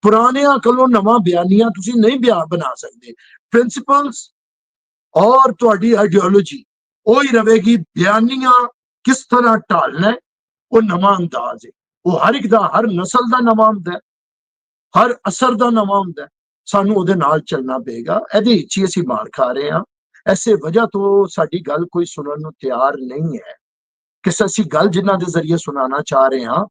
ਪੁਰਾਣਿਆਂ ਕੋਲੋਂ ਨਵਾਂ ਬਿਆਨੀਆਂ ਤੁਸੀਂ ਨਹੀਂ ਬਣਾ ਸਕਦੇ। ਪ੍ਰਿੰਸੀਪਲਸ ਔਰ ਤੁਹਾਡੀ ਆਈਡੀਓਲੋਜੀ ਉਹੀ ਰਵੇਗੀ, ਬਿਆਨੀਆਂ ਕਿਸ ਤਰ੍ਹਾਂ ਢਾਲਣਾ ਉਹ ਨਵਾਂ ਅੰਦਾਜ਼ ਹੈ। ਉਹ ਹਰ ਇੱਕ ਦਾ, ਹਰ ਨਸਲ ਦਾ ਨਵਾਂ ਹੁੰਦਾ, ਹਰ ਅਸਰ ਦਾ ਨਵਾਂ ਹੁੰਦਾ। ਸਾਨੂੰ ਉਹਦੇ ਨਾਲ ਚੱਲਣਾ ਪਏਗਾ। ਇਹਦੇ ਵਿੱਚ ਹੀ ਅਸੀਂ ਮਾਰ ਖਾ ਰਹੇ ਹਾਂ। ਐਸੇ ਵਜ੍ਹਾ ਤੋਂ ਸਾਡੀ ਗੱਲ ਕੋਈ ਸੁਣਨ ਨੂੰ ਤਿਆਰ ਨਹੀਂ ਹੈ ਕਿ ਅਸੀਂ ਗੱਲ ਜਿਨ੍ਹਾਂ ਦੇ ਜ਼ਰੀਏ ਸੁਣਾਉਣਾ ਚਾਹ ਰਹੇ ਹਾਂ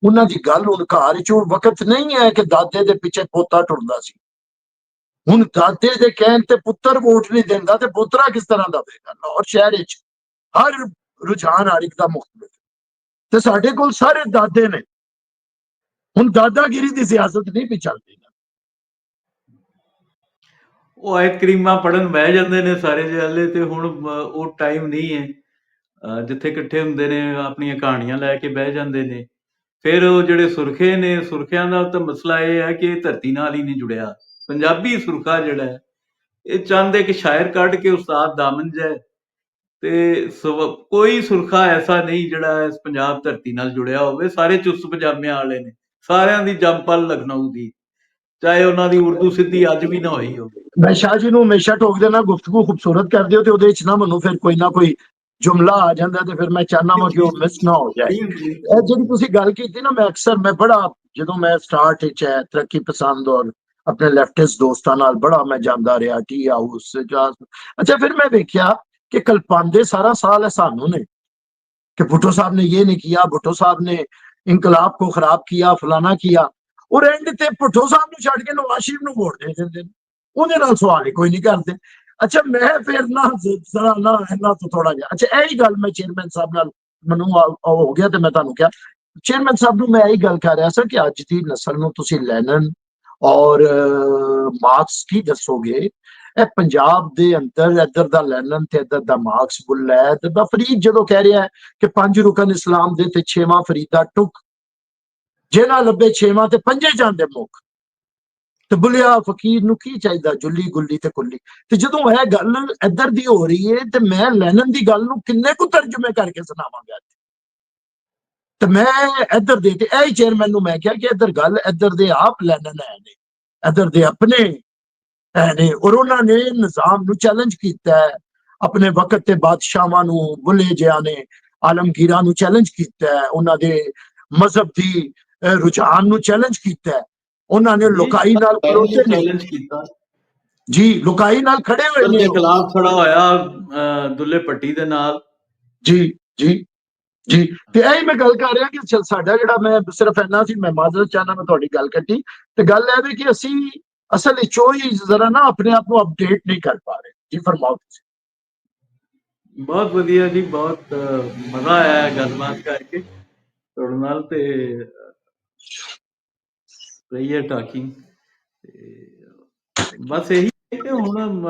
ਉਹਨਾਂ ਦੀ ਗੱਲ ਹੁਣ ਘਰ 'ਚ ਉਹ ਵਕਤ ਨਹੀਂ ਹੈ ਕਿ ਦਾਦੇ ਦੇ ਪਿੱਛੇ ਪੋਤਾ ਟੁਰਦਾ ਸੀ। ਹੁਣ ਦਾਦੇ ਦੇ ਕਹਿਣ ਤੇ ਪੁੱਤਰ ਵੋਟ ਨਹੀਂ ਦਿੰਦਾ ਤੇ ਪੋਤਰਾ ਕਿਸ ਤਰ੍ਹਾਂ ਦਾ ਦੇਗਾ। ਲਾਹੌਰ ਸ਼ਹਿਰ ਵਿੱਚ ਹਰ ਰੁਝਾਨ ਹਰ ਇੱਕ ਦਾ ਮੁਖਤਲਿਫ ਤੇ ਸਾਡੇ ਕੋਲ ਸਾਰੇ ਦਾਦੇ ਨੇ। ਹੁਣ ਦਾਦਾਗਿਰੀ ਦੀ ਸਿਆਸਤ ਨਹੀਂ ਵੀ ਚੱਲਦੀ। ਉਹ ਆਇਤ ਕਰੀਮਾਂ ਪੜਨ ਬਹਿ ਜਾਂਦੇ ਨੇ ਸਾਰੇ ਜਹਾਲੇ, ਤੇ ਹੁਣ ਉਹ ਟਾਈਮ ਨਹੀਂ ਹੈ ਜਿੱਥੇ ਇਕੱਠੇ ਹੁੰਦੇ ਨੇ, ਆਪਣੀਆਂ ਕਹਾਣੀਆਂ ਲੈ ਕੇ ਬਹਿ ਜਾਂਦੇ ਨੇ। ਫਿਰ ਉਹ ਜਿਹੜੇ ਸੁਰਖੇ ਨੇ, ਸੁਰਖਿਆਂ ਦਾ ਤਾਂ ਮਸਲਾ ਇਹ ਹੈ ਕਿ ਇਹ ਧਰਤੀ ਨਾਲ ਹੀ ਨਹੀਂ ਜੁੜਿਆ। ਪੰਜਾਬੀ ਸੁਰਖਾ ਜਿਹੜਾ ਹੈ ਇਹ ਚਾਹੁੰਦੇ ਕਿ ਸ਼ਾਇਰ ਕੱਢ ਕੇ ਉਸਤਾਦ ਦਾਮਨ ਜਾਏ, ਤੇ ਕੋਈ ਸੁਰਖਾ ਐਸਾ ਨਹੀਂ ਜਿਹੜਾ ਇਸ ਪੰਜਾਬ ਧਰਤੀ ਨਾਲ ਜੁੜਿਆ ਹੋਵੇ। ਸਾਰੇ ਚੁਸਤ ਪਜਾਮਿਆਂ ਵਾਲੇ ਨੇ, ਸਾਰਿਆਂ ਦੀ ਜੰਪਲ ਲਖਨਊ ਦੀ, ਚਾਹੇ ਉਹਨਾਂ ਦੀ ਉਰਦੂ ਸਿੱਧੀ ਅੱਜ ਵੀ ਨਾ ਹੋਈ ਹੋਵੇ। ਮੈਂ ਸ਼ਾਹ ਜੀ ਨੂੰ ਹਮੇਸ਼ਾ ਟੋਕ ਦੇਣਾ, ਗੁਫ਼ਤਗੂ ਖੂਬਸੂਰਤ ਕਰਦੇ ਹੋ ਤੇ ਉਹਦੇ ਵਿੱਚ ਨਾ ਮੈਨੂੰ ਫਿਰ ਕੋਈ ਨਾ ਕੋਈ ਜੁਮਲਾ ਆ ਜਾਂਦਾ ਤੇ ਫਿਰ ਮੈਂ ਚਾਹਨਾ ਵਾਂ ਕਿ ਉਹ ਮਿਸ ਨਾ ਹੋ ਜਾਏ। ਇਹ ਜਿਹੜੀ ਤੁਸੀਂ ਗੱਲ ਕੀਤੀ ਨਾ, ਮੈਂ ਬੜਾ ਜਦੋਂ ਮੈਂ ਸਟਾਰਟ ਵਿੱਚ ਹੈ ਤਰੱਕੀ ਪਸੰਦ ਔਰ ਆਪਣੇ ਲੈਫਟਿਸਟ ਦੋਸਤਾਂ ਨਾਲ ਬੜਾ ਮੈਂ ਜਾਂਦਾ ਰਿਹਾ ਟੀ ਹਾਊਸ। ਅੱਛਾ, ਫਿਰ ਮੈਂ ਵੇਖਿਆ ਕਿ ਕਲਪਾਂਦੇ ਸਾਰਾ ਸਾਲ ਹੈ ਸਾਨੂੰ ਨੇ कि भुट्टो साहब ने ये नहीं किया, भुट्टो साहब ने इनकलाब को खराब किया, फलाना किया, और एंड ते भुट्टो साहब ਨੂੰ ਛੱਡ ਕੇ ਨਵਾਜ਼ ਸ਼ਰੀਫ ਨੂੰ ਵੋਟ ਦੇ ਦਿੰਦੇ ਨੇ। ਉਹਦੇ ਨਾਲ ਸਵਾਲ ਹੀ ਕੋਈ ਨਹੀਂ ਕਰਦੇ। ਅੱਛਾ, ਮੈਂ ਫਿਰ ਨਾ ਜ਼ਰਾ ਨਾ ਇਹਨਾਂ ਤੋਂ ਥੋੜਾ ਜਿਹਾ, ਅੱਛਾ ਇਹੀ ਗੱਲ ਮੈਂ ਚੇਅਰਮੈਨ ਸਾਹਿਬ ਨਾਲ ਮੈਨੂੰ ਹੋ ਗਿਆ ਤੇ ਮੈਂ ਤੁਹਾਨੂੰ ਕਿਹਾ ਚੇਅਰਮੈਨ ਸਾਹਿਬ ਨੂੰ ਮੈਂ ਇਹੀ ਗੱਲ ਕਰ ਰਿਹਾ ਸੀ ਕਿ ਅੱਜ ਦੀ ਨਸਲ ਨੂੰ ਤੁਸੀਂ ਲੈਨਨ ਔਰ ਮਾਰਕਸ ਕੀ ਦੱਸੋਗੇ। ਇਹ ਪੰਜਾਬ ਦੇ ਅੰਦਰ ਇੱਧਰ ਦਾ ਲੈਨਨ ਤੇ ਇੱਧਰ ਦਾ ਮਾਰਕਸ ਬੁੱਲ ਹੈ, ਇੱਧਰ ਦਾ ਫਰੀਦ ਜਦੋਂ ਕਹਿ ਰਿਹਾ ਹੈ ਕਿ 5 ਰੁਕਨ ਇਸਲਾਮ ਦੇ ਤੇ 6ਵਾਂ ਫਰੀਦਾ ਟੁਕ, ਜੇ ਨਾ ਲੱਭੇ 6ਵਾਂ ਤੇ 5 ਜਾਂਦੇ ਮੁੱਖ। ਤੇ ਬੁਲਿਆ ਫਕੀਰ ਨੂੰ ਕੀ ਚਾਹੀਦਾ, ਜੁੱਲੀ ਗੁੱਲੀ ਤੇ ਕੁੱਲੀ। ਤੇ ਜਦੋਂ ਇਹ ਗੱਲ ਇੱਧਰ ਦੀ ਹੋ ਰਹੀ ਹੈ ਤੇ ਮੈਂ ਲੈਨਨ ਦੀ ਗੱਲ ਨੂੰ ਕਿੰਨੇ ਕੁ ਤਰਜੁਮੇ ਕਰਕੇ ਸੁਣਾਵਾਂਗਾ। ਤੇ ਮੈਂ ਇੱਧਰ ਦੇ ਤੇ ਇਹ ਚੇਅਰਮੈਨ ਨੂੰ ਮੈਂ ਕਿਹਾ ਕਿ ਇੱਧਰ ਗੱਲ ਇੱਧਰ ਦੇ ਆਪ ਲੈਨਨ ਹੈ ਨੇ, ਇੱਧਰ ਦੇ ਆਪਣੇ ਹੈ ਨੇ, ਔਰ ਉਹਨਾਂ ਨੇ ਨਿਜ਼ਾਮ ਨੂੰ ਚੈਲੰਜ ਕੀਤਾ ਹੈ। ਆਪਣੇ ਵਕਤ ਤੇ ਬਾਦਸ਼ਾਹਾਂ ਨੂੰ, ਬੁੱਲੇ ਜਿਹਾ ਨੇ ਆਲਮਗੀਰਾਂ ਨੂੰ ਚੈਲੰਜ ਕੀਤਾ ਹੈ, ਉਹਨਾਂ ਦੇ ਮਜ਼ਹਬ ਦੀ ਰੁਝਾਨ ਨੂੰ ਚੈਲੰਜ ਕੀਤਾ ਹੈ। ਉਹਨਾਂ ਨੇ ਲੁਕਾਈ ਨਾਲ ਖੜੋਤੇ ਨੇ ਚੈਲੰਜ ਕੀਤਾ ਜੀ, ਲੁਕਾਈ ਨਾਲ ਖੜੇ ਹੋਏ ਨੇ। ਦੇ ਖਿਲਾਫ ਖੜਾ ਹੋਇਆ ਦੁੱਲੇ ਭੱਟੀ ਦੇ ਨਾਲ। ਜੀ ਜੀ ਜੀ, ਤੇ ਇਹੀ ਮੈਂ ਗੱਲ ਕਰ ਰਿਹਾ ਕਿ ਸਾਡਾ ਜਿਹੜਾ, ਮੈਂ ਸਿਰਫ ਇੰਨਾ ਸੀ, ਮੈਂ ਮਾਜ਼ਰਤ ਚਾਹਨਾ ਮੈਂ ਤੁਹਾਡੀ ਗੱਲ ਕੱਟੀ, ਤੇ ਗੱਲ ਇਹ ਵੀ ਕਿ ਅਸੀਂ ਅਸਲ ਵਿੱਚ ਹੀ ਜ਼ਰਾ ਨਾ ਆਪਣੇ ਆਪ ਨੂੰ ਅਪਡੇਟ ਨਹੀਂ ਕਰ ਪਾ ਰਹੇ। ਜੀ ਫਰਮਾਓ ਤੁਸੀਂ। ਬਹੁਤ ਵਧੀਆ ਜੀ, ਬਹੁਤ ਮਜ਼ਾ ਆਇਆ ਗੱਲਬਾਤ ਕਰਕੇ ਤੁਹਾਡੇ ਨਾਲ, ਤੇ ਰਹੀ ਹੈ ਟਾਕਿੰਗ। ਬਸ ਇਹੀ ਹੈ ਕਿ ਹੁਣ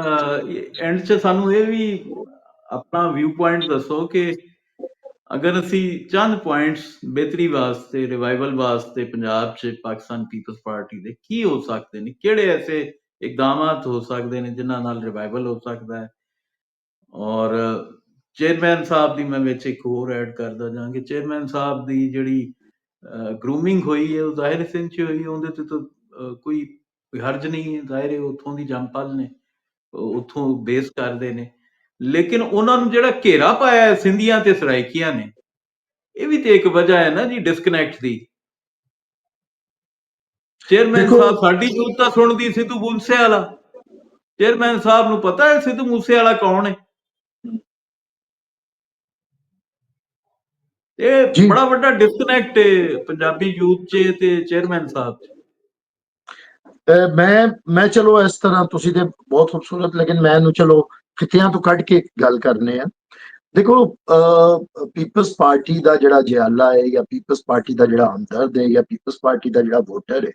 ਐਂਡ 'ਚ ਸਾਨੂੰ ਇਹ ਵੀ ਆਪਣਾ ਵਿਊ ਪੁਆਇੰਟ ਦੱਸੋ ਕਿ ਅਗਰ ਅਸੀਂ ਚੰਦ ਪੁਆਇੰਟਸ ਬਿਹਤਰੀ ਵਾਸਤੇ, ਰਿਵਾਈਵਲ ਵਾਸਤੇ ਪੰਜਾਬ 'ਚ ਪਾਕਿਸਤਾਨ ਪੀਪਲਸ ਪਾਰਟੀ ਦੇ ਕੀ ਹੋ ਸਕਦੇ ਨੇ, ਕਿਹੜੇ ਐਸੇ ਇਕਦਾਮਾਤ ਹੋ ਸਕਦੇ ਨੇ ਜਿਨ੍ਹਾਂ ਨਾਲ ਰਿਵਾਈਵਲ ਹੋ ਸਕਦਾ ਹੈ। ਔਰ ਚੇਅਰਮੈਨ ਸਾਹਿਬ ਦੀ ਮੈਂ ਵਿੱਚ ਇੱਕ ਹੋਰ ਐਡ ਕਰਦਾ ਜਾਂ ਕਿ ਚੇਅਰਮੈਨ ਸਾਹਿਬ ਦੀ ਜਿਹੜੀ ਗਰੂਮਿੰਗ ਹੋਈ ਹੈ ਉਹ ਜ਼ਾਹਿਰ ਸਿੰਘ 'ਚ ਹੋਈ, ਉਹਦੇ ਤੇ ਤਾਂ ਕੋਈ ਹਰਜ ਨਹੀਂ ਹੈ। ਜ਼ਾਹਿਰ ਹੈ ਉੱਥੋਂ ਦੀ ਜੰਪਲ ਨੇ, ਉੱਥੋਂ ਬੇਸ ਕਰਦੇ ਨੇ, ਲੇਕਿਨ ਉਹਨਾਂ ਨੂੰ ਜਿਹੜਾ ਘੇਰਾ ਪਾਇਆ ਸਿੰਧੀਆਂ ਤੇ ਸਰਾਇਕੀਆਂ ਨੇ, ਇਹ ਵੀ ਤੇ ਇੱਕ ਵਜ੍ਹਾ ਹੈ ਨਾ ਜੀ ਡਿਸਕਨੈਕਟ ਦੀ। ਚੇਅਰਮੈਨ ਸਾਹਿਬ ਸਾਡੀ ਯੂਥ ਤਾਂ ਸੁਣਦੀ ਸਿੱਧੂ ਮੂਸੇਵਾਲਾ, ਚੇਅਰਮੈਨ ਸਾਹਿਬ ਨੂੰ ਪਤਾ ਹੈ ਸਿੱਧੂ ਮੂਸੇਵਾਲਾ ਕੌਣ ਹੈ। ਇਹ ਬੜਾ ਵੱਡਾ ਡਿਸਕਨੈਕਟ ਹੈ ਪੰਜਾਬੀ ਯੂਥ 'ਚ ਤੇ ਚੇਅਰਮੈਨ ਸਾਹਿਬ 'ਚ। ਮੈਂ ਚਲੋ ਇਸ ਤਰ੍ਹਾਂ ਤੁਸੀਂ ਤੇ ਬਹੁਤ ਖੂਬਸੂਰਤ, ਲੇਕਿਨ ਮੈਂ ਇਹਨੂੰ ਚਲੋ ਖਿੱਤਿਆਂ ਤੋਂ ਕੱਢ ਕੇ ਗੱਲ ਕਰਨੇ ਆ। ਦੇਖੋ, ਪੀਪਲਸ ਪਾਰਟੀ ਦਾ ਜਿਹੜਾ ਜਿਆਲਾ ਹੈ ਜਾਂ ਪੀਪਲਸ ਪਾਰਟੀ ਦਾ ਜਿਹੜਾ ਹਮਦਰਦ ਹੈ ਜਾਂ ਪੀਪਲਸ ਪਾਰਟੀ ਦਾ ਜਿਹੜਾ ਵੋਟਰ ਹੈ,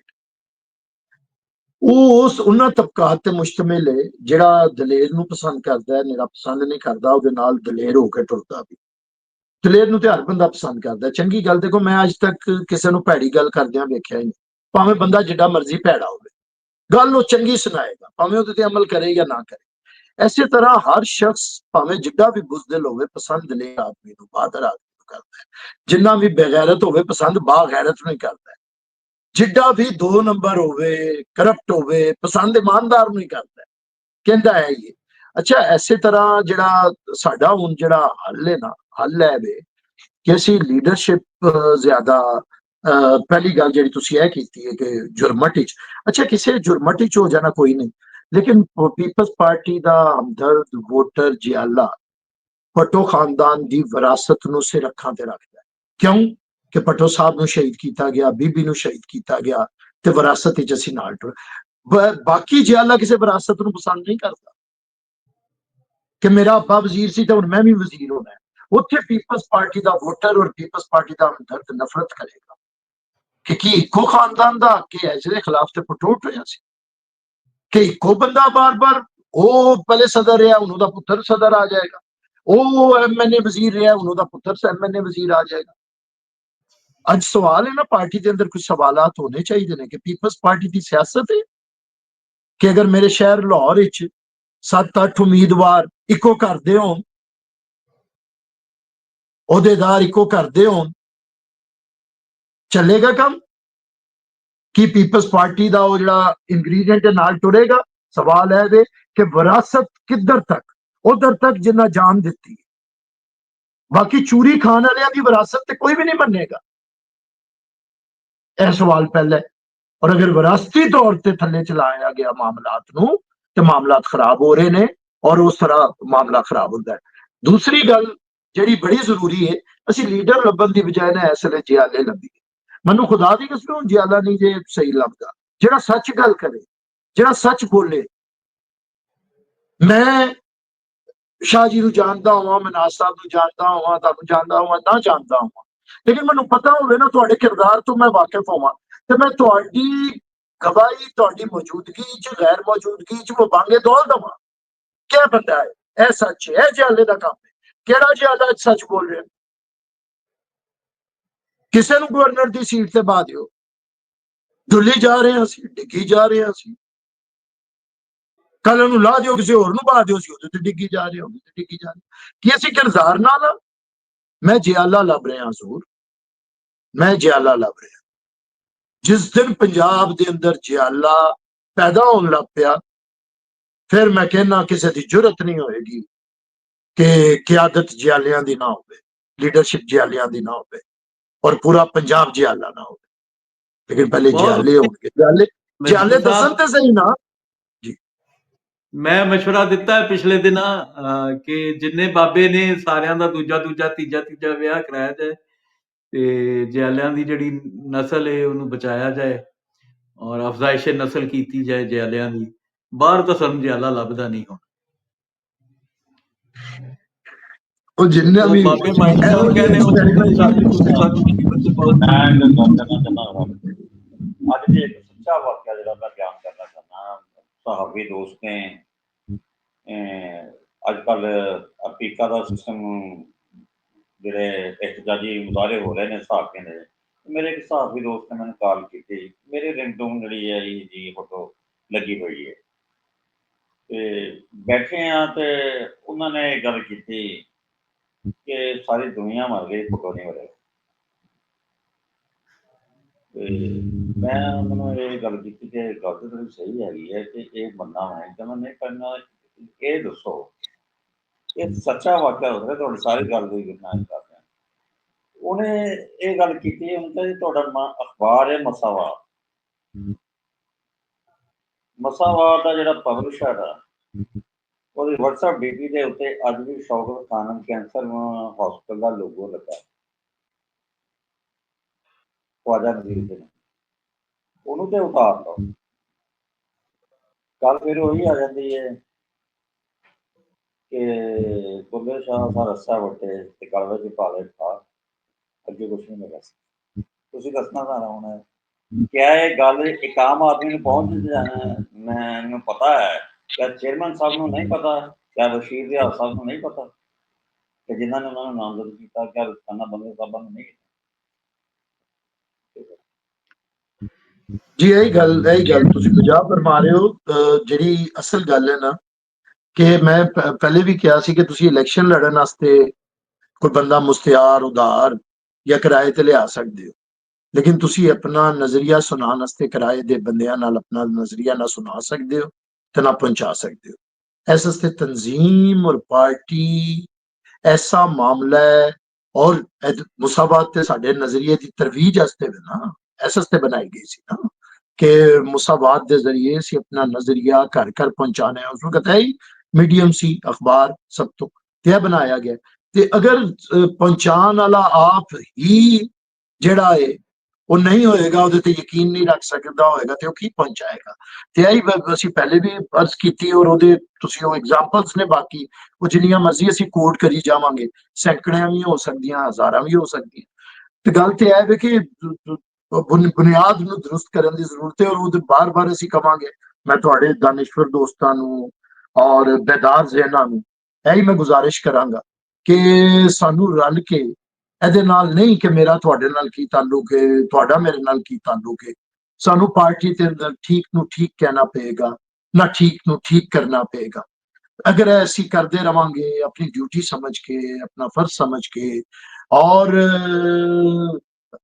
ਉਹ ਉਹਨਾਂ ਤਬਕਾਤ ਤੇ ਮੁਸ਼ਤਮਿਲ ਹੈ ਜਿਹੜਾ ਦਲੇਰ ਨੂੰ ਪਸੰਦ ਕਰਦਾ ਹੈ, ਮੇਰਾ ਪਸੰਦ ਨਹੀਂ ਕਰਦਾ, ਉਹਦੇ ਨਾਲ ਦਲੇਰ ਹੋ ਕੇ ਟੁਰਦਾ ਵੀ। ਦਲੇਰ ਨੂੰ ਤੇ ਹਰ ਬੰਦਾ ਪਸੰਦ ਕਰਦਾ, ਚੰਗੀ ਗੱਲ। ਦੇਖੋ, ਮੈਂ ਅੱਜ ਤੱਕ ਕਿਸੇ ਨੂੰ ਭੈੜੀ ਗੱਲ ਕਰਦਿਆਂ ਵੇਖਿਆ ਹੀ ਨਹੀਂ, ਭਾਵੇਂ ਬੰਦਾ ਜਿੱਡਾ ਮਰਜ਼ੀ ਭੈੜਾ ਹੋਵੇ, ਗੱਲ ਉਹ ਚੰਗੀ ਸੁਣਾਏਗਾ, ਭਾਵੇਂ ਉਹਦੇ ਤੇ ਅਮਲ ਕਰੇ ਜਾਂ ਨਾ ਕਰੇ। ਇਸੇ ਤਰ੍ਹਾਂ ਹਰ ਸ਼ਖਸ ਭਾਵੇਂ ਜਿੱਡਾ ਵੀ ਬੁਜ਼ਦਿਲ ਹੋਵੇ ਪਸੰਦ ਲੈ ਆਦਮੀ ਨੂੰ, ਬਹਾਦਰ ਆਦਮੀ ਨੂੰ ਕਰਦਾ ਹੈ। ਜਿੰਨਾ ਵੀ ਬੇਗੈਰਤ ਹੋਵੇ ਪਸੰਦ ਬਾਗੈਰਤ ਨੂੰ ਹੀ ਕਰਦਾ ਹੈ। ਜਿੱਡਾ ਵੀ 2 ਨੰਬਰ ਹੋਵੇ, ਕਰਪਟ ਹੋਵੇ, ਪਸੰਦ ਇਮਾਨਦਾਰ ਨੂੰ ਹੀ ਕਰਦਾ ਹੈ, ਕਹਿੰਦਾ ਹੈ ਇਹ। ਅੱਛਾ, ਐਸੇ ਤਰ੍ਹਾਂ ਜਿਹੜਾ ਸਾਡਾ ਹੁਣ ਜਿਹੜਾ ਹੱਲ ਹੈ ਨਾ, ਹੱਲ ਹੈ ਵੇ ਕਿ ਅਸੀਂ ਲੀਡਰਸ਼ਿਪ ਜ਼ਿਆਦਾ ਪਹਿਲੀ ਗੱਲ ਜਿਹੜੀ ਤੁਸੀਂ ਇਹ ਕੀਤੀ ਹੈ ਕਿ ਜੁਰਮਟ ਵਿੱਚ, ਅੱਛਾ ਕਿਸੇ ਜੁਰਮਟ ਵਿੱਚ ਹੋ ਜਾਣਾ ਕੋਈ ਨਹੀਂ, ਲੇਕਿਨ ਪੀਪਲਸ ਪਾਰਟੀ ਦਾ ਹਮਦਰਦ ਵੋਟਰ ਜਿਆਲਾ ਭੱਟੋ ਖਾਨਦਾਨ ਦੀ ਵਿਰਾਸਤ ਨੂੰ ਸਿਰ ਅੱਖਾਂ ਤੇ ਰੱਖਦਾ ਹੈ। ਕਿਉਂ ਕਿ ਭੱਟੋ ਸਾਹਿਬ ਨੂੰ ਸ਼ਹੀਦ ਕੀਤਾ ਗਿਆ, ਬੀਬੀ ਨੂੰ ਸ਼ਹੀਦ ਕੀਤਾ ਗਿਆ, ਤੇ ਵਿਰਾਸਤ ਵਿੱਚ ਅਸੀਂ ਨਾਲ ਟੁਰ। ਬਾਕੀ ਜਿਆਲਾ ਕਿਸੇ ਵਿਰਾਸਤ ਨੂੰ ਪਸੰਦ ਨਹੀਂ ਕਰਦਾ ਕਿ ਮੇਰਾ ਅੱਬਾ ਵਜ਼ੀਰ ਸੀ ਤੇ ਹੁਣ ਮੈਂ ਵੀ ਵਜ਼ੀਰ ਹੋਣਾ ਹੈ। ਉੱਥੇ ਪੀਪਲਸ ਪਾਰਟੀ ਦਾ ਵੋਟਰ ਔਰ ਪੀਪਲਸ ਪਾਰਟੀ ਦਾ ਹਮਦਰਦ ਨਫ਼ਰਤ ਕਰੇਗਾ ਕਿ ਕੀ ਇੱਕੋ ਖਾਨਦਾਨ ਦਾ ਕਿ ਐਸੇ ਦੇ ਖਿਲਾਫ ਤੇ ਪਟੋਟ ਹੋਇਆ ਸੀ ਕਿ ਇੱਕੋ ਬੰਦਾ ਬਾਰ-ਬਾਰ ਉਹ ਪਹਿਲੇ ਸਦਰ ਰਿਹਾ, ਹੁਣ ਉਹਦਾ ਪੁੱਤਰ ਸਦਰ ਆ ਜਾਏਗਾ, ਉਹ ਐਮਐਨਏ ਵਜ਼ੀਰ ਰਿਹਾ, ਹੁਣ ਉਹਦਾ ਪੁੱਤਰ ਐਮਐਨਏ ਵਜ਼ੀਰ ਆ ਜਾਏਗਾ। ਅੱਜ ਸਵਾਲ ਹੈ ਨਾ, ਪਾਰਟੀ ਦੇ ਅੰਦਰ ਕੁਝ ਸਵਾਲਾਤ ਹੋਣੇ ਚਾਹੀਦੇ ਨੇ ਕਿ ਪੀਪਲਸ ਪਾਰਟੀ ਦੀ ਸਿਆਸਤ ਹੈ ਕਿ ਅਗਰ ਮੇਰੇ ਸ਼ਹਿਰ ਲਾਹੌਰ ਵਿੱਚ 7-8 ਉਮੀਦਵਾਰ ਇੱਕੋ ਘਰ ਦੇ ਹੋਣ, ਅਹੁਦੇਦਾਰ ਇੱਕੋ ਘਰ ਦੇ ਹੋਣ, ਚੱਲੇਗਾ ਕੰਮ? ਕੀ ਪੀਪਲਸ ਪਾਰਟੀ ਦਾ ਉਹ ਜਿਹੜਾ ਇੰਗਰੀਡੀਐਂਟ ਨਾਲ ਟੁਰੇਗਾ? ਸਵਾਲ ਹੈ ਦੇ ਕਿ ਵਿਰਾਸਤ ਕਿੱਧਰ ਤੱਕ, ਉਧਰ ਤੱਕ ਜਿੰਨਾ ਜਾਨ ਦਿੱਤੀ, ਬਾਕੀ ਚੂਰੀ ਖਾਣ ਵਾਲਿਆਂ ਦੀ ਵਿਰਾਸਤ ਤੇ ਕੋਈ ਵੀ ਨਹੀਂ ਮੰਨੇਗਾ। ਇਹ ਸਵਾਲ ਪਹਿਲਾ ਹੈ। ਔਰ ਅਗਰ ਵਿਰਾਸਤੀ ਤੌਰ ਤੇ ਥੱਲੇ ਚਲਾਇਆ ਗਿਆ ਮਾਮਲਾਤ ਨੂੰ ਤੇ ਮਾਮਲਾਤ ਖਰਾਬ ਹੋ ਰਹੇ ਨੇ ਔਰ ਉਸ ਤਰ੍ਹਾਂ ਮਾਮਲਾ ਖਰਾਬ ਹੁੰਦਾ ਹੈ। ਦੂਸਰੀ ਗੱਲ ਜਿਹੜੀ ਬੜੀ ਜ਼ਰੂਰੀ ਹੈ, ਅਸੀਂ ਲੀਡਰ ਲੱਭਣ ਦੀ ਬਜਾਏ ਨਾ ਇਸ ਵੇਲੇ ਜਿਆਲੇ ਲੱਭੀਏ। ਮੈਨੂੰ ਖੁਦਾ ਦੀ ਕਸਮ ਜਿਆਦਾ ਨਹੀਂ ਜੇ ਸਹੀ ਲੱਭਦਾ, ਜਿਹੜਾ ਸੱਚ ਗੱਲ ਕਰੇ, ਜਿਹੜਾ ਸੱਚ ਬੋਲੇ। ਮੈਂ ਸ਼ਾਹ ਜੀ ਨੂੰ ਜਾਣਦਾ ਹਾਂ, ਮਨਾਜ਼ ਸਾਹਿਬ ਨੂੰ ਜਾਣਦਾ ਹਾਂ, ਤੁਹਾਨੂੰ ਜਾਣਦਾ ਹਾਂ, ਨਾ ਜਾਣਦਾ ਹਾਂ, ਲੇਕਿਨ ਮੈਨੂੰ ਪਤਾ ਹੋਵੇ ਨਾ ਤੁਹਾਡੇ ਕਿਰਦਾਰ ਤੋਂ ਮੈਂ ਵਾਕਿਫ ਹੋਵਾਂ ਤੇ ਮੈਂ ਤੁਹਾਡੀ ਗਵਾਹੀ, ਤੁਹਾਡੀ ਮੌਜੂਦਗੀ ਚ, ਗੈਰ ਮੌਜੂਦਗੀ ਚ ਉਹ ਬਾਂਗੇ ਦੌਲ ਦਵਾਂ। ਕਿਆ ਬੰਦਾ ਹੈ, ਇਹ ਸੱਚ ਹੈ, ਇਹ ਜਿਆਲੇ ਦਾ ਕੰਮ ਹੈ। ਕਿਹੜਾ ਜਿਆਦਾ ਸੱਚ ਬੋਲ ਰਿਹਾ? ਕਿਸੇ ਨੂੰ ਗਵਰਨਰ ਦੀ ਸੀਟ ਤੇ ਪਾ ਦਿਓ, ਡੁੱਲੀ ਜਾ ਰਹੇ ਹਾਂ ਅਸੀਂ, ਡਿੱਗੀ ਜਾ ਰਹੇ ਹਾਂ ਅਸੀਂ। ਕੱਲ ਉਹਨੂੰ ਲਾ ਦਿਓ, ਕਿਸੇ ਹੋਰ ਨੂੰ ਪਾ ਦਿਓ, ਅਸੀਂ ਉਹਦੇ ਤੇ ਡਿੱਗੀ ਜਾ ਰਹੇ, ਉਹਦੇ ਤੇ ਡਿੱਗੀ ਜਾ ਰਹੇ। ਕੀ ਅਸੀਂ ਕਿਰਦਾਰ ਨਾਲ? ਮੈਂ ਜਿਆਲਾ ਲੱਭ ਰਿਹਾ ਹਜ਼ੂਰ, ਮੈਂ ਜਿਆਲਾ ਲੱਭ ਰਿਹਾ। ਜਿਸ ਦਿਨ ਪੰਜਾਬ ਦੇ ਅੰਦਰ ਜਿਆਲਾ ਪੈਦਾ ਹੋਣ ਲੱਗ ਪਿਆ, ਫਿਰ ਮੈਂ ਕਹਿੰਦਾ ਕਿਸੇ ਦੀ ਜੁਰਤ ਨਹੀਂ ਹੋਏਗੀ ਕਿ ਕਿਆਦਤ ਜਿਆਲਿਆਂ ਦੀ ਨਾ ਹੋਵੇ, ਲੀਡਰਸ਼ਿਪ ਜਿਆਲਿਆਂ ਦੀ ਨਾ ਹੋਵੇ ਔਰ ਪੂਰਾ ਪੰਜਾਬ ਜਿਆਲਾ ਨਾ ਹੋਵੇ। ਲੇਕਿਨ ਪਹਿਲੇ ਜਿਆਲੇ ਹੋਣਗੇ, ਜਿਆਲੇ ਦੱਸਣ ਤੇ ਸਹੀ ਨਾ। ਜੀ, ਮੈਂ ਮਸ਼ਵਰਾ ਦਿੱਤਾ ਹੈ ਪਿਛਲੇ ਦਿਨਾਂ ਕਿ ਜਿੰਨੇ ਬਾਬੇ ਨੇ ਸਾਰਿਆਂ ਦਾ ਦੂਜਾ ਤੀਜਾ ਵਿਆਹ ਕਰਾਇਆ ਜਾਏ ਤੇ ਜਿਆਲਿਆਂ ਦੀ ਜਿਹੜੀ ਨਸਲ ਹੈ ਉਹਨੂੰ ਬਚਾਇਆ ਜਾਏ ਔਰ ਅਫਜ਼ਾਇਸ਼ ਨਸਲ ਕੀਤੀ ਜਾਏ ਜਿਆਲਿਆਂ ਦੀ। ਬਾਹਰ ਤਾਂ ਸਾਨੂੰ ਜਿਆਲਾ ਲੱਭਦਾ ਨਹੀਂ ਹੁਣ। ਉਹ ਜਿੰਨਾ ਵੀ ਬਾਬੇ ਮਾਨ ਸਾਹਿਬ ਕਹਿੰਦੇ ਅੱਜ ਵੀ ਇੱਕ ਸੱਚਾ ਵਾਕਿਆ ਜਿਹੜਾ ਮੈਂ ਬਿਆਨ ਕਰਨਾ ਚਾਹੁੰਦਾ। ਸਹਾਬੀ ਦੋਸਤ ਨੇ ਅੱਜ ਕੱਲ ਅਫਰੀਕਾ ਦਾ ਸਿਸਟਮ, ਜਿਹੜੇ ਇhtਜਾਜੀ ਮੁਜ਼ਾਹਰੇ ਹੋ ਰਹੇ ਨੇ ਸਹਾਬੀਆਂ ਦੇ, ਮੇਰੇ ਇੱਕ ਸਹਾਬੀ ਦੋਸਤ ਨੇ ਮੈਨੂੰ ਕਾਲ ਕੀਤੀ, ਮੇਰੇ ਰਿੰਗਟੋਨ ਜਿਹੜੀ ਹੈ ਜੀ ਫੋਟੋ ਲੱਗੀ ਹੋਈ ਹੈ ਤੇ ਬੈਠੇ ਆ ਤੇ ਉਹਨਾਂ ਨੇ ਗੱਲ ਕੀਤੀ ਕਿ ਸਾਰੀ ਦੁਨੀਆ ਮਰ ਗਈ, ਫੋਟੋ ਨਹੀਂ ਮਰੇ। ਤੇ ਮੈਂ ਉਹਨਾਂ ਨੂੰ ਇਹ ਗੱਲ ਕੀਤੀ ਕਿ ਗੱਲ ਤਾਂ ਥੋੜੀ ਸਹੀ ਹੈਗੀ ਹੈ ਕਿ ਇਹ ਬੰਦਾ ਮੈਂ ਕਹਿੰਦਾ ਨਹੀਂ ਕਰਨਾ। ਇਹ ਦੱਸੋ, ਇਹ ਸੱਚਾ ਵਾਕਿਆ ਹੋ ਰਿਹਾ, ਤੁਹਾਡੀ ਸਾਰੀ ਗੱਲ ਦੀ ਗੁਨਾਹ ਕਰ ਰਿਹਾ। ਉਹਨੇ ਇਹ ਗੱਲ ਕੀਤੀ, ਹੁਣ ਤਾਂ ਤੁਹਾਡਾ ਅਖਬਾਰ ਹੈ ਮਸਾਵਾਰ ਦਾ ਜਿਹੜਾ ਪਬਲਿਸ਼ਰ ਆ, ਉਹਦੀ WhatsApp DP ਦੇ ਉੱਤੇ ਅੱਜ ਵੀ ਸ਼ੌਕਤ ਖਾਨਮ ਕੈਂਸਰ ਹਸਪਤਾਲ ਦਾ ਲੋਗੋ ਲੱਗਾ, ਖਵਾਜਾ ਨਜ਼ੀਰ ਦੇ। ਉਹਨੂੰ ਤੇ ਉਤਾਰ ਲਓ। ਗੱਲ ਫਿਰ ਉਹੀ ਆ ਜਾਂਦੀ ਹੈ ਕਿ ਬੁੱਲੇ ਸ਼ਾਹ ਦਾ ਰੱਸਾ ਵੱਟੇ ਤੇ ਕਲਵੇ ਚ ਪਾ ਲੈ ਖਾ, ਅੱਗੇ ਕੁਛ ਨਹੀਂ ਮਿਲਿਆ। ਤੁਸੀਂ ਦੱਸਣਾ ਸਾਰਾ ਹੁਣ ਕਿਆ ਇਹ ਗੱਲ ਇੱਕ ਆਮ ਆਦਮੀ ਨੂੰ ਪਹੁੰਚ ਜਾਣਾ? ਮੈਨੂੰ ਪਤਾ ਹੈ ਕਿ ਚੇਅਰਮੈਨ ਸਾਹਿਬ ਨੂੰ ਨਹੀਂ ਪਤਾ, ਕਿਆ ਬਸ਼ੀਰ ਰਿਆਜ਼ ਸਾਹਿਬ ਨੂੰ ਨਹੀਂ ਪਤਾ ਕਿ ਜਿਨ੍ਹਾਂ ਨੇ ਉਹਨਾਂ ਨੂੰ ਨਾਮਜ਼ਦ ਕੀਤਾ, ਕਿਆ ਰੁਖਸਾਨਾ ਬੰਦੇ ਸਾਹਿਬਾਂ ਨੂੰ ਨਹੀਂ? ਜੀ ਇਹੀ ਗੱਲ ਤੁਸੀਂ ਪੰਜਾਬ ਫਰਮਾ ਰਹੇ ਹੋ। ਜਿਹੜੀ ਅਸਲ ਗੱਲ ਹੈ ਨਾ ਕਿ ਮੈਂ ਪਹਿਲੇ ਵੀ ਕਿਹਾ ਸੀ ਕਿ ਤੁਸੀਂ ਇਲੈਕਸ਼ਨ ਲੜਨ ਵਾਸਤੇ ਕੋਈ ਬੰਦਾ ਮੁਸਤਿਆਰ ਉਧਾਰ ਜਾਂ ਕਿਰਾਏ ਤੇ ਲਿਆ ਸਕਦੇ ਹੋ, ਲੇਕਿਨ ਤੁਸੀਂ ਆਪਣਾ ਨਜ਼ਰੀਆ ਸੁਣਾਉਣ ਵਾਸਤੇ ਕਿਰਾਏ ਦੇ ਬੰਦਿਆਂ ਨਾਲ ਆਪਣਾ ਨਜ਼ਰੀਆ ਨਾ ਸੁਣਾ ਸਕਦੇ ਹੋ ਤੇ ਨਾ ਪਹੁੰਚਾ ਸਕਦੇ ਹੋ। ਇਸ ਵਾਸਤੇ ਤਨਜ਼ੀਮ ਔਰ ਪਾਰਟੀ ਐਸਾ ਮਾਮਲਾ ਹੈ, ਔਰ ਮੁਸਾਵਾਤ ਤੇ ਸਾਡੇ ਨਜ਼ਰੀਏ ਦੀ ਤਰਵੀਜ ਵਾਸਤੇ ਵੀ ਨਾ ਇਸ ਵਾਸਤੇ ਬਣਾਈ ਗਈ ਸੀ ਨਾ ਕਿ ਮੁਸਾਵਾਤ ਦੇ ਜ਼ਰੀਏ ਅਸੀਂ ਆਪਣਾ ਨਜ਼ਰੀਆ ਘਰ ਘਰ ਪਹੁੰਚਾना है। उस वक्त है ही मीडियम सी अखबार सब तो यह बनाया गया ਤੇ ਅਗਰ ਪਹੁੰਚਾਉਣ ਵਾਲਾ ਆਪ ਹੀ ਜਿਹੜਾ ਹੈ ਉਹ ਨਹੀਂ ਹੋਏਗਾ, ਉਹਦੇ ਤੇ ਯਕੀਨ ਨਹੀਂ ਰੱਖ ਸਕਦਾ ਹੋਏਗਾ ਤੇ ਉਹ ਕੀ ਪਹੁੰਚਾਏਗਾ। ਤੇ ਇਹੀ ਅਸੀਂ ਪਹਿਲੇ ਵੀ ਅਰਜ਼ ਕੀਤੀ, ਔਰ ਉਹਦੇ ਤੁਸੀਂ ਉਹ ਐਗਜ਼ਾਮਪਲਸ ਨੇ, ਬਾਕੀ ਉਹ ਜਿੰਨੀਆਂ ਮਰਜ਼ੀ ਅਸੀਂ ਕੋਟ ਕਰੀ ਜਾਵਾਂਗੇ, ਸੈਂਕੜਿਆਂ ਵੀ ਹੋ ਸਕਦੀਆਂ, ਹਜ਼ਾਰਾਂ ਵੀ ਹੋ ਸਕਦੀਆਂ। ਤੇ ਗੱਲ ਤੇ ਇਹ ਹੈ ਕਿ ਬੁਨਿਆਦ ਨੂੰ ਦਰੁਸਤ ਕਰਨ ਦੀ ਜ਼ਰੂਰਤ ਹੈ, ਔਰ ਉਹਦੇ ਬਾਰ-ਬਾਰ ਅਸੀਂ ਕਵਾਂਗੇ। ਮੈਂ ਤੁਹਾਡੇ ਦਾਨਿਸ਼ਵਰ ਦੋਸਤਾਂ ਨੂੰ ਔਰ ਬੇਦਾਰ ਜ਼ਹਿਨਾਂ ਨੂੰ ਇਹੀ ਮੈਂ ਗੁਜ਼ਾਰਿਸ਼ ਕਰਾਂਗਾ ਕਿ ਸਾਨੂੰ ਰਲ ਕੇ ਇਹਦੇ ਨਾਲ ਨਹੀਂ ਕਿ ਮੇਰਾ ਤੁਹਾਡੇ ਨਾਲ ਕੀ ਤਾਲੁਕ ਹੈ, ਤੁਹਾਡਾ ਮੇਰੇ ਨਾਲ ਕੀ ਤਾਲੁਕ ਹੈ, ਸਾਨੂੰ ਪਾਰਟੀ ਦੇ ਅੰਦਰ ਠੀਕ ਨੂੰ ਠੀਕ ਕਹਿਣਾ ਪਏਗਾ, ਨਾ ਠੀਕ ਨੂੰ ਠੀਕ ਕਰਨਾ ਪਏਗਾ। अगर ऐसी करते रवांगे अपनी ड्यूटी समझ के, अपना फर्ज समझ के, और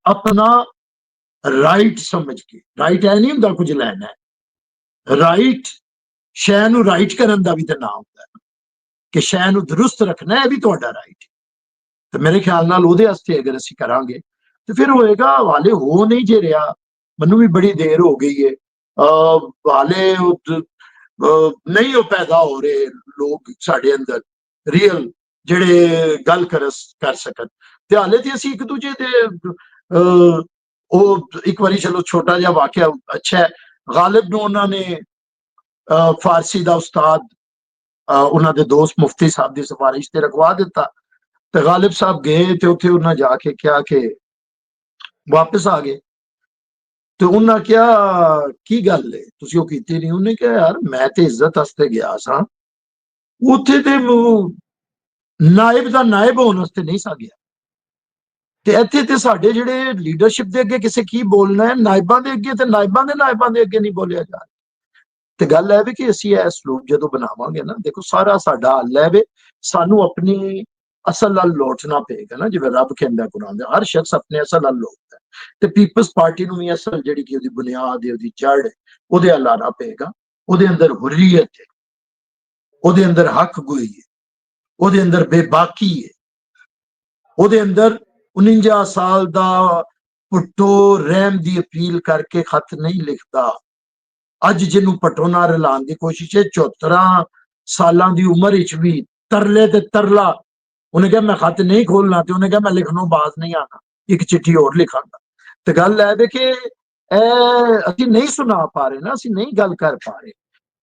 अपना राइट समझ के, राइट है नहीं होंगे कुछ लैना है, राइट शह नूं राइट करन दा भी ते नाम होंदा है कि शह नूं दुरुस्त रखना है भी तुहाडा राइट। तो मेरे ख्याल नाल ओहदे वास्ते अगर असीं करांगे तो फिर होएगा। हाले हो नहीं जे रहा, मैनूं भी बड़ी देर हो गई है, हाले नहीं वो पैदा हो रहे लोग साडे अंदर रीयल ਜਿਹੜੇ ਗੱਲ ਕਰ ਸਕਣ। ਤੇ ਹਾਲੇ ਤੇ ਅਸੀਂ ਇੱਕ ਦੂਜੇ ਦੇ ਉਹ ਇੱਕ ਵਾਰੀ ਚਲੋ ਛੋਟਾ ਜਿਹਾ ਵਾਕਿਆ ਅੱਛਾ ਹੈ, ਗਾਲਿਬ ਨੂੰ ਉਹਨਾਂ ਨੇ ਫਾਰਸੀ ਦਾ ਉਸਤਾਦ ਉਹਨਾਂ ਦੇ ਦੋਸਤ ਮੁਫਤੀ ਸਾਹਿਬ ਦੀ ਸਿਫਾਰਿਸ਼ ਤੇ ਰਖਵਾ ਦਿੱਤਾ। ਤੇ ਗਾਲਿਬ ਸਾਹਿਬ ਗਏ ਤੇ ਉੱਥੇ ਉਹਨਾਂ ਜਾ ਕੇ ਕਿਹਾ ਕਿ ਵਾਪਸ ਆ ਗਏ। ਤੇ ਉਹਨਾਂ ਕਿਹਾ ਕੀ ਗੱਲ ਹੈ ਤੁਸੀਂ ਉਹ ਕੀਤੀ ਨਹੀਂ? ਉਹਨੇ ਕਿਹਾ ਯਾਰ ਮੈਂ ਤੇ ਇੱਜ਼ਤ ਵਾਸਤੇ ਗਿਆ ਸਾਂ, ਉੱਥੇ ਤੇ ਨਾਇਬ ਦਾ ਨਾਇਬ ਹੋਣ ਵਾਸਤੇ ਨਹੀਂ ਸਾ ਗਿਆ। ਤੇ ਇੱਥੇ ਤੇ ਸਾਡੇ ਜਿਹੜੇ ਲੀਡਰਸ਼ਿਪ ਦੇ ਅੱਗੇ ਕਿਸੇ ਕੀ ਬੋਲਣਾ ਹੈ, ਨਾਇਬਾਂ ਦੇ ਅੱਗੇ ਤੇ ਨਾਇਬਾਂ ਦੇ ਅੱਗੇ ਨਹੀਂ ਬੋਲਿਆ ਜਾ। ਤੇ ਗੱਲ ਹੈ ਵੀ ਕਿ ਅਸੀਂ ਇਹ ਸਲੂਕ ਜਦੋਂ ਬਣਾਵਾਂਗੇ ਨਾ, ਦੇਖੋ ਸਾਰਾ ਸਾਡਾ ਹੱਲ ਹੈ ਵੀ ਸਾਨੂੰ ਆਪਣੀ ਅਸਲ ਨਾਲ ਲੋਟਣਾ ਪਏਗਾ ਨਾ, ਜਿਵੇਂ ਰੱਬ ਕਹਿੰਦਾ ਕੁਰਾਨ ਦੇ, ਹਰ ਸ਼ਖਸ ਆਪਣੇ ਅਸਲ ਨਾਲ ਲੋਟਦਾ ਹੈ। ਤੇ ਪੀਪਲਸ ਪਾਰਟੀ ਨੂੰ ਵੀ ਅਸਲ ਜਿਹੜੀ ਕਿ ਉਹਦੀ ਬੁਨਿਆਦ ਹੈ, ਉਹਦੀ ਜੜ ਹੈ, ਉਹਦੇ ਹੱਲ ਆਉਣਾ ਪਏਗਾ। ਉਹਦੇ ਅੰਦਰ ਹੁਰੀਅਤ ਹੈ, ਉਹਦੇ ਅੰਦਰ ਹੱਕ ਗੋਈ ਹੈ, ਉਹਦੇ ਅੰਦਰ ਬੇਬਾਕੀ ਹੈ, ਉਹਦੇ ਅੰਦਰ 49 ਸਾਲ ਦਾ ਭੁੱਟੋ ਰਹਿਮ ਦੀ ਅਪੀਲ ਕਰਕੇ ਖਤ ਨਹੀਂ ਲਿਖਦਾ। ਅੱਜ ਜਿਹਨੂੰ ਭੱਟੋ ਨਾਲ ਰਲਾਉਣ ਦੀ ਕੋਸ਼ਿਸ਼ ਹੈ, 74 ਸਾਲਾਂ ਦੀ ਉਮਰ ਵਿੱਚ ਵੀ ਤਰਲੇ ਤੇ ਤਰਲਾ। ਉਹਨੇ ਕਿਹਾ ਮੈਂ ਖਤ ਨਹੀਂ ਖੋਲਣਾ, ਤੇ ਉਹਨੇ ਕਿਹਾ ਮੈਂ ਲਿਖਣੋਂ ਬਾਜ਼ ਨਹੀਂ ਆਣਾ, ਇੱਕ ਚਿੱਠੀ ਹੋਰ ਲਿਖਾਂਗਾ। ਤੇ ਗੱਲ ਹੈ ਕਿ ਅਸੀਂ ਨਹੀਂ ਸੁਣਾ ਪਾ ਰਹੇ ਨਾ, ਅਸੀਂ ਨਹੀਂ ਗੱਲ ਕਰ ਪਾ ਰਹੇ।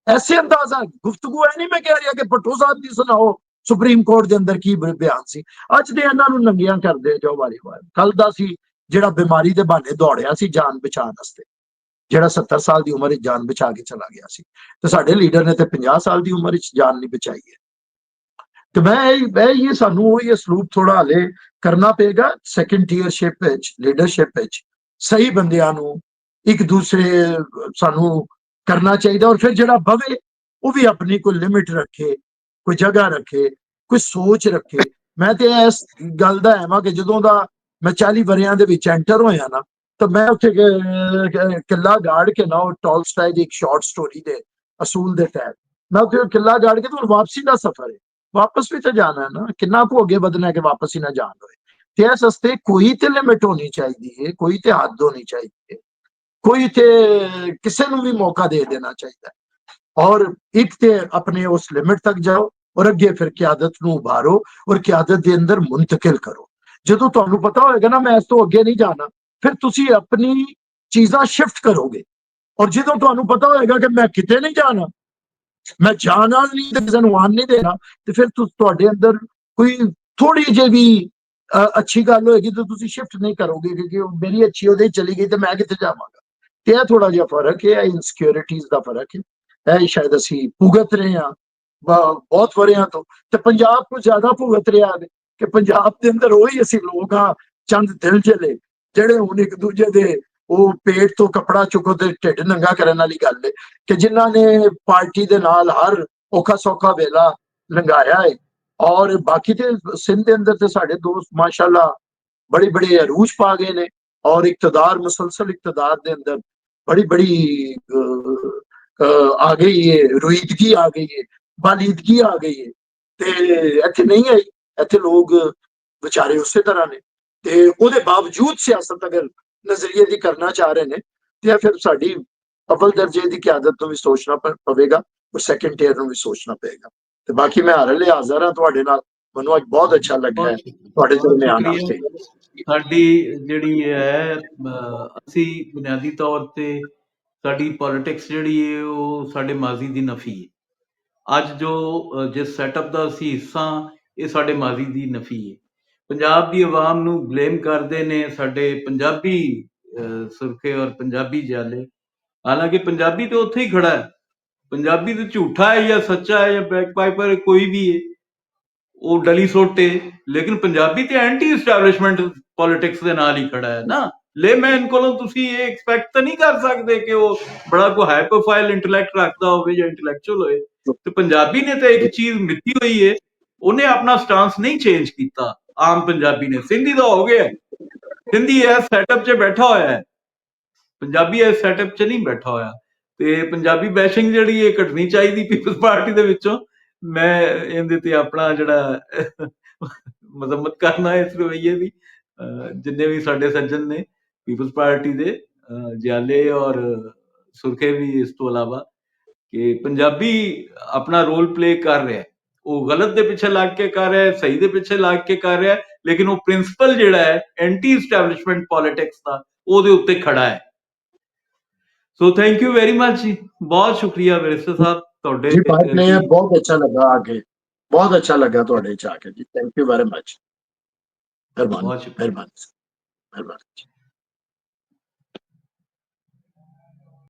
ਐਸੇ ਅੰਦਾਜ਼ਾ ਗੁਫ਼ਤਗੂ ਹੈ ਨਹੀਂ, ਮੈਂ ਕਹਿ ਰਿਹਾ ਕਿ ਭੱਟੋ ਸਾਹਿਬ ਦੀ ਸੁਣਾਓ ਸੁਪਰੀਮ ਕੋਰਟ ਦੇ ਅੰਦਰ ਕੀ ਬਿਆਨ ਸੀ। ਅੱਜ ਦੇ ਇਹਨਾਂ ਨੂੰ ਨੰਗੀਆਂ ਕਰਦੇ ਜਾਓ ਵਾਰੀ ਵਾਰ। ਕੱਲ ਦਾ ਸੀ ਜਿਹੜਾ ਬਿਮਾਰੀ ਦੇ ਬਹਾਨੇ ਦੌੜਿਆ ਸੀ ਜਾਨ ਬਚਾਉਣ ਵਾਸਤੇ, ਜਿਹੜਾ 70 ਸਾਲ ਦੀ ਉਮਰ ਵਿੱਚ ਜਾਨ ਬਚਾ ਕੇ ਚਲਾ ਗਿਆ ਸੀ, ਤੇ ਸਾਡੇ ਲੀਡਰ ਨੇ ਤੇ 50 ਸਾਲ ਦੀ ਉਮਰ ਵਿੱਚ ਜਾਨ ਨਹੀਂ ਬਚਾਈ ਹੈ। ਤੇ ਮੈਂ ਇਹ ਸਾਨੂੰ ਉਹ ਸਲੂਕ ਥੋੜਾ ਹਲੇ ਕਰਨਾ ਪਏਗਾ। ਸੈਕੰਡ ਟੀਅਰਸ਼ਿਪ ਵਿੱਚ, ਲੀਡਰਸ਼ਿਪ ਵਿੱਚ ਸਹੀ ਬੰਦਿਆਂ ਨੂੰ ਇੱਕ ਦੂਸਰੇ ਸਾਨੂੰ ਕਰਨਾ ਚਾਹੀਦਾ। ਔਰ ਫਿਰ ਜਿਹੜਾ ਬਵੇ ਉਹ ਵੀ ਆਪਣੀ ਕੋਈ ਲਿਮਿਟ ਰੱਖੇ, ਕੋਈ ਜਗ੍ਹਾ ਰੱਖੇ, ਕੋਈ ਸੋਚ ਰੱਖੇ। ਮੈਂ ਤੇ ਇਸ ਗੱਲ ਦਾ ਐਵਾਂ ਕਿ ਜਦੋਂ ਦਾ ਮੈਂ 40 ਵਰਿਆਂ ਦੇ ਵਿੱਚ ਐਂਟਰ ਹੋਇਆ ਨਾ, ਤਾਂ ਮੈਂ ਉੱਥੇ ਕਿੱਲਾ ਗਾੜ ਕੇ ਨਾ, ਉਹ ਟੋਲਸਟਾਏ ਦੀ ਇੱਕ ਸ਼ਾਰਟ ਸਟੋਰੀ ਦੇ ਅਸੂਲ ਦੇ ਤਹਿਤ ਮੈਂ ਉੱਥੇ ਕਿੱਲਾ ਗਾੜ ਕੇ, ਤੇ ਵਾਪਸੀ ਦਾ ਸਫ਼ਰ ਹੈ, ਵਾਪਸ ਵੀ ਤਾਂ ਜਾਣਾ ਹੈ ਨਾ, ਕਿੰਨਾ ਕੁ ਅੱਗੇ ਵਧਣਾ ਕਿ ਵਾਪਸ ਹੀ ਨਾ ਜਾਣ ਹੋਏ। ਤੇ ਇਸ ਵਾਸਤੇ ਕੋਈ ਤੇ ਲਿਮਿਟ ਹੋਣੀ ਚਾਹੀਦੀ ਹੈ, ਕੋਈ ਤੇ ਹੱਦ ਹੋਣੀ ਚਾਹੀਦੀ ਹੈ, ਕੋਈ ਤੇ ਕਿਸੇ ਨੂੰ ਵੀ ਮੌਕਾ ਦੇ ਦੇਣਾ ਚਾਹੀਦਾ ਹੈ। ਔਰ ਇੱਕ ਤੇ ਆਪਣੇ ਉਸ ਲਿਮਿਟ ਤੱਕ ਜਾਓ, ਔਰ ਅੱਗੇ ਫਿਰ ਕਿਆਦਤ ਨੂੰ ਉਭਾਰੋ, ਔਰ ਕਿਆਦਤ ਦੇ ਅੰਦਰ ਮੁੰਤਕਿਲ ਕਰੋ। ਜਦੋਂ ਤੁਹਾਨੂੰ ਪਤਾ ਹੋਏਗਾ ਨਾ ਮੈਂ ਇਸ ਤੋਂ ਅੱਗੇ ਨਹੀਂ ਜਾਣਾ, ਫਿਰ ਤੁਸੀਂ ਆਪਣੀ ਚੀਜ਼ਾਂ ਸ਼ਿਫਟ ਕਰੋਗੇ। ਔਰ ਜਦੋਂ ਤੁਹਾਨੂੰ ਪਤਾ ਹੋਏਗਾ ਕਿ ਮੈਂ ਕਿਤੇ ਨਹੀਂ ਜਾਣਾ, ਮੈਂ ਜਾਣਾ ਨਹੀਂ ਤੇ ਕਿਸੇ ਨੂੰ ਆਉਣ ਨਹੀਂ ਦੇਣਾ, ਤੇ ਫਿਰ ਤੁਹਾਡੇ ਅੰਦਰ ਕੋਈ ਥੋੜੀ ਜਿਹੀ ਵੀ ਅੱਛੀ ਗੱਲ ਹੋਏਗੀ ਤਾਂ ਤੁਸੀਂ ਸ਼ਿਫਟ ਨਹੀਂ ਕਰੋਗੇ, ਕਿਉਂਕਿ ਮੇਰੀ ਅੱਛੀ ਉਹਦੇ ਚਲੀ ਗਈ ਤੇ ਮੈਂ ਕਿੱਥੇ ਜਾਵਾਂਗਾ। ਤੇ ਇਹ ਥੋੜਾ ਜਿਹਾ ਫਰਕ ਹੈ, ਇਨਸਿਕਿਉਰਿਟੀਜ਼ ਦਾ ਫਰਕ ਹੈ। ਇਹ ਸ਼ਾਇਦ ਅਸੀਂ ਭੁਗਤ ਰਹੇ ਹਾਂ ਬਹੁਤ ਵਰਿਆਂ ਤੋਂ, ਤੇ ਪੰਜਾਬ ਤੋਂ ਜ਼ਿਆਦਾ ਭੁਗਤ ਰਿਹਾ ਹੈ ਕਿ ਪੰਜਾਬ ਦੇ ਅੰਦਰ ਉਹੀ ਅਸੀਂ ਲੋਕ ਹਾਂ, ਚੰਦ ਦਿਲ ਜਲੇ, ਜਿਹੜੇ ਹੁਣ ਇੱਕ ਦੂਜੇ ਦੇ ਉਹ ਪੇਟ ਤੋਂ ਕੱਪੜਾ ਚੁੱਕੋ ਤੇ ਢਿੱਡ ਨੰਗਾ ਕਰਨ ਵਾਲੀ ਗੱਲ ਹੈ, ਕਿ ਜਿਨ੍ਹਾਂ ਨੇ ਪਾਰਟੀ ਦੇ ਨਾਲ ਹਰ ਔਖਾ ਸੌਖਾ ਵੇਲਾ ਲੰਘਾਇਆ ਹੈ। ਔਰ ਬਾਕੀ ਤੇ ਸਿੰਧ ਦੇ ਅੰਦਰ ਤੇ ਸਾਡੇ ਦੋਸਤ ਮਾਸ਼ਾਅੱਲਾ बड़ी बड़ी अरूज पा गए ने और इक्तदार मुसलसल इक्तदार के अंदर बड़ी बड़ी आ गई है, रुईदगी आ गई है, बालीदगी आ गई है। ते इत्थे नहीं आई, इत्थे लोग बेचारे उस तरह ने ते ओदे बावजूद सियासत अगर नजरिए की करना चाह रहे ने ते फिर साडी अव्वल दर्जे की क्यादत को भी सोचना पवेगा और सैकेंड टियर को भी सोचना पएगा। ते बाकी मैं हर वे हाजिर हाँ तुहाडे नाल, मैनूं अज बहुत अच्छा लगा है तुहाडे बहुत दरमियान शुक्रिया। आके। ਸਾਡੀ ਜਿਹੜੀ ਹੈ ਅਸੀਂ ਬੁਨਿਆਦੀ ਤੌਰ ਤੇ ਸਾਡੀ ਪੋਲਿਟਿਕਸ ਜਿਹੜੀ ਹੈ ਉਹ ਸਾਡੇ ਮਾਜ਼ੀ ਦੀ ਨਫੀ ਹੈ। ਅੱਜ ਜੋ ਜਿਸ ਸੈਟਅਪ ਦਾ ਅਸੀਂ ਹਿੱਸਾ ਇਹ ਸਾਡੇ ਮਾਜ਼ੀ ਦੀ ਨਫੀ ਹੈ। ਪੰਜਾਬ ਦੀ ਆਵਾਮ ਨੂੰ ਬਲੇਮ ਕਰਦੇ ਨੇ ਸਾਡੇ ਪੰਜਾਬੀ ਸੁਰਖੇ ਔਰ ਪੰਜਾਬੀ ਜਾਲੇ, ਹਾਲਾਂਕਿ ਪੰਜਾਬੀ ਤੇ ਉੱਥੇ ਹੀ ਖੜਾ ਹੈ। ਪੰਜਾਬੀ ਤੇ ਝੂਠਾ ਹੈ ਜਾਂ ਸੱਚਾ ਹੈ ਜਾਂ ਬੈਕ ਪਾਈਪਰ ਕੋਈ ਵੀ ਹੈ, ਉਹ ਡਲੀ ਸੋਟੇ, ਲੇਕਿਨ ਪੰਜਾਬੀ ਤੇ ਐਂਟੀ ਇਸਟੈਬਲਿਸ਼ਮੈਂਟ ਪੋਲਿਟਿਕਸ ਦੇ ਨਾਲ ਹੀ ਖੜਾ ਹੈ ਨਾ। ਲੇਮੈਨ ਕੋਲੋਂ ਤੁਸੀਂ ਇਹ ਐਕਸਪੈਕਟ ਤਾਂ ਨਹੀਂ ਕਰ ਸਕਦੇ ਕਿ ਉਹ ਬੜਾ ਕੋਈ ਹਾਈ ਪ੍ਰੋਫਾਈਲ ਇੰਟੈਲੈਕਟ ਰੱਖਦਾ ਹੋਵੇ ਜਾਂ ਇੰਟੈਲੈਕਚੁਅਲ ਹੋਏ। ਤੇ ਪੰਜਾਬੀ ਨੇ ਤਾਂ ਇੱਕ ਚੀਜ਼ ਮਿੱਤੀ ਹੋਈ ਹੈ, ਉਹਨੇ ਆਪਣਾ ਸਟਾਂਸ ਨਹੀਂ ਚੇਂਜ ਕੀਤਾ। ਆਮ ਪੰਜਾਬੀ ਨੇ, ਸਿੰਧੀ ਦਾ ਹੋ ਗਿਆ, ਸਿੰਧੀ ਇਸ ਸੈਟਅਪ 'ਚ ਬੈਠਾ ਹੋਇਆ ਹੈ, ਪੰਜਾਬੀ ਇਸ ਸੈਟਅਪ 'ਚ ਨਹੀਂ ਬੈਠਾ ਹੋਇਆ। ਤੇ ਪੰਜਾਬੀ ਬੈਸ਼ਿੰਗ ਜਿਹੜੀ ਇਹ ਘਟਣੀ ਚਾਹੀਦੀ ਪੀਪਲਸ ਪਾਰਟੀ ਦੇ ਵਿੱਚੋਂ। ਮੈਂ ਇਹਦੇ ਤੇ ਆਪਣਾ ਜਿਹੜਾ ਮਜ਼ਮਤ ਕਰਨਾ ਇਸ ਰਵਈਏ ਦੀ। ਜਿੰਨੇ ਵੀ ਸਾਡੇ ਸੱਜਣ ਨੇ ਪੀਪਲਸ ਪਾਰਟੀ ਦੇ ਜਾਲੇ ਔਰ ਸੁਰਖੇ ਵੀ ਇਸ ਤੋਂ ਇਲਾਵਾ, ਕਿ ਪੰਜਾਬੀ ਆਪਣਾ ਰੋਲ ਪਲੇ ਕਰ ਰਿਹਾ, ਉਹ ਗਲਤ ਦੇ ਪਿੱਛੇ ਲੱਗ ਕੇ ਕਰ ਰਿਹਾ, ਸਹੀ ਦੇ ਪਿੱਛੇ ਲੱਗ ਕੇ ਕਰ ਰਿਹਾ, ਲੇਕਿਨ ਉਹ ਪ੍ਰਿੰਸੀਪਲ ਜਿਹੜਾ ਹੈ ਐਂਟੀ ਇਸਟੈਬਲਿਸ਼ਮੈਂਟ ਪੋਲਿਟਿਕਸ ਦਾ, ਉਹਦੇ ਉੱਤੇ ਖੜਾ ਹੈ। So thank you very much ਜੀ, ਬਹੁਤ ਸ਼ੁਕਰੀਆ ਬੈਰਿਸਟਰ ਸਾਹਿਬ ਤੁਹਾਡੇ। जी बात नहीं है, बहुत अच्छा लगा आके, बहुत अच्छा लगा तुहाडे च आके जी। Thank you very much. मेहरबानी बहुत शुक्रिया। मेहरबानी।